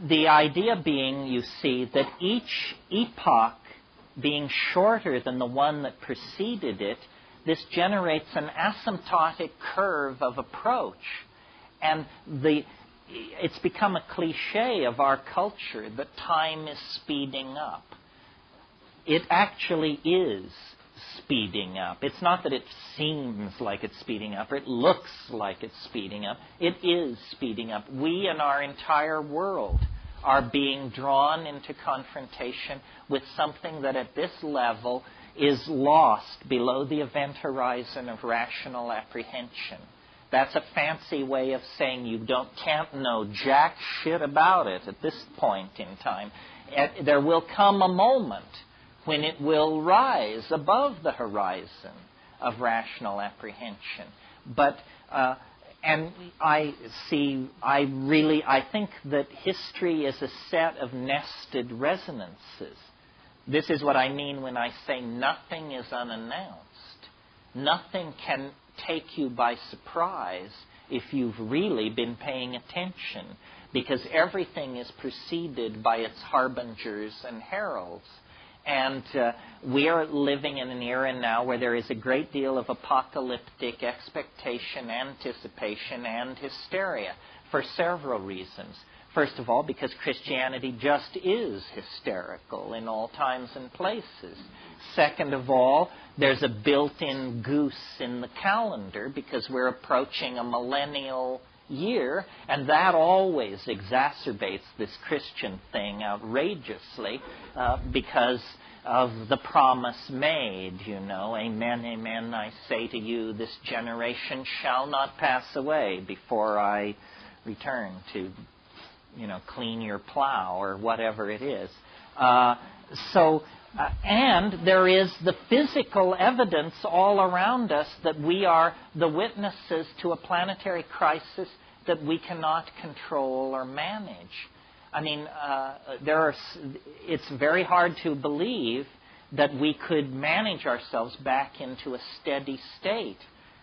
A: The idea being, you see, that each epoch being shorter than the one that preceded it, this generates an asymptotic curve of approach. And it's become a cliche of our culture that time is speeding up. It actually is speeding up. It's not that it seems like it's speeding up or it looks like it's speeding up. It is speeding up. We and our entire world are being drawn into confrontation with something that at this level is lost below the event horizon of rational apprehension. That's a fancy way of saying you can't know jack shit about it at this point in time. There will come a moment when it will rise above the horizon of rational apprehension. But and I think that history is a set of nested resonances. This is what I mean when I say nothing is unannounced. Nothing can take you by surprise if you've really been paying attention, because everything is preceded by its harbingers and heralds. And we are living in an era now where there is a great deal of apocalyptic expectation, anticipation, and hysteria for several reasons. First of all, because Christianity just is hysterical in all times and places. Second of all, there's a built-in goose in the calendar because we're approaching a millennial year, and that always exacerbates this Christian thing outrageously because of the promise made, Amen, amen, I say to you, this generation shall not pass away before I return to clean your plow or whatever it is. And there is the physical evidence all around us that we are the witnesses to a planetary crisis that we cannot control or manage. I mean, it's very hard to believe that we could manage ourselves back into a steady state.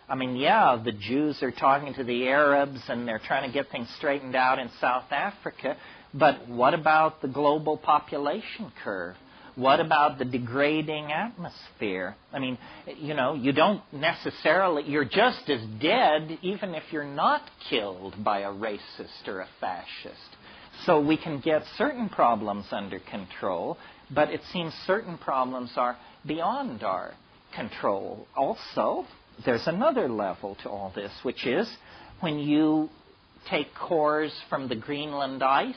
A: I mean, the Jews are talking to the Arabs and they're trying to get things straightened out in South Africa, but what about the global population curve? What about the degrading atmosphere? I mean, you don't necessarily, you're just as dead even if you're not killed by a racist or a fascist. So we can get certain problems under control, but it seems certain problems are beyond our control. Also, there's another level to all this, which is when you take cores from the Greenland ice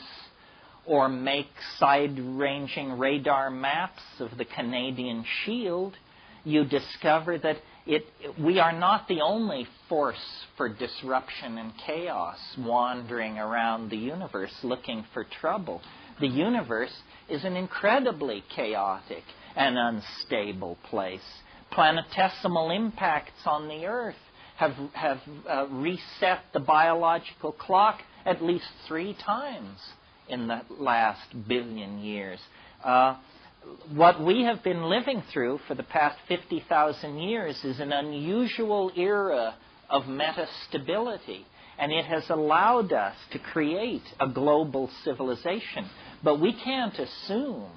A: or make side-ranging radar maps of the Canadian Shield, you discover that we are not the only force for disruption and chaos wandering around the universe looking for trouble. The universe is an incredibly chaotic and unstable place. Planetesimal impacts on the Earth have reset the biological clock at least 3 times in the last billion years. What we have been living through for the past 50,000 years is an unusual era of metastability, and it has allowed us to create a global civilization. But we can't assume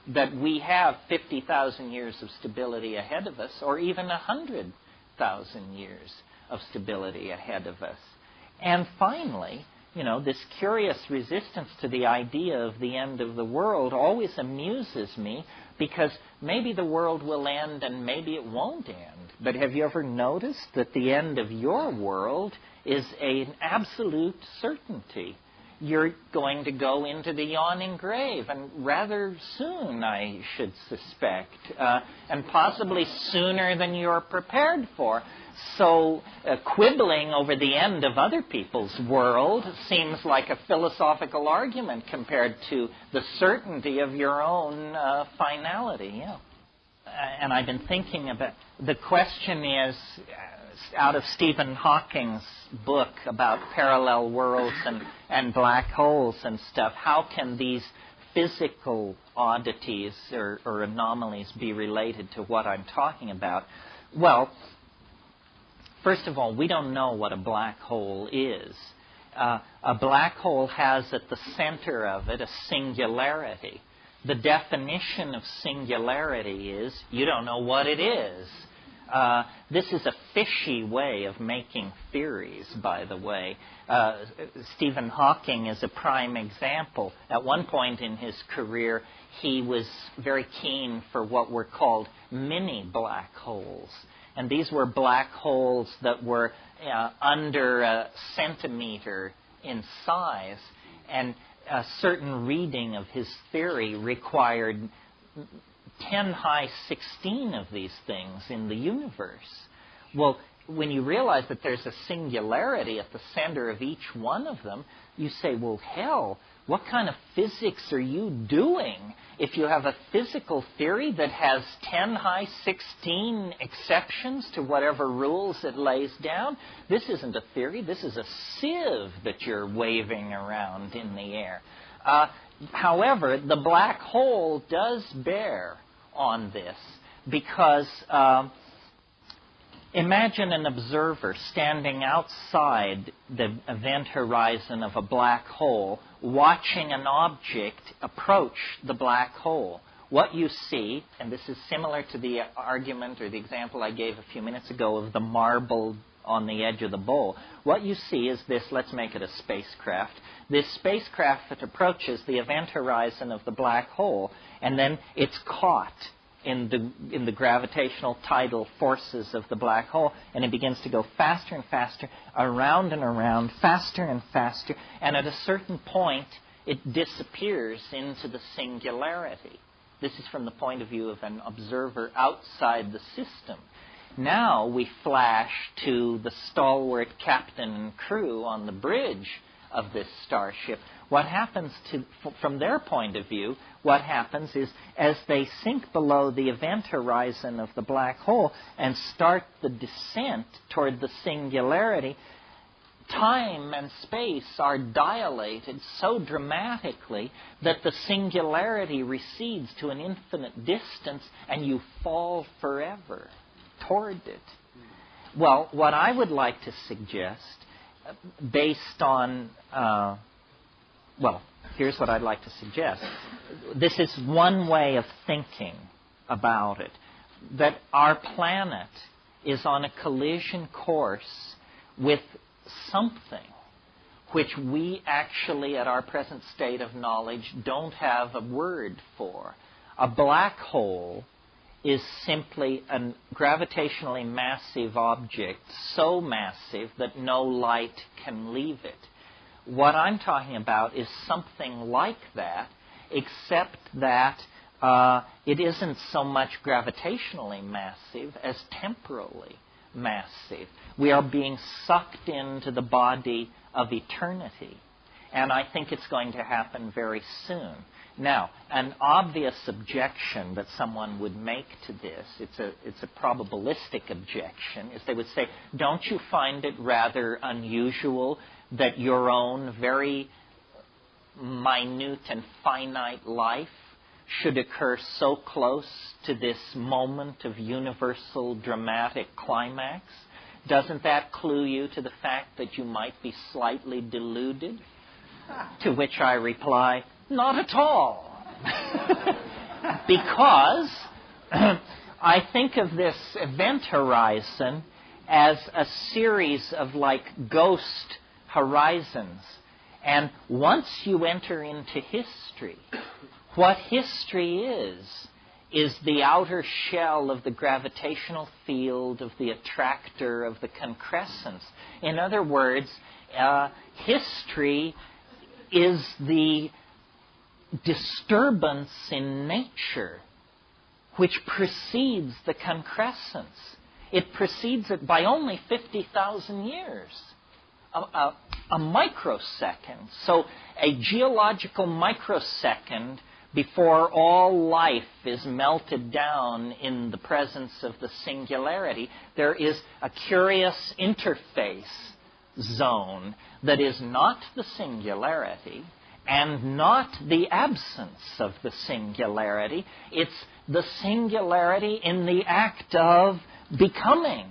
A: that we have 50,000 years of stability ahead of us, or even 100,000 years of stability ahead of us. And finally, this curious resistance to the idea of the end of the world always amuses me, because maybe the world will end and maybe it won't end. But have you ever noticed that the end of your world is an absolute certainty? You're going to go into the yawning grave, and rather soon, I should suspect, and possibly sooner than you're prepared for. So quibbling over the end of other people's world seems like a philosophical argument compared to the certainty of your own finality. Yeah. And I've been thinking about, the question is, out of Stephen Hawking's book about parallel worlds and black holes and stuff, how can these physical oddities or anomalies be related to what I'm talking about? Well, first of all, we don't know what a black hole is. A black hole has at the center of it a singularity. The definition of singularity is you don't know what it is. This is a fishy way of making theories, by the way. Stephen Hawking is a prime example. At one point in his career, he was very keen for what were called mini black holes. And these were black holes that were under a centimeter in size. And a certain reading of his theory required 10 high 16 of these things in the universe. Well, when you realize that there's a singularity at the center of each one of them, you say, well, hell, what kind of physics are you doing if you have a physical theory that has 10 high 16 exceptions to whatever rules it lays down? This isn't a theory. This is a sieve that you're waving around in the air. However, the black hole does bear on this, because imagine an observer standing outside the event horizon of a black hole, watching an object approach the black hole. What you see, and this is similar to the argument or the example I gave a few minutes ago of the marble on the edge of the bowl. What you see is this, let's make it a spacecraft. This spacecraft that approaches the event horizon of the black hole, and then it's caught in the gravitational tidal forces of the black hole, and it begins to go faster and faster, around and around, faster and faster, and at a certain point it disappears into the singularity. This is from the point of view of an observer outside the system. Now we flash to the stalwart captain and crew on the bridge of this starship. What happens from their point of view, what happens is as they sink below the event horizon of the black hole and start the descent toward the singularity, time and space are dilated so dramatically that the singularity recedes to an infinite distance and you fall forever toward it. Well, what I would like to suggest, based on, here's what I'd like to suggest. This is one way of thinking about it, that our planet is on a collision course with something which we actually, at our present state of knowledge, don't have a word for. A black hole is simply a gravitationally massive object, so massive that no light can leave it. what I'm talking about is something like that, except that it isn't so much gravitationally massive as temporally massive. We are being sucked into the body of eternity. And I think it's going to happen very soon. Now, an obvious objection that someone would make to this, it's a probabilistic objection, is they would say, don't you find it rather unusual that your own very minute and finite life should occur so close to this moment of universal dramatic climax? Doesn't that clue you to the fact that you might be slightly deluded? To which I reply, not at all. Because I think of this event horizon as a series of like ghost horizons. And once you enter into history, what history is the outer shell of the gravitational field of the attractor of the concrescence. In other words, history is the disturbance in nature which precedes the concrescence. It precedes it by only 50,000 years. A microsecond. So a geological microsecond before all life is melted down in the presence of the singularity, there is a curious interface zone that is not the singularity and not the absence of the singularity. It's the singularity in the act of becoming.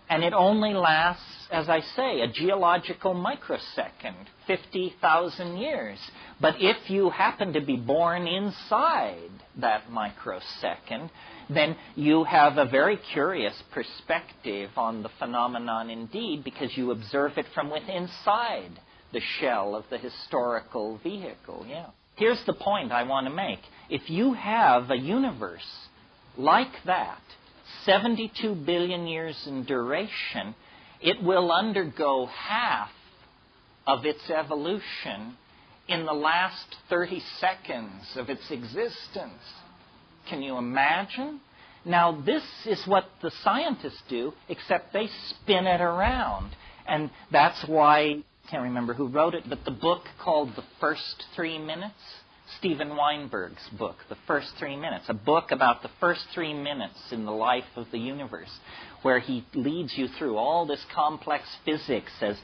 A: And it only lasts, as I say, a geological microsecond, 50,000 years. But if you happen to be born inside that microsecond, then you have a very curious perspective on the phenomenon indeed, because you observe it from within inside the shell of the historical vehicle. Yeah. Here's the point I want to make. If you have a universe like that, 72 billion years in duration, it will undergo half of its evolution in the last 30 seconds of its existence. Can you imagine? Now, this is what the scientists do, except they spin it around. And that's why, I can't remember who wrote it, but the book called The First 3 Minutes, Steven Weinberg's book, The First 3 Minutes, a book about the first 3 minutes in the life of the universe, where he leads you through all this complex physics as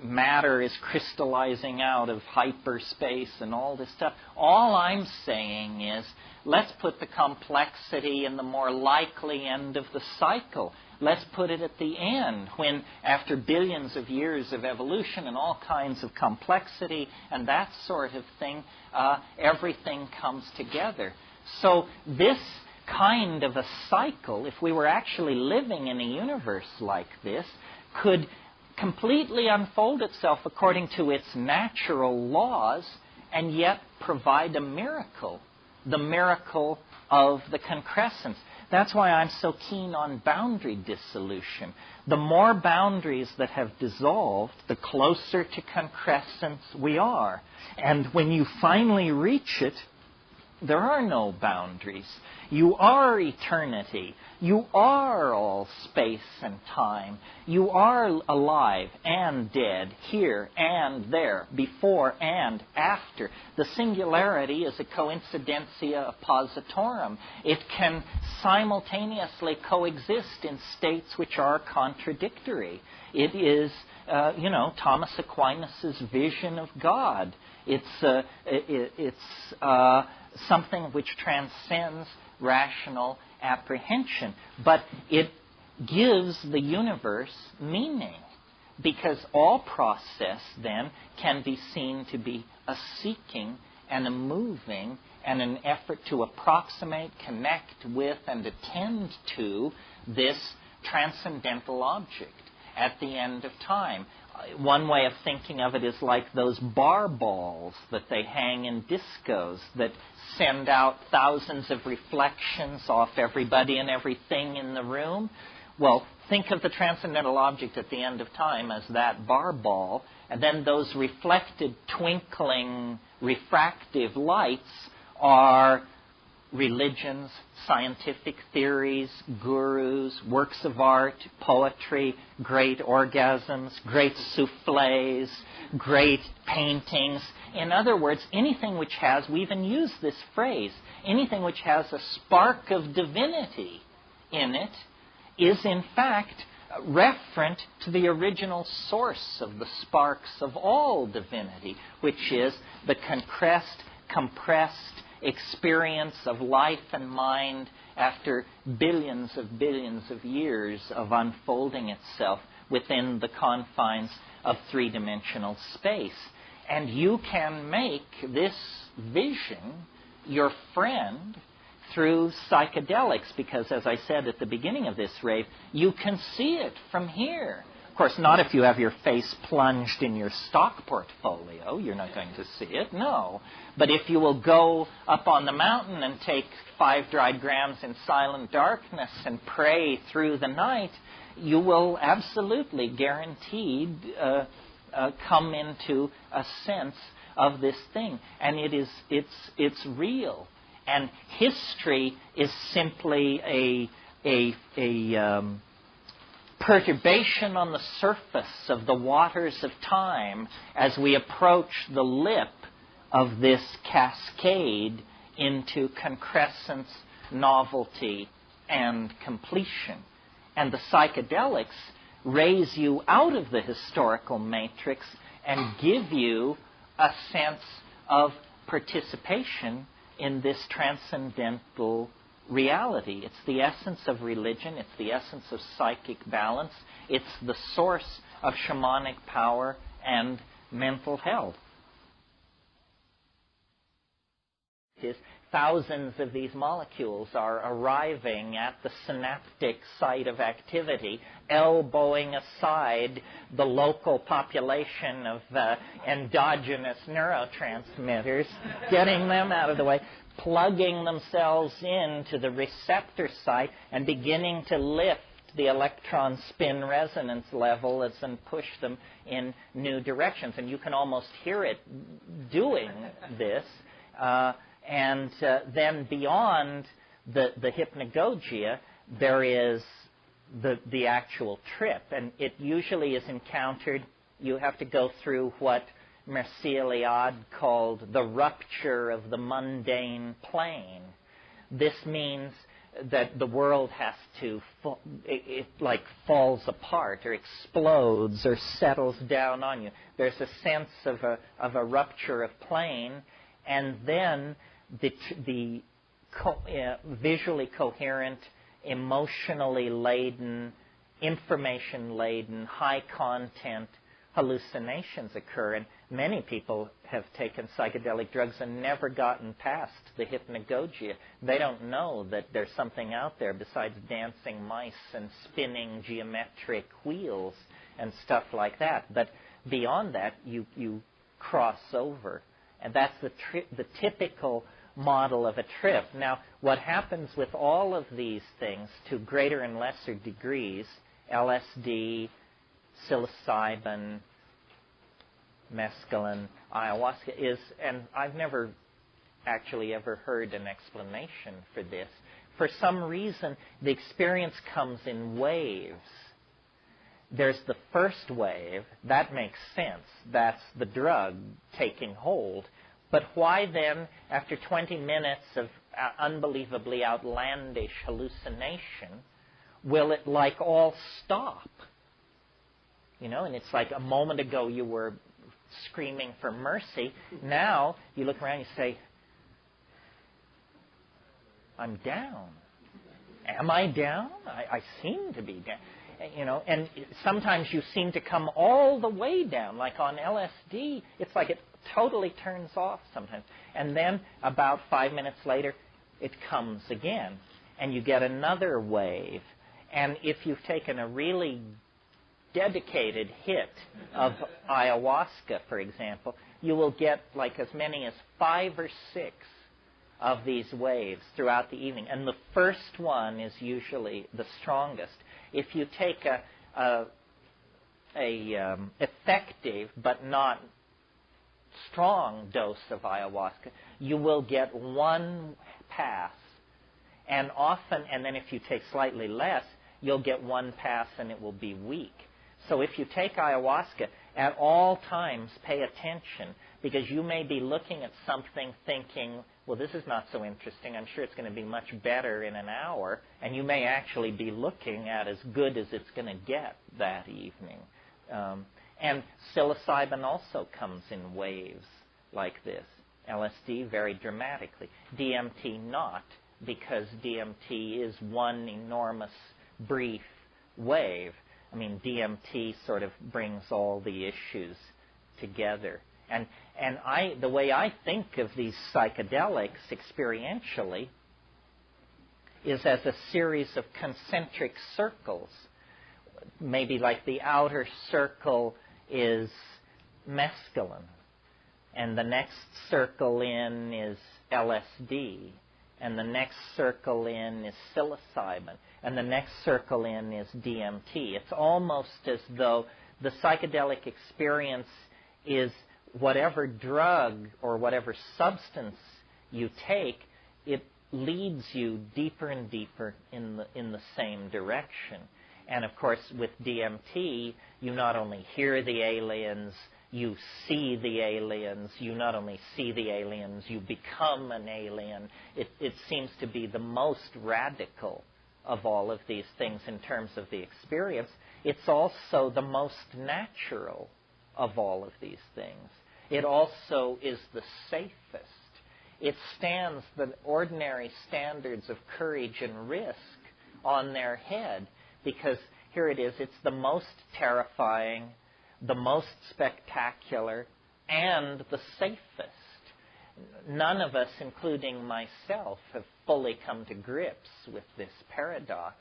A: matter is crystallizing out of hyperspace and all this stuff. All I'm saying is, let's put the complexity in the more likely end of the cycle. Let's put it at the end, when after billions of years of evolution and all kinds of complexity and that sort of thing, everything comes together. So this kind of a cycle, if we were actually living in a universe like this, could completely unfold itself according to its natural laws and yet provide a miracle, the miracle of the concrescence. That's why I'm so keen on boundary dissolution. The more boundaries that have dissolved, the closer to concrescence we are. And when you finally reach it, there are no boundaries. You are eternity. You are all space and time. You are alive and dead, here and there, before and after. The singularity is a coincidentia oppositorum. It can simultaneously coexist in states which are contradictory. It is, Thomas Aquinas' vision of God. It's something which transcends rational apprehension. But it gives the universe meaning, because all process then can be seen to be a seeking and a moving and an effort to approximate, connect with, and attend to this transcendental object at the end of time. One way of thinking of it is like those bar balls that they hang in discos that send out thousands of reflections off everybody and everything in the room. Well, think of the transcendental object at the end of time as that bar ball, And then those reflected, twinkling, refractive lights are religions, scientific theories, gurus, works of art, poetry, great orgasms, great souffles, great paintings. In other words, anything which has, we even use this phrase, anything which has a spark of divinity in it is in fact referent to the original source of the sparks of all divinity, which is the compressed experience of life and mind after billions of years of unfolding itself within the confines of three-dimensional space. And you can make this vision your friend through psychedelics, because as I said at the beginning of this rave, you can see it from here. Of course, not if you have your face plunged in your stock portfolio. You're not going to see it, no. But if you will go up on the mountain and take 5 dried grams in silent darkness and pray through the night, you will absolutely guaranteed come into a sense of this thing. And it's real. And history is simply a perturbation on the surface of the waters of time as we approach the lip of this cascade into concrescence, novelty, and completion. And the psychedelics raise you out of the historical matrix and give you a sense of participation in this transcendental reality. It's the essence of religion. It's the essence of psychic balance. It's the source of shamanic power and mental health. Thousands of these molecules are arriving at the synaptic site of activity, elbowing aside the local population of endogenous neurotransmitters, getting them out of the way, plugging themselves into the receptor site and beginning to lift the electron spin resonance levels and push them in new directions. And you can almost hear it doing this. And then beyond the hypnagogia, there is the actual trip. And it usually is encountered, you have to go through what Mircea Eliade called the rupture of the mundane plane. This means that the world has to, it like falls apart or explodes or settles down on you. There's a sense of a rupture of plane, and then the visually coherent, emotionally laden, information-laden, high-content hallucinations occur. And many people have taken psychedelic drugs and never gotten past the hypnagogia. They don't know that there's something out there besides dancing mice and spinning geometric wheels and stuff like that. But beyond that, you cross over. And that's the typical model of a trip. Now, what happens with all of these things to greater and lesser degrees, LSD, psilocybin, mescaline, ayahuasca, is, and I've never actually ever heard an explanation for this. For some reason, the experience comes in waves. There's the first wave. That makes sense. That's the drug taking hold. But why then, after 20 minutes of unbelievably outlandish hallucination, will it like all stop? You know, and it's like a moment ago you were screaming for mercy. Now you look around and you say, I'm down. Am I down? I seem to be down. You know, and sometimes you seem to come all the way down. Like on LSD, it's like it totally turns off sometimes. And then about 5 minutes later, it comes again. And you get another wave. And if you've taken a really dedicated hit of ayahuasca, for example, you will get like as many as 5 or 6 of these waves throughout the evening. And the first one is usually the strongest. If you take a effective but not strong dose of ayahuasca, you will get one pass. And often, and then if you take slightly less, you'll get one pass and it will be weak. So if you take ayahuasca, at all times pay attention, because you may be looking at something thinking, well, this is not so interesting. I'm sure it's going to be much better in an hour. And you may actually be looking at as good as it's going to get that evening. And psilocybin also comes in waves like this. LSD very dramatically. DMT not, because DMT is one enormous brief wave. I mean, DMT sort of brings all the issues together. And the way I think of these psychedelics experientially is as a series of concentric circles. Maybe like the outer circle is mescaline, and the next circle in is LSD, and the next circle in is psilocybin, and the next circle in is DMT. It's almost as though the psychedelic experience is whatever drug or whatever substance you take, it leads you deeper and deeper in the same direction. And of course, with DMT, you not only hear the aliens, you see the aliens. You not only see the aliens, you become an alien. It seems to be the most radical of all of these things in terms of the experience. It's also the most natural of all of these things. It also is the safest. It stands the ordinary standards of courage and risk on their head, because here it is, it's the most terrifying, the most spectacular, and the safest. None of us, including myself, have fully come to grips with this paradox.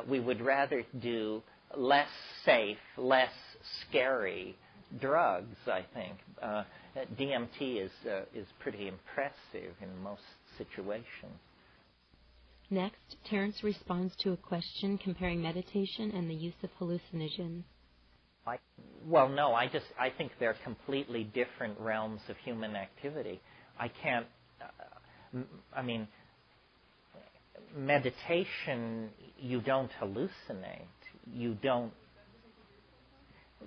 A: We would rather do less safe, less scary drugs, I think. DMT is pretty impressive in most situations.
B: Next, Terence responds to a question comparing meditation and the use of hallucinogens.
A: I think they're completely different realms of human activity. I can't, meditation, you don't hallucinate. You don't,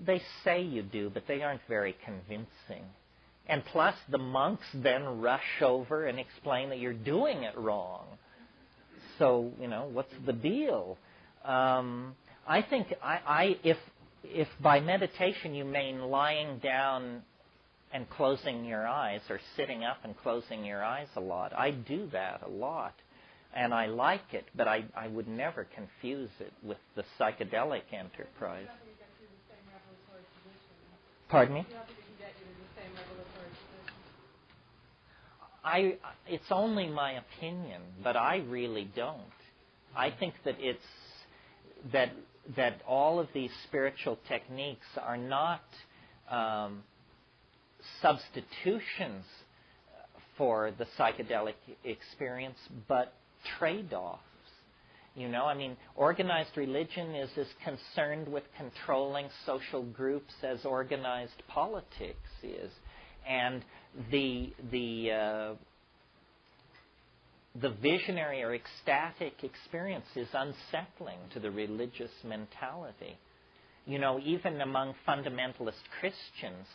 A: they say you do, but they aren't very convincing. And plus, the monks then rush over and explain that you're doing it wrong. So, what's the deal? I think if by meditation you mean lying down and closing your eyes, or sitting up and closing your eyes a lot, I do that a lot. And I like it, but I would never confuse it with the psychedelic enterprise. Pardon me? It's only my opinion, but I really don't. I think that that all of these spiritual techniques are not substitutions for the psychedelic experience, but trade-offs. Organized religion is as concerned with controlling social groups as organized politics is. And the visionary or ecstatic experience is unsettling to the religious mentality. Even among fundamentalist Christians,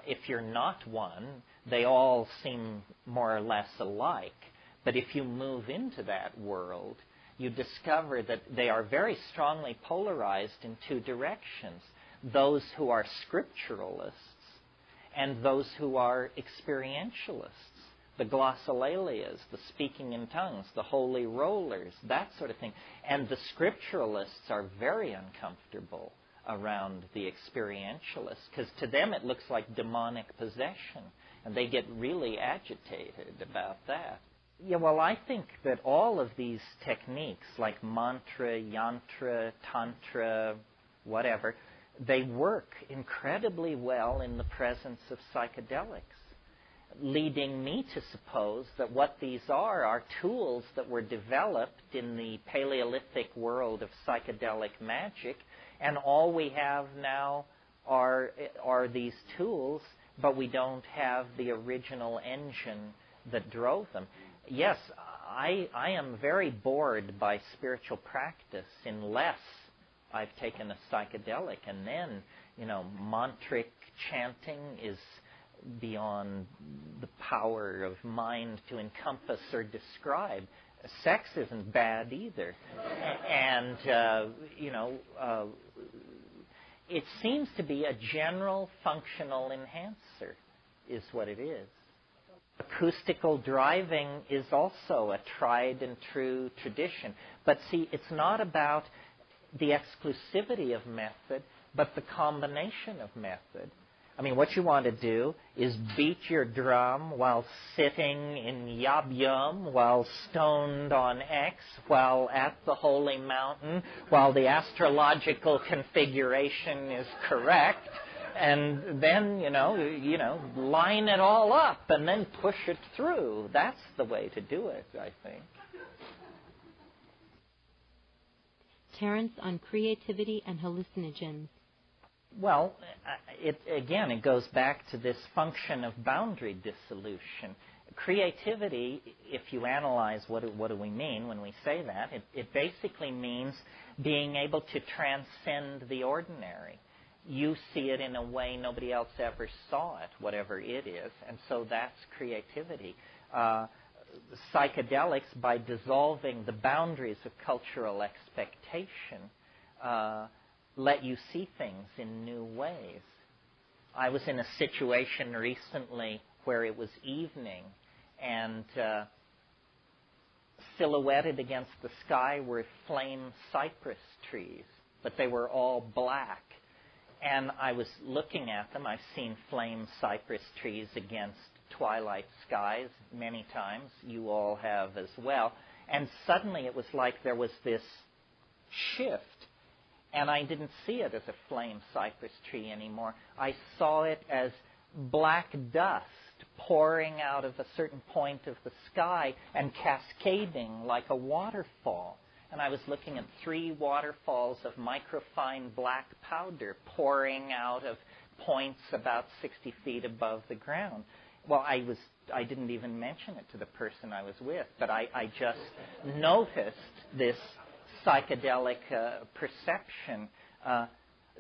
A: if you're not one, they all seem more or less alike. But if you move into that world, you discover that they are very strongly polarized in two directions. Those who are scripturalists and those who are experientialists. The glossolalias, the speaking in tongues, the holy rollers, that sort of thing. And the scripturalists are very uncomfortable around the experientialists, because to them it looks like demonic possession, and they get really agitated about that. Yeah, well, I think that all of these techniques, like mantra, yantra, tantra, whatever, they work incredibly well in the presence of psychedelics, leading me to suppose that what these are tools that were developed in the Paleolithic world of psychedelic magic And all we have now are these tools, but we don't have the original engine that drove them. Yes, I am very bored by spiritual practice unless I've taken a psychedelic, and then, mantric chanting is beyond the power of mind to encompass or describe. Sex isn't bad either. And, it seems to be a general functional enhancer is what it is. Acoustical driving is also a tried and true tradition. But see, it's not about the exclusivity of method, but the combination of method. I mean, what you want to do is beat your drum while sitting in Yab Yum, while stoned on X, while at the holy mountain, while the astrological configuration is correct, and then, line it all up and then push it through. That's the way to do it, I think.
B: Terence, on creativity and hallucinogens.
A: Well, it goes back to this function of boundary dissolution. Creativity, if you analyze what do we mean when we say that, it basically means being able to transcend the ordinary. You see it in a way nobody else ever saw it, whatever it is, and so that's creativity. Psychedelics, by dissolving the boundaries of cultural expectation, let you see things in new ways. I was in a situation recently where it was evening, and silhouetted against the sky were flame cypress trees, but they were all black. And I was looking at them. I've seen flame cypress trees against twilight skies many times. You all have as well. And suddenly it was like there was this shift. And I didn't see it as a flame cypress tree anymore. I saw it as black dust pouring out of a certain point of the sky and cascading like a waterfall. And I was looking at 3 waterfalls of microfine black powder pouring out of points about 60 feet above the ground. Well, I didn't even mention it to the person I was with, but I just noticed this psychedelic perception.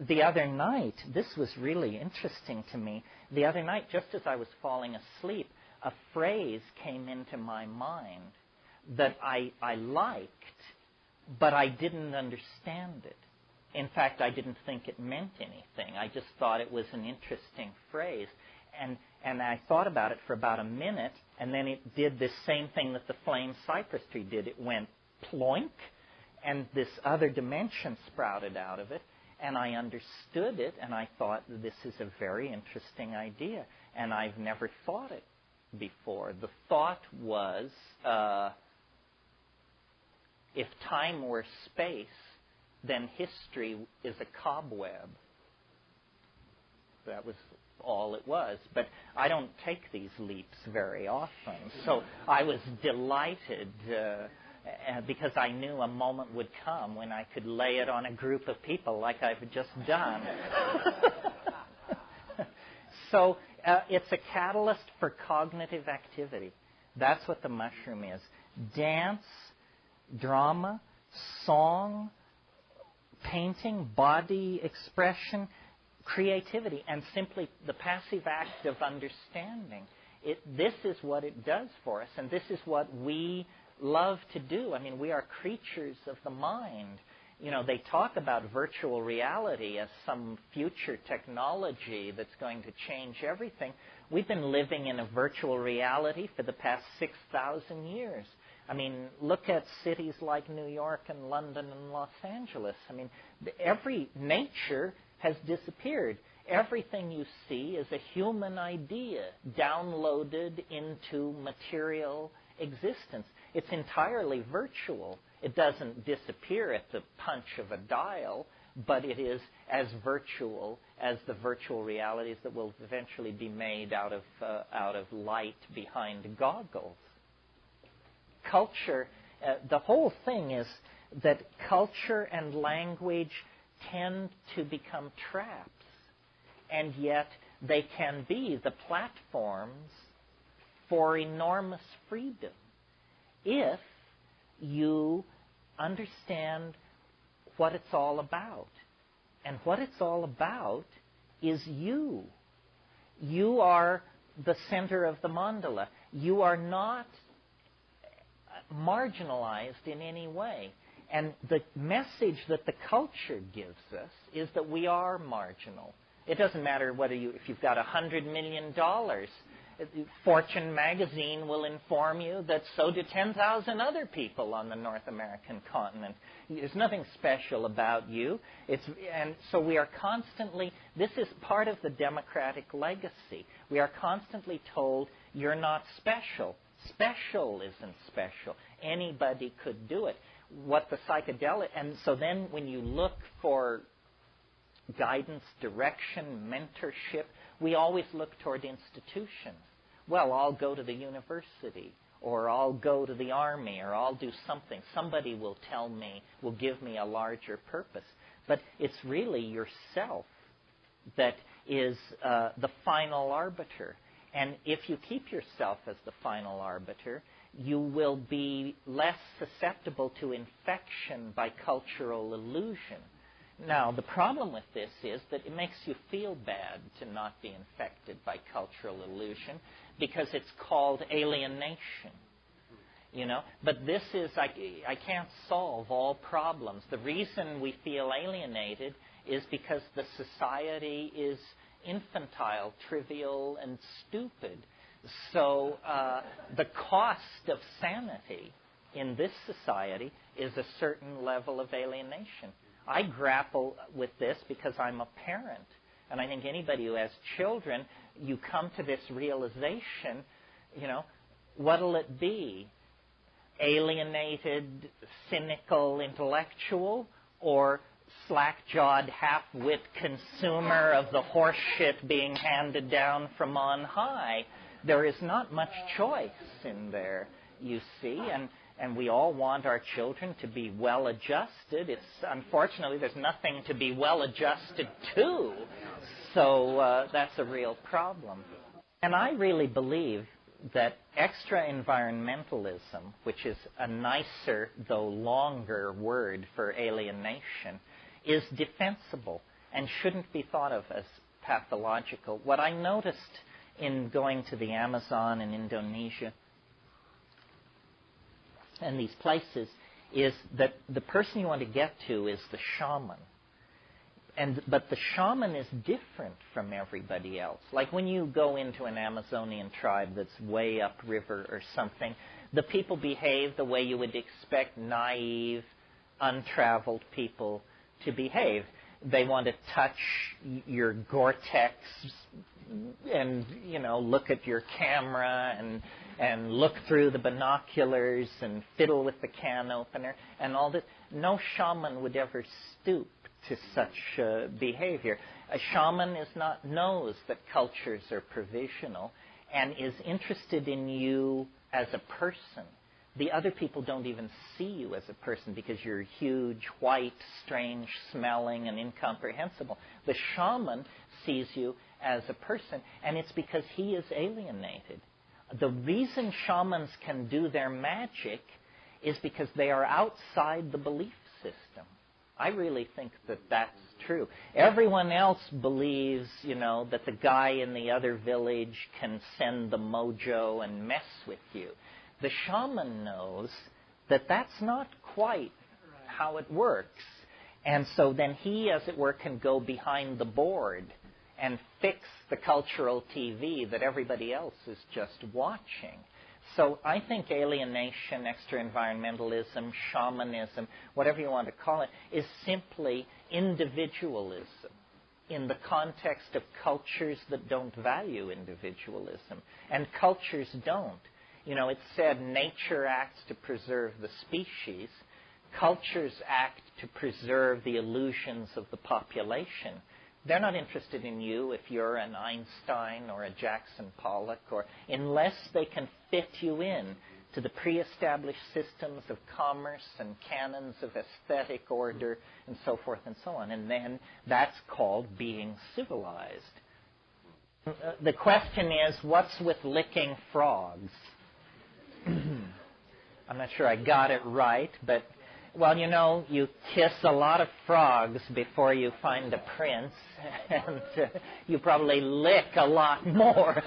A: The other night, this was really interesting to me. The other night, just as I was falling asleep, a phrase came into my mind that I liked, but I didn't understand it. In fact, I didn't think it meant anything. I just thought it was an interesting phrase. And I thought about it for about a minute, and then it did this same thing that the flame cypress tree did. It went ploink, and this other dimension sprouted out of it, and I understood it, and I thought, this is a very interesting idea, and I've never thought it before. The thought was, if time were space, then history is a cobweb. That was all it was. But I don't take these leaps very often. So I was delighted because I knew a moment would come when I could lay it on a group of people like I've just done. So it's a catalyst for cognitive activity. That's what the mushroom is. Dance, drama, song, painting, body expression, creativity, and simply the passive act of understanding. This is what it does for us, and this is what we love to do. I mean, we are creatures of the mind. You know, they talk about virtual reality as some future technology that's going to change everything. We've been living in a virtual reality for the past 6,000 years. I mean, look at cities like New York and London and Los Angeles. I mean, every nature has disappeared. Everything you see is a human idea downloaded into material existence. It's entirely virtual. It doesn't disappear at the punch of a dial, but it is as virtual as the virtual realities that will eventually be made out of light behind goggles. Culture, the whole thing is that culture and language tend to become traps. And yet they can be the platforms for enormous freedom if you understand what it's all about. And what it's all about is you. You are the center of the mandala. You are not marginalized in any way. And the message that the culture gives us is that we are marginal. It doesn't matter if you've got $100 million. Fortune magazine will inform you that so do 10,000 other people on the North American continent. There's nothing special about you. And so we are constantly, this is part of the democratic legacy. We are constantly told, you're not special. Special isn't special. Anybody could do it. What the psychedelic, and so then when you look for guidance, direction, mentorship, we always look toward institutions. Well, I'll go to the university, or I'll go to the army, or I'll do something. Somebody will tell me, will give me a larger purpose. But it's really yourself that is the final arbiter. And if you keep yourself as the final arbiter, you will be less susceptible to infection by cultural illusion. Now, the problem with this is that it makes you feel bad to not be infected by cultural illusion because it's called alienation. You know, but this is, I can't solve all problems. The reason we feel alienated is because the society is infantile, trivial, and stupid. So the cost of sanity in this society is a certain level of alienation. I grapple with this because I'm a parent. And I think anybody who has children, you come to this realization, you know, what'll it be? Alienated, cynical intellectual, or slack-jawed, half-wit consumer of the horse shit being handed down from on high? There is not much choice in there, you see, and we all want our children to be well-adjusted. Unfortunately, there's nothing to be well-adjusted to, so that's a real problem. And I really believe that extra-environmentalism, which is a nicer, though longer word for alienation, is defensible and shouldn't be thought of as pathological. What I noticed in going to the Amazon and Indonesia and these places is that the person you want to get to is the shaman. But the shaman is different from everybody else. Like when you go into an Amazonian tribe that's way upriver or something, the people behave the way you would expect naive, untraveled people to behave. They want to touch your Gore-Tex and, you know, look at your camera and look through the binoculars and fiddle with the can opener and all this. No shaman would ever stoop to such behavior. A shaman knows that cultures are provisional and is interested in you as a person. The other people don't even see you as a person because you're huge, white, strange smelling, and incomprehensible. The shaman sees you as a person, and it's because he is alienated. The reason shamans can do their magic is because they are outside the belief system. I really think that that's true. Everyone else believes, you know, that the guy in the other village can send the mojo and mess with you. The shaman knows that that's not quite how it works. And so then he, as it were, can go behind the board and fix the cultural TV that everybody else is just watching. So I think alienation, extra-environmentalism, shamanism, whatever you want to call it, is simply individualism in the context of cultures that don't value individualism. And cultures don't. You know, it's said nature acts to preserve the species. Cultures act to preserve the illusions of the population. They're not interested in you if you're an Einstein or a Jackson Pollock, or unless they can fit you in to the pre-established systems of commerce and canons of aesthetic order and so forth and so on. And then that's called being civilized. The question is, what's with licking frogs? I'm not sure I got it right, but, well, you know, you kiss a lot of frogs before you find a prince, and you probably lick a lot more.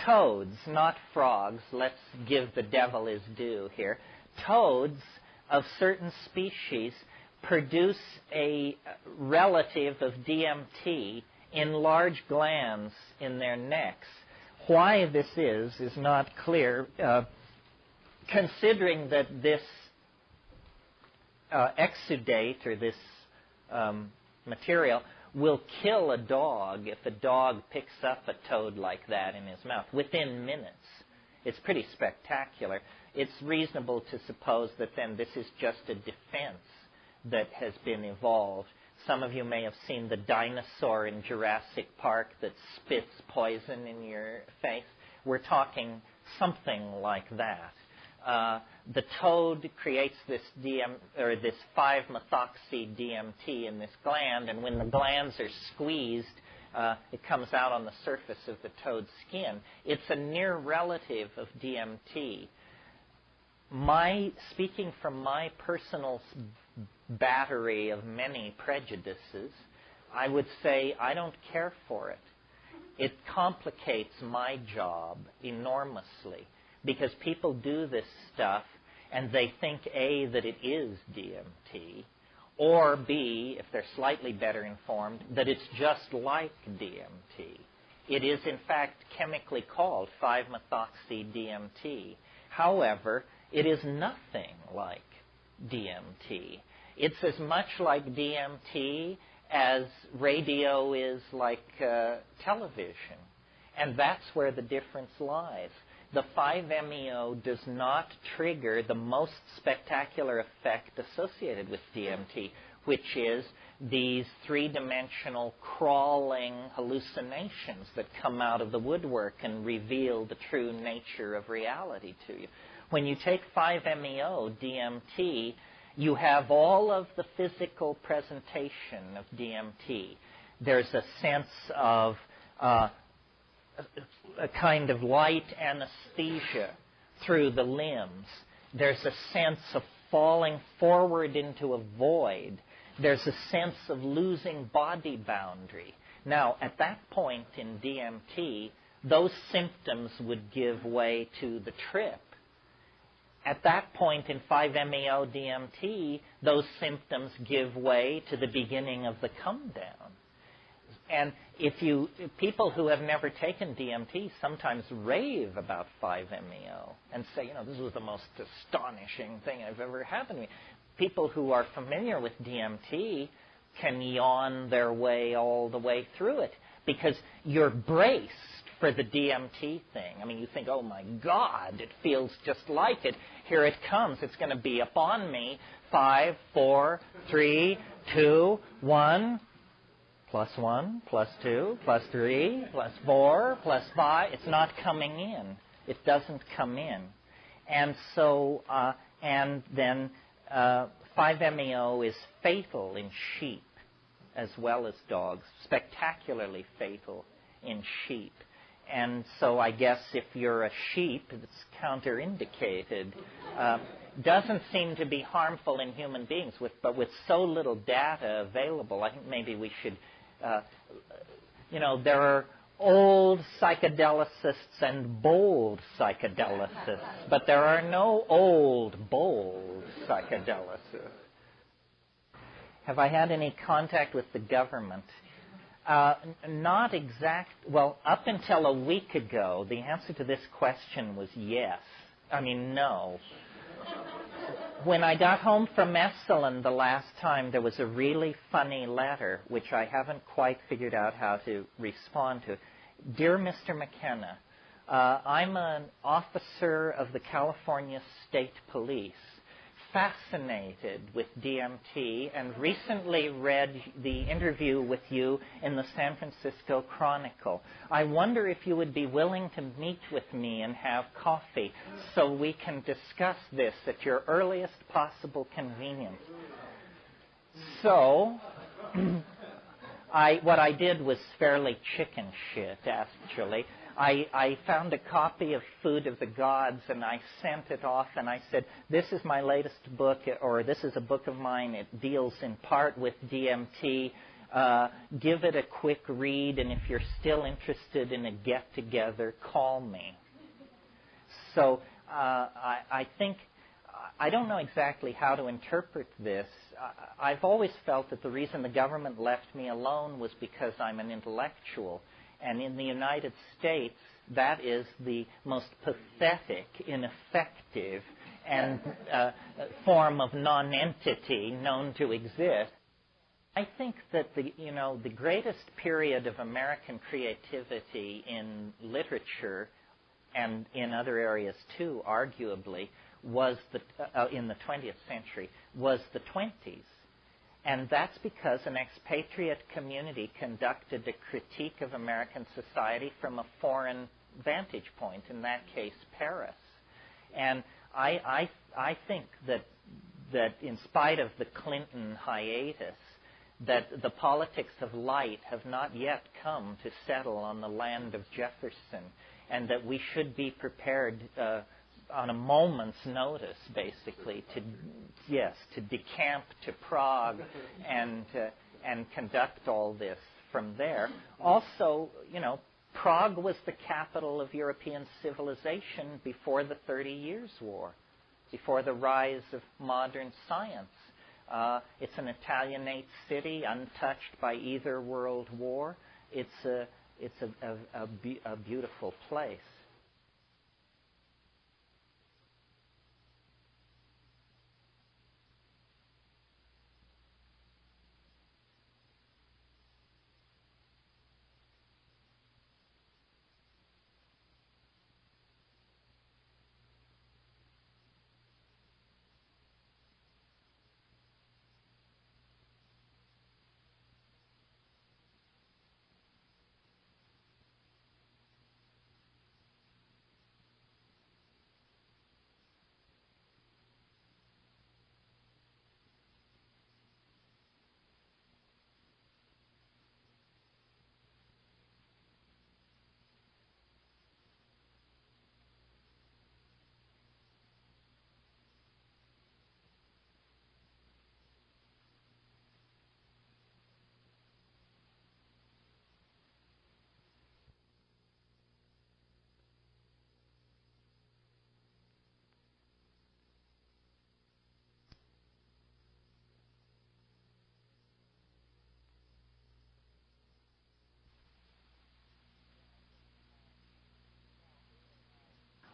A: Toads, not frogs. Let's give the devil his due here. Toads of certain species produce a relative of DMT in large glands in their necks. Why this is not clear, considering that this exudate, or this material, will kill a dog if a dog picks up a toad like that in his mouth within minutes. It's pretty spectacular. It's reasonable to suppose that then this is just a defense that has been evolved. Some of you may have seen the dinosaur in Jurassic Park that spits poison in your face. We're talking something like that. The toad creates this 5-methoxy-DMT in this gland, and when the glands are squeezed, it comes out on the surface of the toad's skin. It's a near relative of DMT. Speaking from my personal battery of many prejudices, I would say I don't care for it. It complicates my job enormously, because people do this stuff and they think, A, that it is DMT, or B, if they're slightly better informed, that it's just like DMT. It is, in fact, chemically called 5-methoxy-DMT. However, it is nothing like DMT. It's as much like DMT as radio is like television. And that's where the difference lies. The 5-MeO does not trigger the most spectacular effect associated with DMT, which is these three-dimensional crawling hallucinations that come out of the woodwork and reveal the true nature of reality to you. When you take 5-MeO DMT, you have all of the physical presentation of DMT. There's a sense of a kind of light anesthesia through the limbs. There's a sense of falling forward into a void. There's a sense of losing body boundary. Now, at that point in DMT, those symptoms would give way to the trip. At that point in 5-MeO DMT, those symptoms give way to the beginning of the come down. And people who have never taken DMT sometimes rave about 5-MeO and say, you know, this was the most astonishing thing I've ever happened to me. People who are familiar with DMT can yawn their way all the way through it, because you're braced for the DMT thing. I mean, you think, oh my God, it feels just like it. Here it comes. It's going to be upon me. 5, 4, 3, 2, 1. +1, +2, +3, +4, +5. It's not coming in. It doesn't come in. And so, and then 5-MeO is fatal in sheep as well as dogs, spectacularly fatal in sheep. And so I guess if you're a sheep, it's counterindicated. Doesn't seem to be harmful in human beings, but with so little data available, I think maybe we should... there are old psychedelicists and bold psychedelicists, but there are no old, bold psychedelicists. Have I had any contact with the government? Not exact. Well, up until a week ago, the answer to this question was yes. No. When I got home from Esalen the last time, there was a really funny letter, which I haven't quite figured out how to respond to. Dear Mr. McKenna, I'm an officer of the California State Police. fascinated with DMT and recently read the interview with you in the San Francisco Chronicle. I wonder if you would be willing to meet with me and have coffee so we can discuss this at your earliest possible convenience. So, what I did was fairly chicken shit, actually. I found a copy of Food of the Gods, and I sent it off, and I said, this is my latest book, or this is a book of mine. It deals in part with DMT. Give it a quick read, and if you're still interested in a get-together, call me. So I think, I don't know exactly how to interpret this. I've always felt that the reason the government left me alone was because I'm an intellectual. And in the United States, that is the most pathetic, ineffective, and form of nonentity known to exist. I think that the greatest period of American creativity in literature and in other areas too, arguably, was in the 20th century, was the 20s. And that's because an expatriate community conducted a critique of American society from a foreign vantage point, in that case, Paris. And I think that in spite of the Clinton hiatus, that the politics of light have not yet come to settle on the land of Jefferson, and that we should be prepared on a moment's notice, basically, to decamp to Prague and conduct all this from there. Also, Prague was the capital of European civilization before the 30 Years' War, before the rise of modern science. It's an Italianate city, untouched by either world war. It's a beautiful place.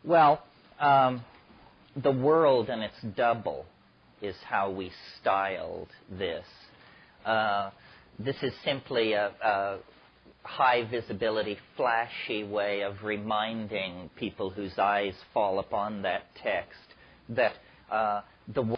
A: Well, the world and its double is how we styled this. This is simply a high visibility, flashy way of reminding people whose eyes fall upon that text that the